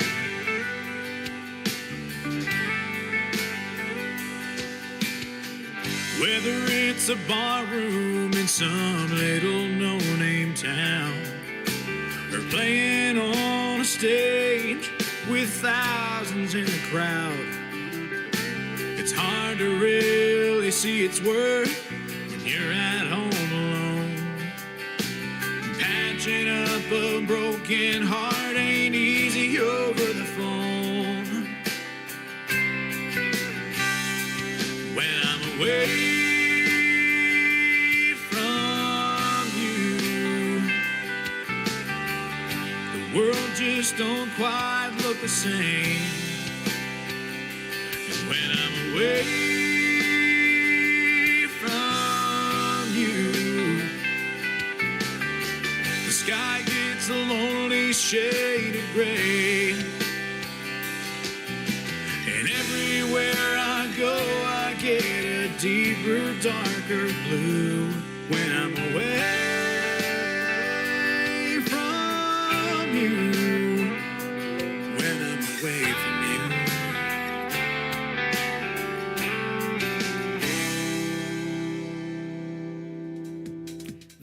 Whether it's a bar room in some little no-name town, or playing on a stage with thousands in the crowd, it's hard to really see its worth when you're at home alone. Patching up a broken heart ain't easy over the phone. When I'm away from you, the world just don't quite look the same. And when I'm away from you, the sky gets a lonely shade of gray. And everywhere I go, I get a deeper, darker blue when I'm away from you. Away from you.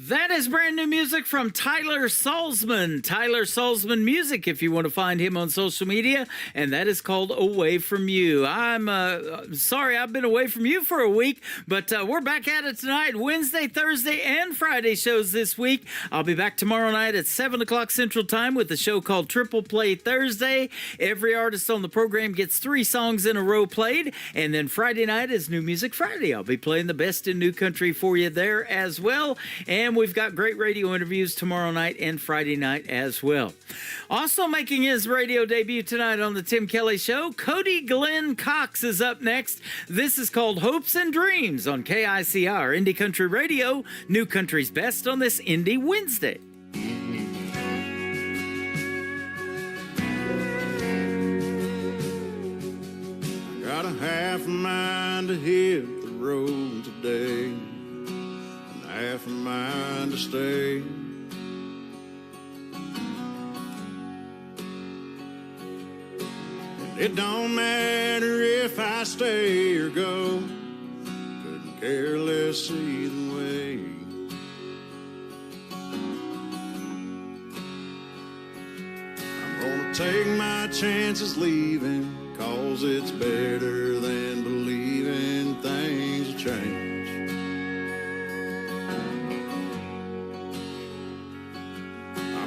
That is brand new music from Tyler Salzman. Tyler Salzman Music, if you want to find him on social media, and that is called Away From You. I'm sorry I've been away from you for a week, but we're back at it tonight. Wednesday, Thursday, and Friday shows this week. I'll be back tomorrow night at 7 o'clock Central Time with a show called Triple Play Thursday. Every artist on the program gets 3 songs in a row played, and then Friday night is New Music Friday. I'll be playing the best in new country for you there as well, and we've got great radio interviews tomorrow night and Friday night as well. Also making his radio debut tonight on the Tim Kelly Show, Cody Glenn Cox is up next. This is called Hopes and Dreams on KICR Indie Country Radio, New Country's Best on this Indie Wednesday. I got a half a mind to hit the road today, half a mind to stay. And it don't matter if I stay or go, couldn't care less either way. I'm gonna take my chances leaving, 'cause it's better than believing things will change.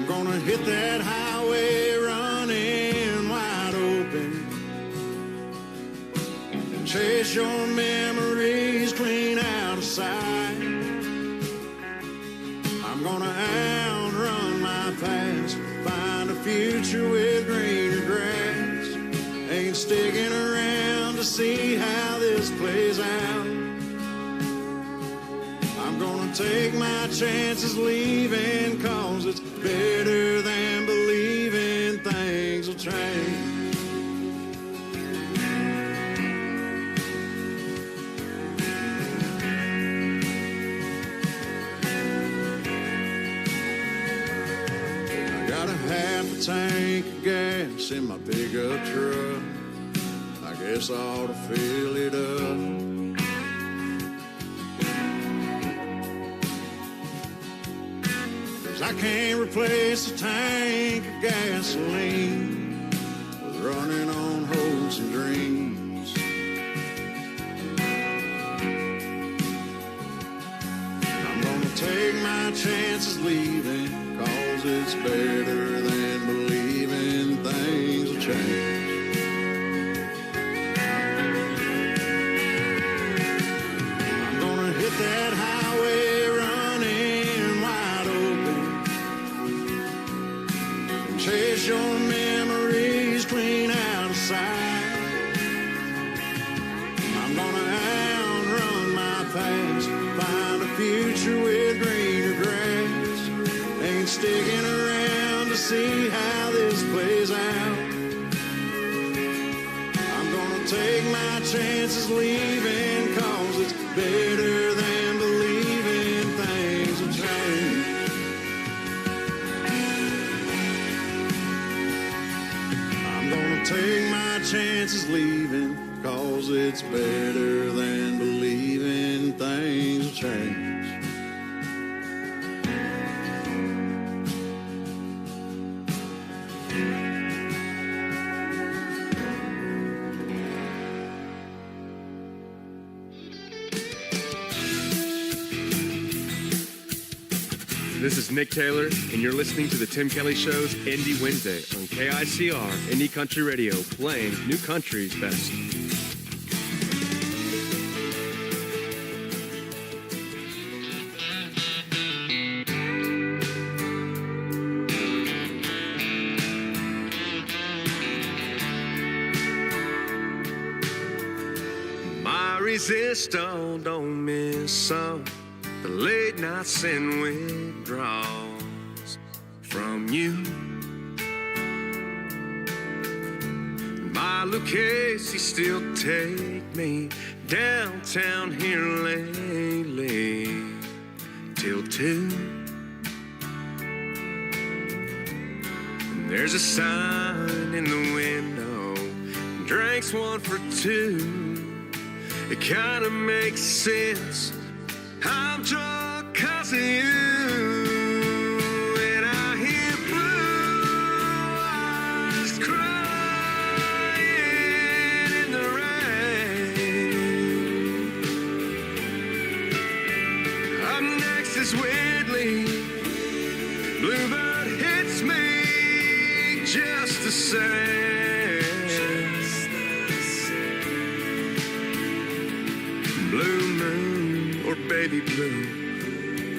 Gonna hit that highway running wide open, chase your memories clean out of sight. I'm gonna outrun my past, find a future with greener grass. Ain't sticking around to see how this plays out. I'm gonna take my chances leaving, 'cause it's better than believing things will change. Half a tank of gas in my pickup truck. I guess I ought to fill it up. 'Cause I can't replace a tank of gasoline with running on hopes and dreams. I'm gonna take my chances leaving, 'cause it's better than believing things will change. I'm gonna hit that highway running wide open and chase your memories clean out of sight. I'm gonna outrun my past, find a future with greener grass. Ain't sticking around to see how this plays out. I'm gonna take my chances leaving, 'cause it's better than believing things will change. I'm gonna take my chances leaving, 'cause it's better than believing things will change. This is Nick Taylor, and you're listening to The Tim Kelly Show's Indie Wednesday on KICR Indie Country Radio, playing new country's best. My resistance don't miss some. The late nights and withdrawals from you. My Lucchese still take me downtown here lately till 2. And there's a sign in the window, drinks 1 for 2. It kinda makes sense. I'm drunk 'cause of you, and I hear blue eyes crying in the rain. Up next is Whitley, Bluebird hits me just the same. Blue moon or baby blue,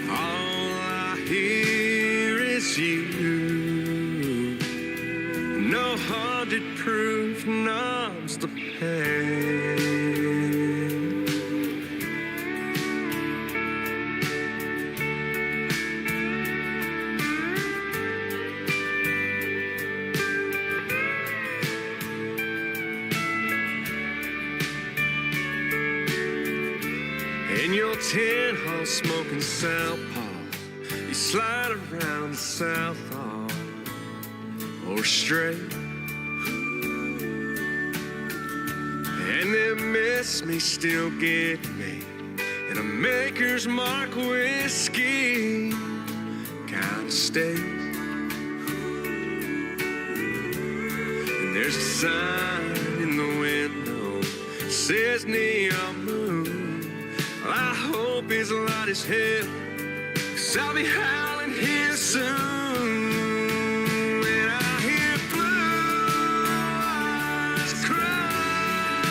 all I hear is you. No 100 proof numbs the pain. In your tin hall smoking Southpaw, you slide around the Southpaw or straight, and then miss me still get me in a Maker's Mark whiskey kind of state. And there's a sign in the window says neon moon. I hope his light is hell, 'cause I'll be howling here soon. And I hear blue eyes crying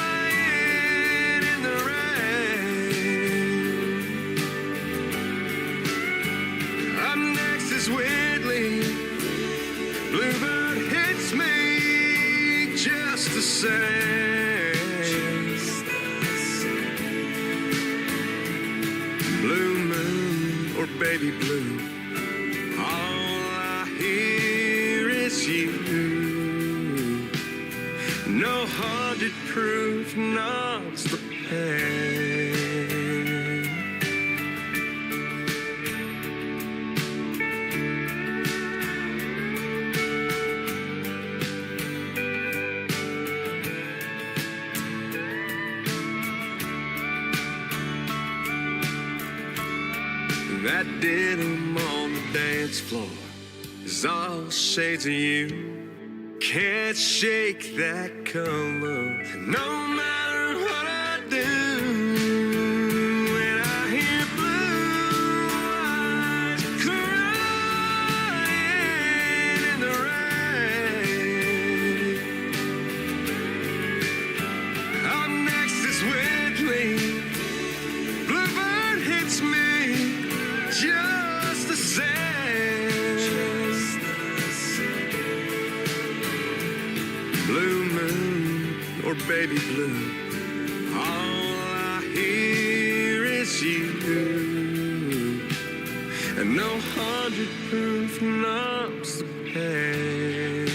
baby blue. All I hear is you. No 100 proof numbs the pain. That denim on the dance floor is all shades of you. Can't shake that color, no matter what I do. When I hear blue eyes crying in the rain, up next is Whitley. Bluebird hits me just the same. Blue moon or baby blue, all I hear is you. And no 100 proof numbs the pain.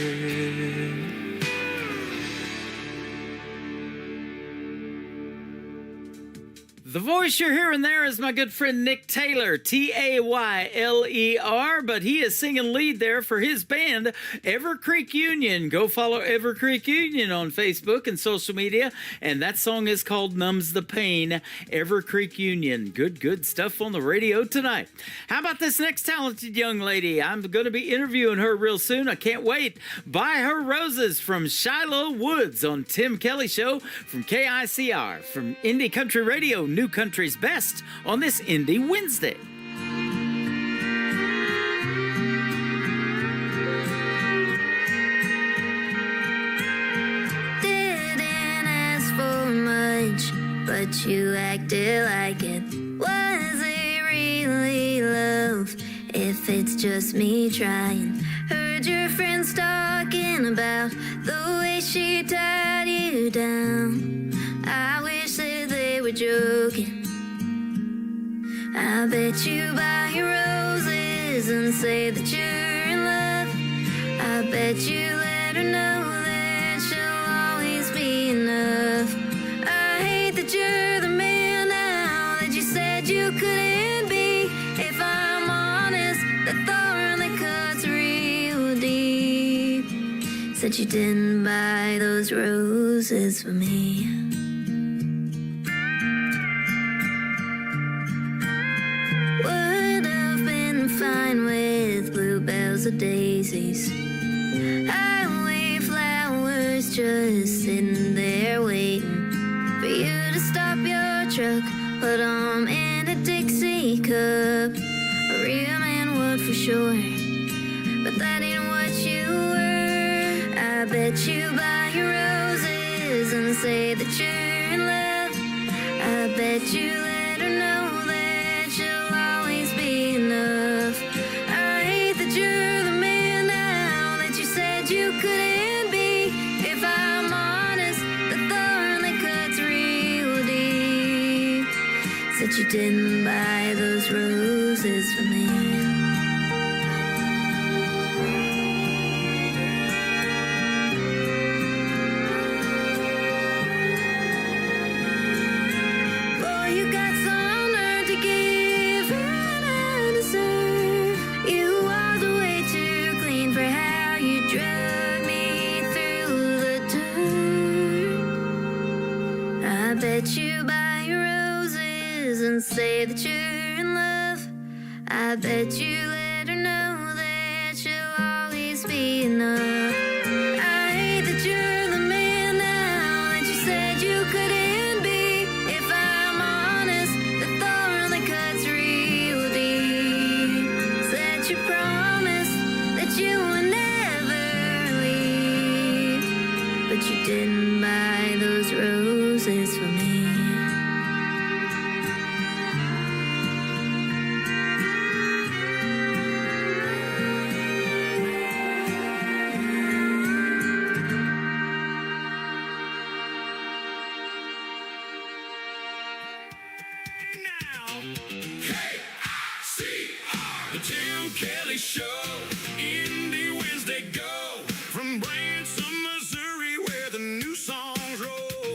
The voice you're hearing there is my good friend Nick Taylor, Tayler, but he is singing lead there for his band, Ever Creek Union. Go follow Ever Creek Union on Facebook and social media, and that song is called Numbs the Pain, Ever Creek Union. Good stuff on the radio tonight. How about this next talented young lady? I'm going to be interviewing her real soon. I can't wait. Buy Her Roses from Shiloh Woods on Tim Kelly Show from KICR, from Indie Country Radio, New Country's Best on this Indie Wednesday. Didn't ask for much, but you acted like it. Was it really love? If it's just me trying. Heard your friends talking about the way she tied you down. I wish that they were joking. I bet you buy your roses and say that you're in love. I bet you let her know that she'll always be enough. I hate that you're the man now that you said you couldn't be. If I'm honest, the thorn that cuts real deep. Said you didn't buy those roses for me. Would have been fine with bluebells or daisies. Highway flowers just sitting there waiting for you to stop your truck, put 'em in a Dixie cup. A real man would for sure, but that ain't what you were. I bet you buy your roses and say that you're in love. I bet you let her know that she'll always be enough. I hate that you're the man now that you said you couldn't be. If I'm honest, the thorn that cuts real deep. Said you didn't buy those roses for me. Boy, you got some nerve to give her what I deserve. You walked away too clean for how you drug me through the dirt. I bet you buy your roses and say that you're in love. I bet you let her know that she'll always be enough. I hate that you're the man now that you said you couldn't be. If I'm honest, the thorn that cuts real deep. Said you promised that you would never leave, but you didn't buy those roses for me. K-I-C-R The Tim Kelly Show, Indie Wednesday Go. From Branson, Missouri, where the new songs roll.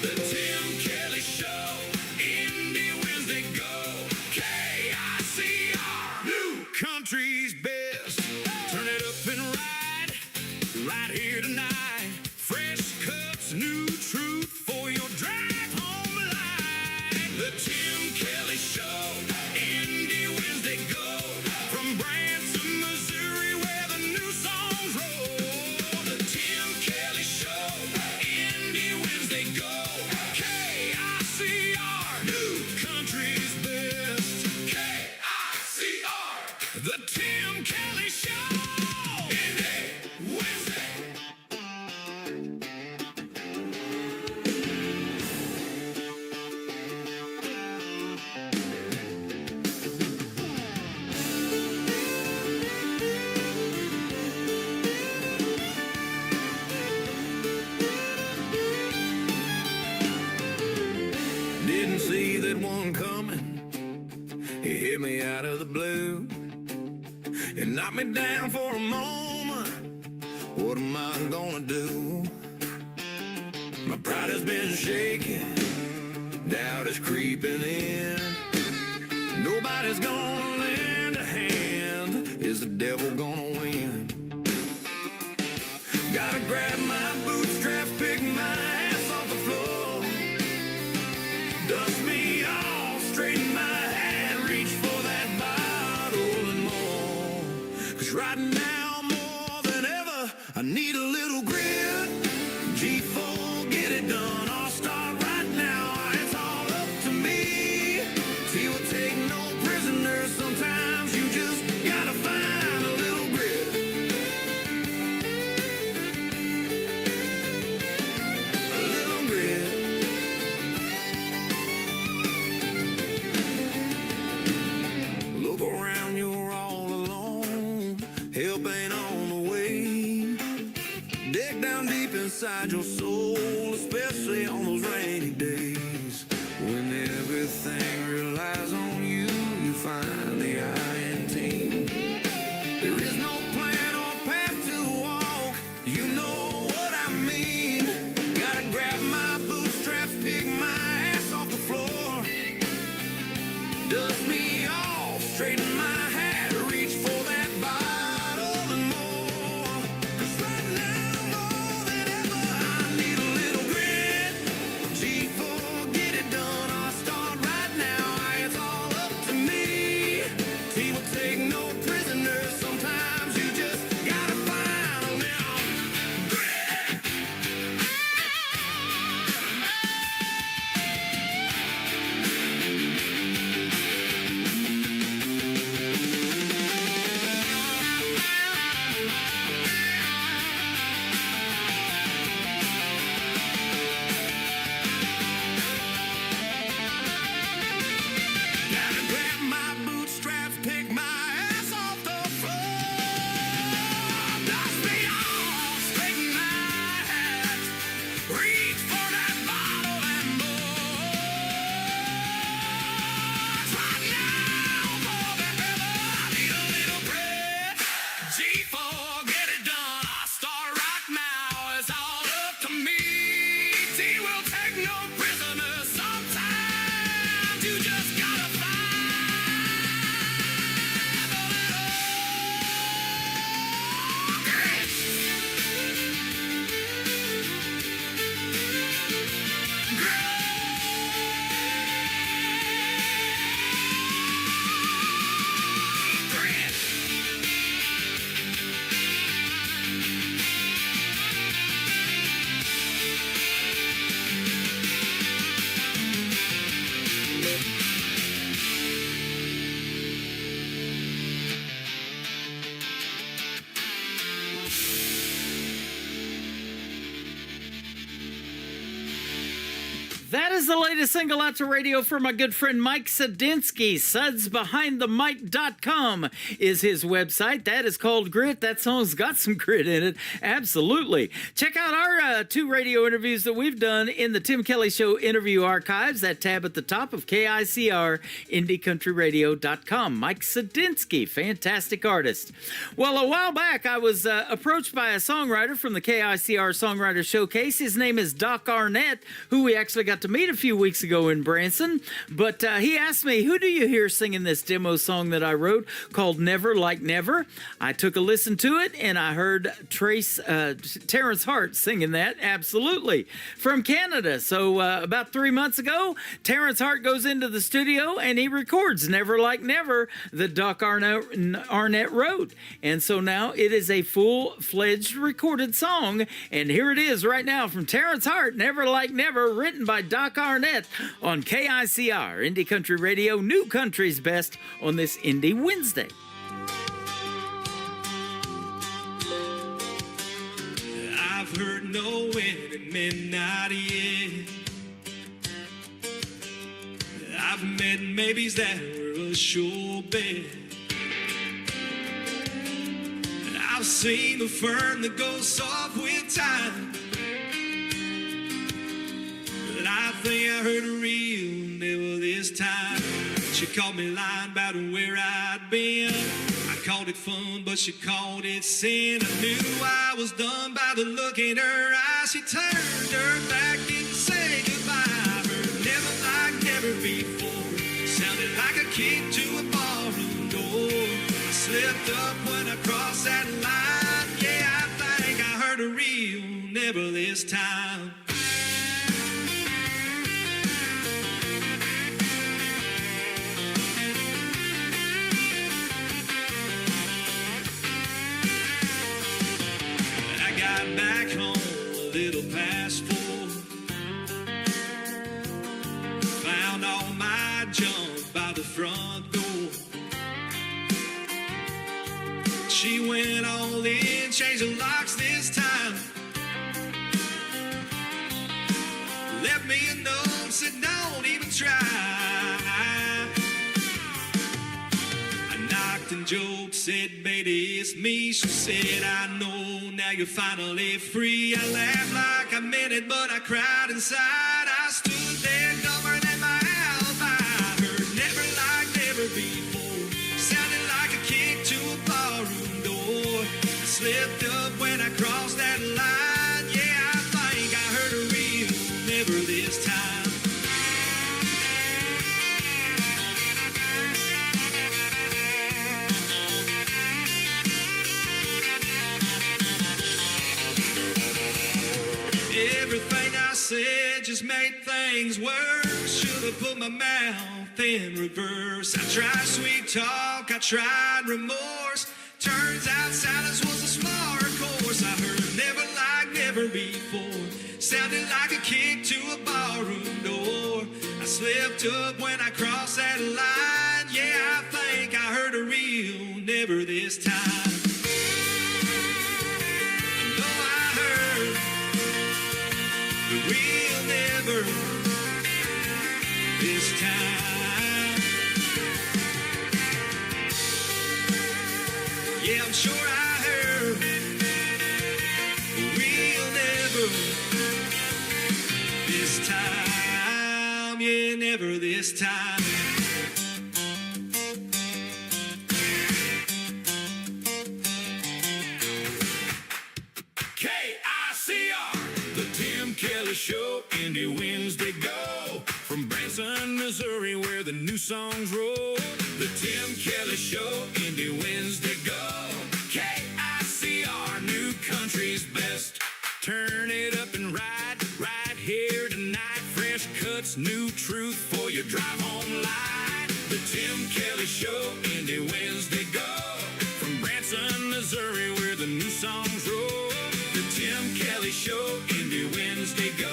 The Tim Kelly Show, Indie Wednesday Go. KICR, new country's best. Turn it up and ride, right here tonight. Fresh cuts, new truth for your drive home life. The Tim Kelly Show, Indie Wednesday Go. From Branson, Missouri, where the new songs roll. The Tim Kelly Show, Indie Wednesday Go. KICR, new country's best. KICR, the Tim Kelly Show, Indie Wednesday. Didn't see that one coming. It hit me out of the blue. It knocked me down for a moment. What am I gonna do? My pride has been shaking. Doubt is creeping in. Nobody's gonna lend a hand. Is the devil gonna win? Gotta grab my bootstraps, pick my ass off the floor. Dust me off, straighten my hat, reach for that bottle and more. 'Cause right now, more than ever, I need a little grit. G4, get it done. I'll start right now. It's all up to me. See, we'll take no prisoners. Sometimes you just gotta find a little grit. A little grit. That is the latest single out to radio from my good friend Mike Sadinsky. SudsBehindTheMic.com is his website. That is called Grit. That song's got some grit in it. Absolutely. Check out our 2 radio interviews that we've done in the Tim Kelly Show interview archives. That tab at the top of KICR, IndieCountryRadio.com. Mike Sadinsky, fantastic artist. Well, a while back, I was approached by a songwriter from the KICR Songwriter Showcase. His name is Doc Arnett, who we actually got to meet a few weeks ago in Branson. But he asked me, who do you hear singing this demo song that I wrote called Never Like Never? I took a listen to it, and I heard Terrence Hart singing that. Absolutely. From Canada. So about 3 months ago, Terrence Hart goes into the studio, and he records Never Like Never that Doc Arnett wrote. And so now it is a full-fledged recorded song. And here it is right now from Terrence Hart, Never Like Never, written by Doc Arnett on KICR, Indie Country Radio, New Country's Best on this Indie Wednesday. I've heard no end at midnight yet. I've met maybes that were a sure bet. I've seen the fern that goes soft with time. But I think I heard a real never this time. She caught me lying about where I'd been. I called it fun, but she called it sin. I knew I was done by the look in her eyes. She turned her back and said goodbye. I heard never like never before. Sounded like a kick to a barroom door. I slipped up when I crossed that line. Yeah, I think I heard a real never this time. Back home a little past 4. Found all my junk by the front door. She went all in, changed the locks this time. Left me a note, said don't even try. And joked, said, baby, it's me. She said, I know, now you're finally free. I laughed like I meant it, but I cried inside. I stood there dumber than my alibi. Heard never like never before. Sounded like a kick to a barroom door. I slipped up when I crossed that line. Yeah, I think I heard a real never this time. Everything I said just made things worse. Should have put my mouth in reverse. I tried sweet talk, I tried remorse. Turns out silence was a smart course. I heard never like never before. Sounded like a kick to a barroom door. I slipped up when I crossed that line. Yeah, I think I heard a real never this time. We'll never this time. Yeah, I'm sure I heard we'll never this time. Yeah, never this time. Kelly Show, Indie Wednesday go. From Branson, Missouri, where the new songs roll. The Tim Kelly Show, Indie Wednesday go. KICR, New Country's Best. Turn it up and ride, right here tonight. Fresh cuts, new truth for your drive home light. The Tim Kelly Show, Indie Wednesday go. From Branson, Missouri, where the new songs roll. The Tim Kelly Show, Indie Wednesday go.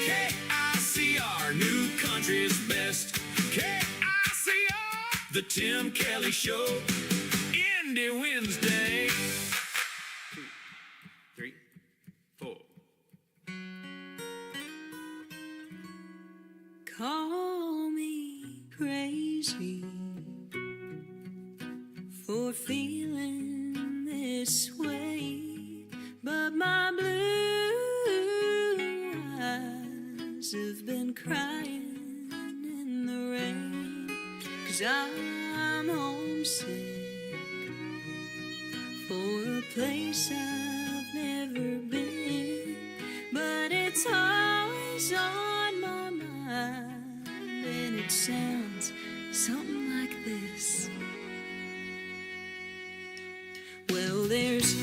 KICR, New Country's Best. KICR, The Tim Kelly Show, Indie Wednesday. 2, 3, 4. call me crazy for feeling this way, but my blue eyes have been crying in the rain, 'cause I'm homesick for a place I've never been, but it's always on my mind, and it sounds something like this. Well, there's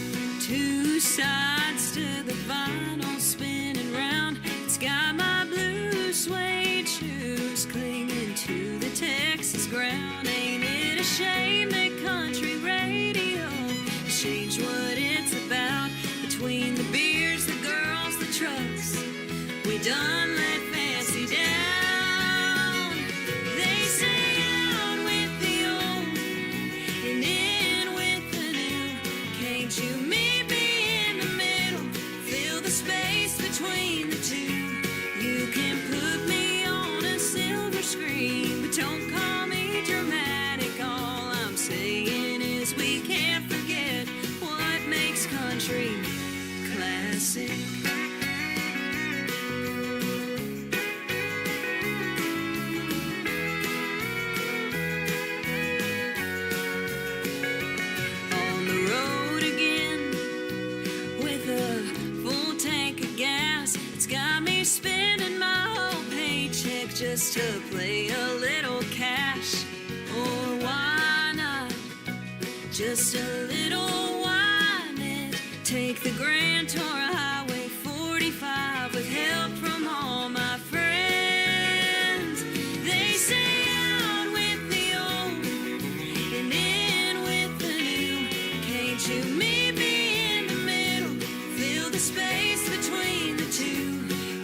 two sides to the vinyl spinning round. It's got my blue suede shoes clinging to the Texas ground. Ain't it a shame that country radio changed what it's about? Between the beers, the girls, the trucks, we done let fancy down. They say out with the old and in with the new. Can't you meet me in the middle? Fill the space between the two. You can put me on a silver screen, but don't call me dramatic. All I'm saying is we can't forget what makes country classic. On the road again with a full tank of gas. It's got me spending my whole paycheck just to play a little cash. Or why not just a little whine it? Take the Grand Tour Highway 45 with help from all my friends. They say out with the old and in with the new. Can't you meet me in the middle? Fill the space between the two.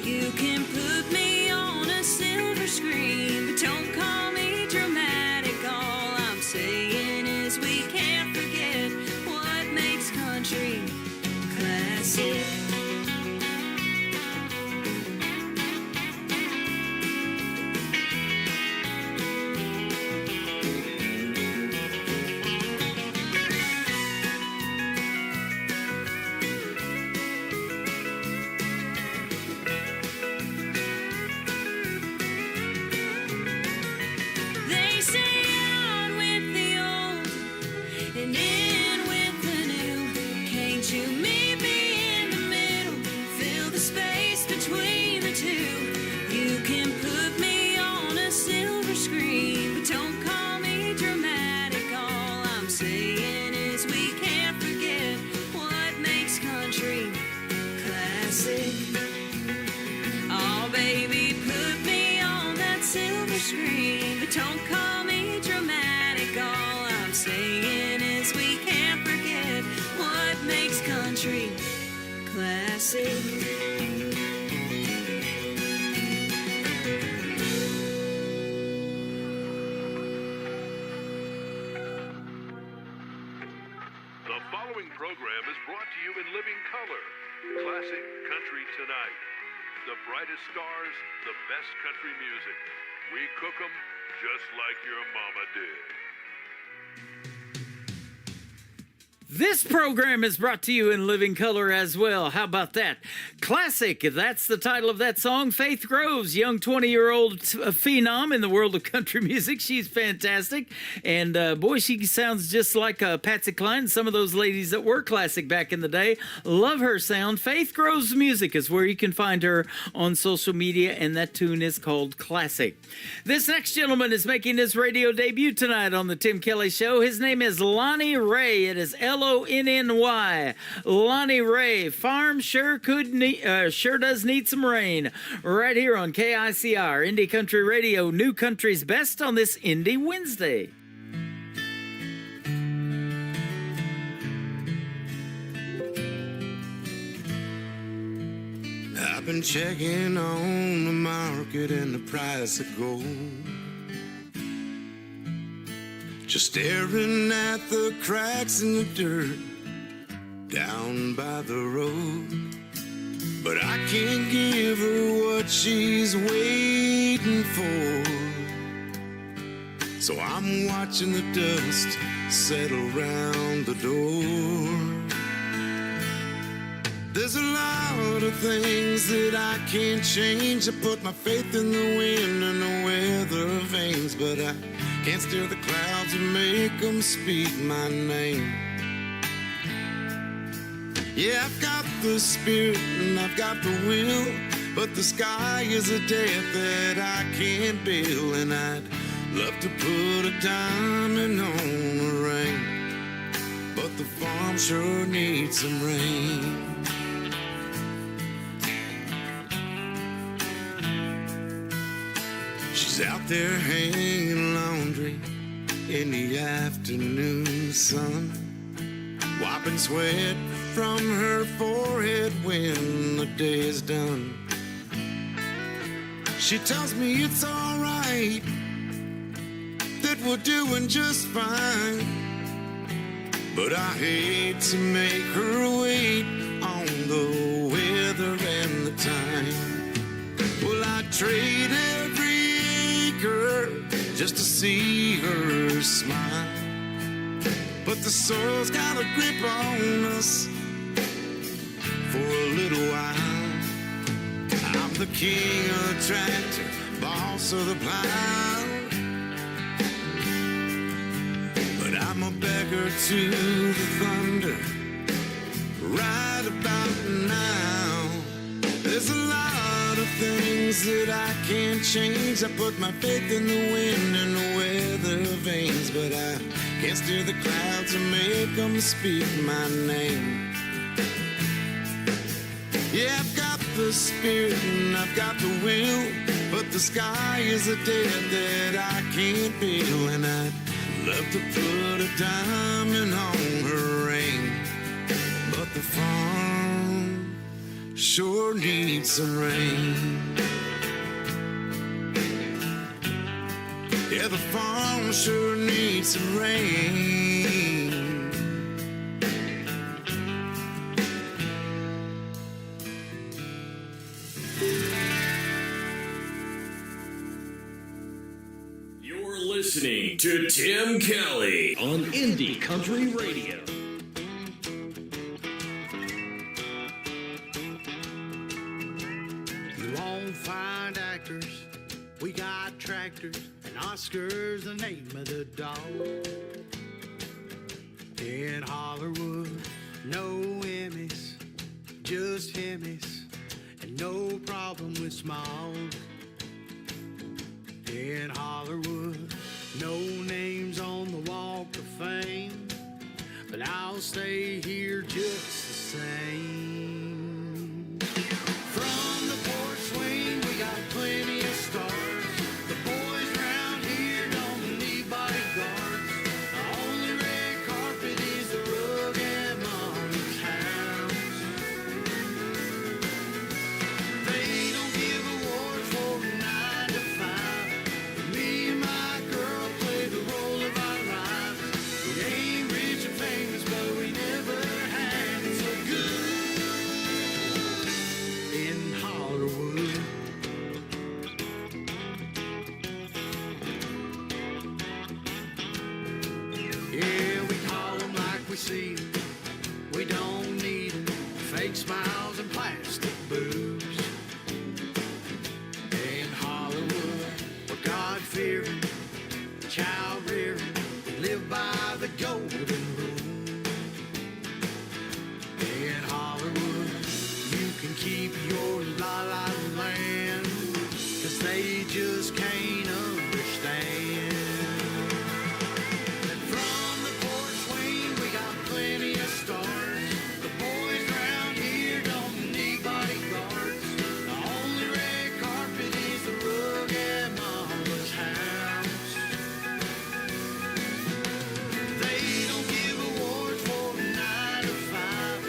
You can put me on a silver screen, but don't call me dramatic. All I'm saying is we can't forget what makes country classic. They say out with the old and in with the new. Can't you meet me in the middle? Fill the space between the two. You can put me on a silver screen, but don't call me dramatic. All I'm saying is we can't forget what makes country classic. Oh, baby, put me on that silver screen, but don't call me dramatic. All I'm saying is we can't forget what makes country classic. The following program is brought to you in living color. Classic Country Tonight. The brightest stars, the best country music. We cook 'em just like your mama did. This program is brought to you in living color as well. How about that? Classic. That's the title of that song. Faith Groves, young 20-year-old phenom in the world of country music. She's fantastic. And boy, she sounds just like Patsy Cline, some of those ladies that were classic back in the day. Love her sound. Faith Groves Music is where you can find her on social media, and that tune is called Classic. This next gentleman is making his radio debut tonight on the Tim Kelly Show. His name is Lonnie Ray. It is Lonny. Lonnie Ray. Farm sure does need some rain. Right here on KICR, Indie Country Radio, New Country's Best on this Indie Wednesday. I've been checking on the market and the price of gold. Just staring at the cracks in the dirt down by the road. But I can't give her what she's waiting waiting for. So I'm watching the dust settle round the door. There's a lot of things that I can't change. I put my faith in the wind and the weather vanes, but I can't steer the clouds and make them speak my name. Yeah, I've got the spirit and I've got the will, but the sky is a debt that I can't bill, and I'd love to put a diamond on the rain, but the farm sure needs some rain. She's out there hanging laundry in the afternoon sun, wiping sweat from her forehead when the day is done. She tells me it's all right, that we're doing just fine, but I hate to make her wait on the weather and the time. Well, I'd trade every acre just to see her smile, but the soil's got a grip on us for a little while. I'm the king of the tractor, boss of the plow, but I'm a beggar to the thunder right about now. There's a lot of things that I can't change. I put my faith in the wind and the weather vanes, but I can't steer the clouds and make them speak my name. Yeah, I've got the spirit and I've got the will, but the sky is a debt that I can't bill, and I'd love to put a diamond on her ring, but the farm sure needs some rain. Yeah, the farm sure needs some rain. You're listening to Tim Kelly on Indie Country Radio. You won't find actors, we got tractors, and Oscar's the name of the dog. In Hollywood, no Emmys, just Hemis, and no problem with smog. In Hollywood, no names on the Walk of Fame, but I'll stay here just the same. From the porch swing, we got plenty of stars. The boys around here don't need bodyguards. The only red carpet is the rug at Mama's house. They don't give awards for 9 to 5. Me and my girl play the role of our lives. We ain't rich or famous, but we never had it so good in Hollywood. Yeah, we call them like we see them. We don't need them. Fake smiles and plastic boobs. In Hollywood, we're God-fearing, child-rearing, live by the golden rule. In Hollywood, you can keep your la-la land, 'cause they just can't understand. And from the porch swing, we got plenty of stars. The boys around here don't need bodyguards. The only red carpet is the rug at Mama's house. They don't give awards for 9 to 5.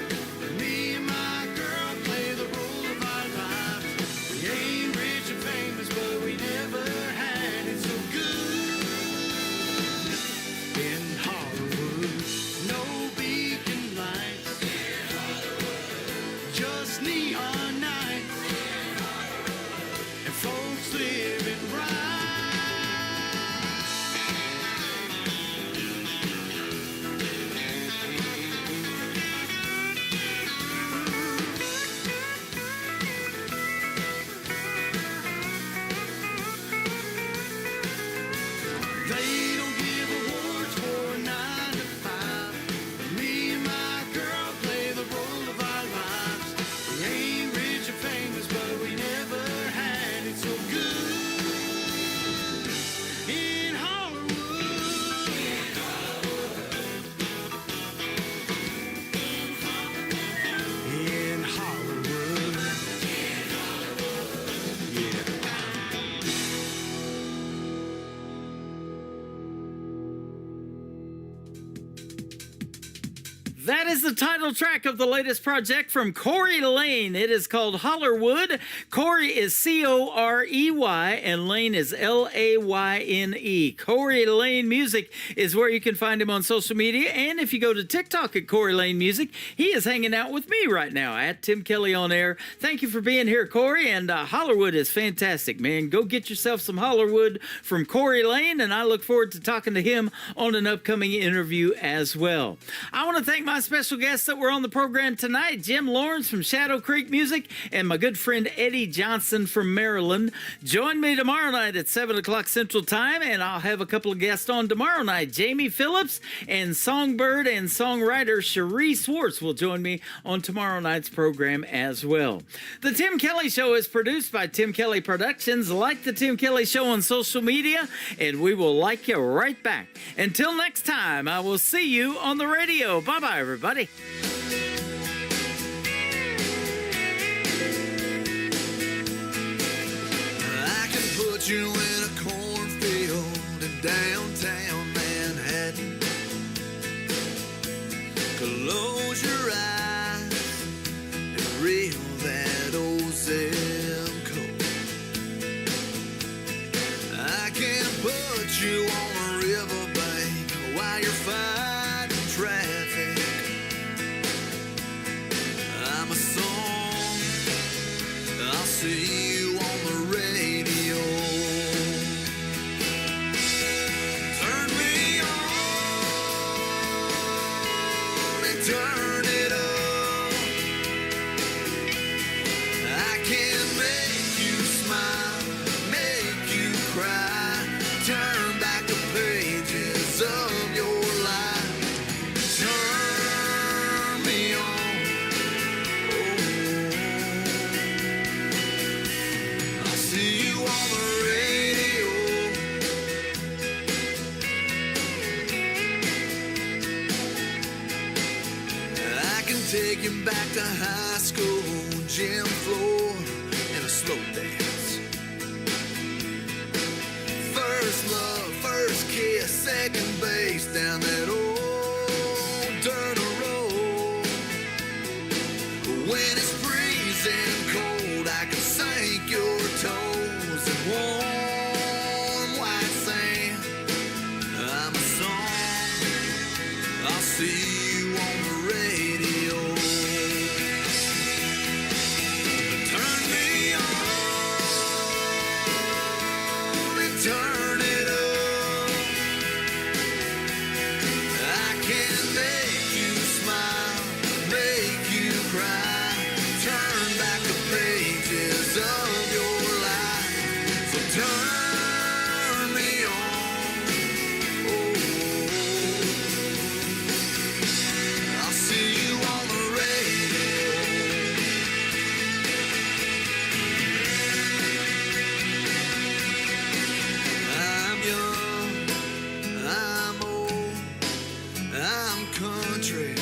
Me and my girl play the role of our lives. We ain't rich and famous, but we never had it so good That is the title track of the latest project from Corey Lane. It is called Hollerwood. Corey is Corey, and Lane is Layne. Corey Lane Music is where you can find him on social media. And if you go to TikTok at Corey Lane Music, he is hanging out with me right now at Tim Kelly on Air. Thank you for being here, Corey. And Hollerwood is fantastic, man. Go get yourself some Hollerwood from Corey Lane, and I look forward to talking to him on an upcoming interview as well. I want to thank my special guests that were on the program tonight, Jim Lawrence from Shadow Creek Music and my good friend Eddie Johnson from Maryland. Join me tomorrow night at 7 o'clock Central Time, and I'll have a couple of guests on tomorrow night. Jamie Phillips and songbird and songwriter Cherie Swartz will join me on tomorrow night's program as well. The Tim Kelly Show is produced by Tim Kelly Productions. Like the Tim Kelly Show on social media, and we will like you right back. Until next time, I will see you on the radio. Bye-bye, everybody. I can put you in a cornfield in downtown Manhattan. Close your eyes and reel that old zip code. I can put you on a riverbank while you're fighting traffic. I'm a song, I'll see you on the radio. Turn me on and turn it up. I can make you smile, make you cry, turn back the pages of your life. Turn me on. I'll see you on the radio. I can take you back to high school, gym floor, and a slow dance. First love, first kiss, second base down that old dirt road. When it's freezing cold, I can sink your toes in warm white sand. I'm a song, I'll see you on the radio. Turn me on and turn it up. I can make you smile, make you cry, turn back the pages of your life. So turn me on. I'll see you on the radio. I'm young, I'm old, I'm country,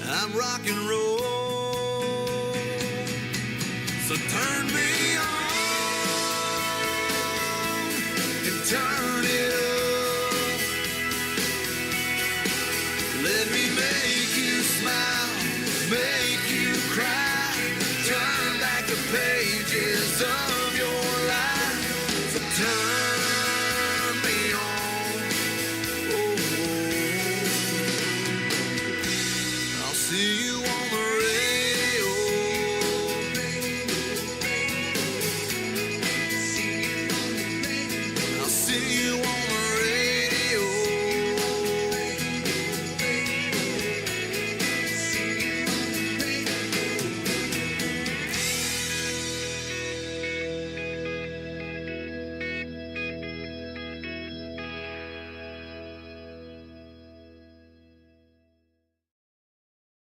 I'm rock and roll. So turn me on and turn it up. Let me make you smile,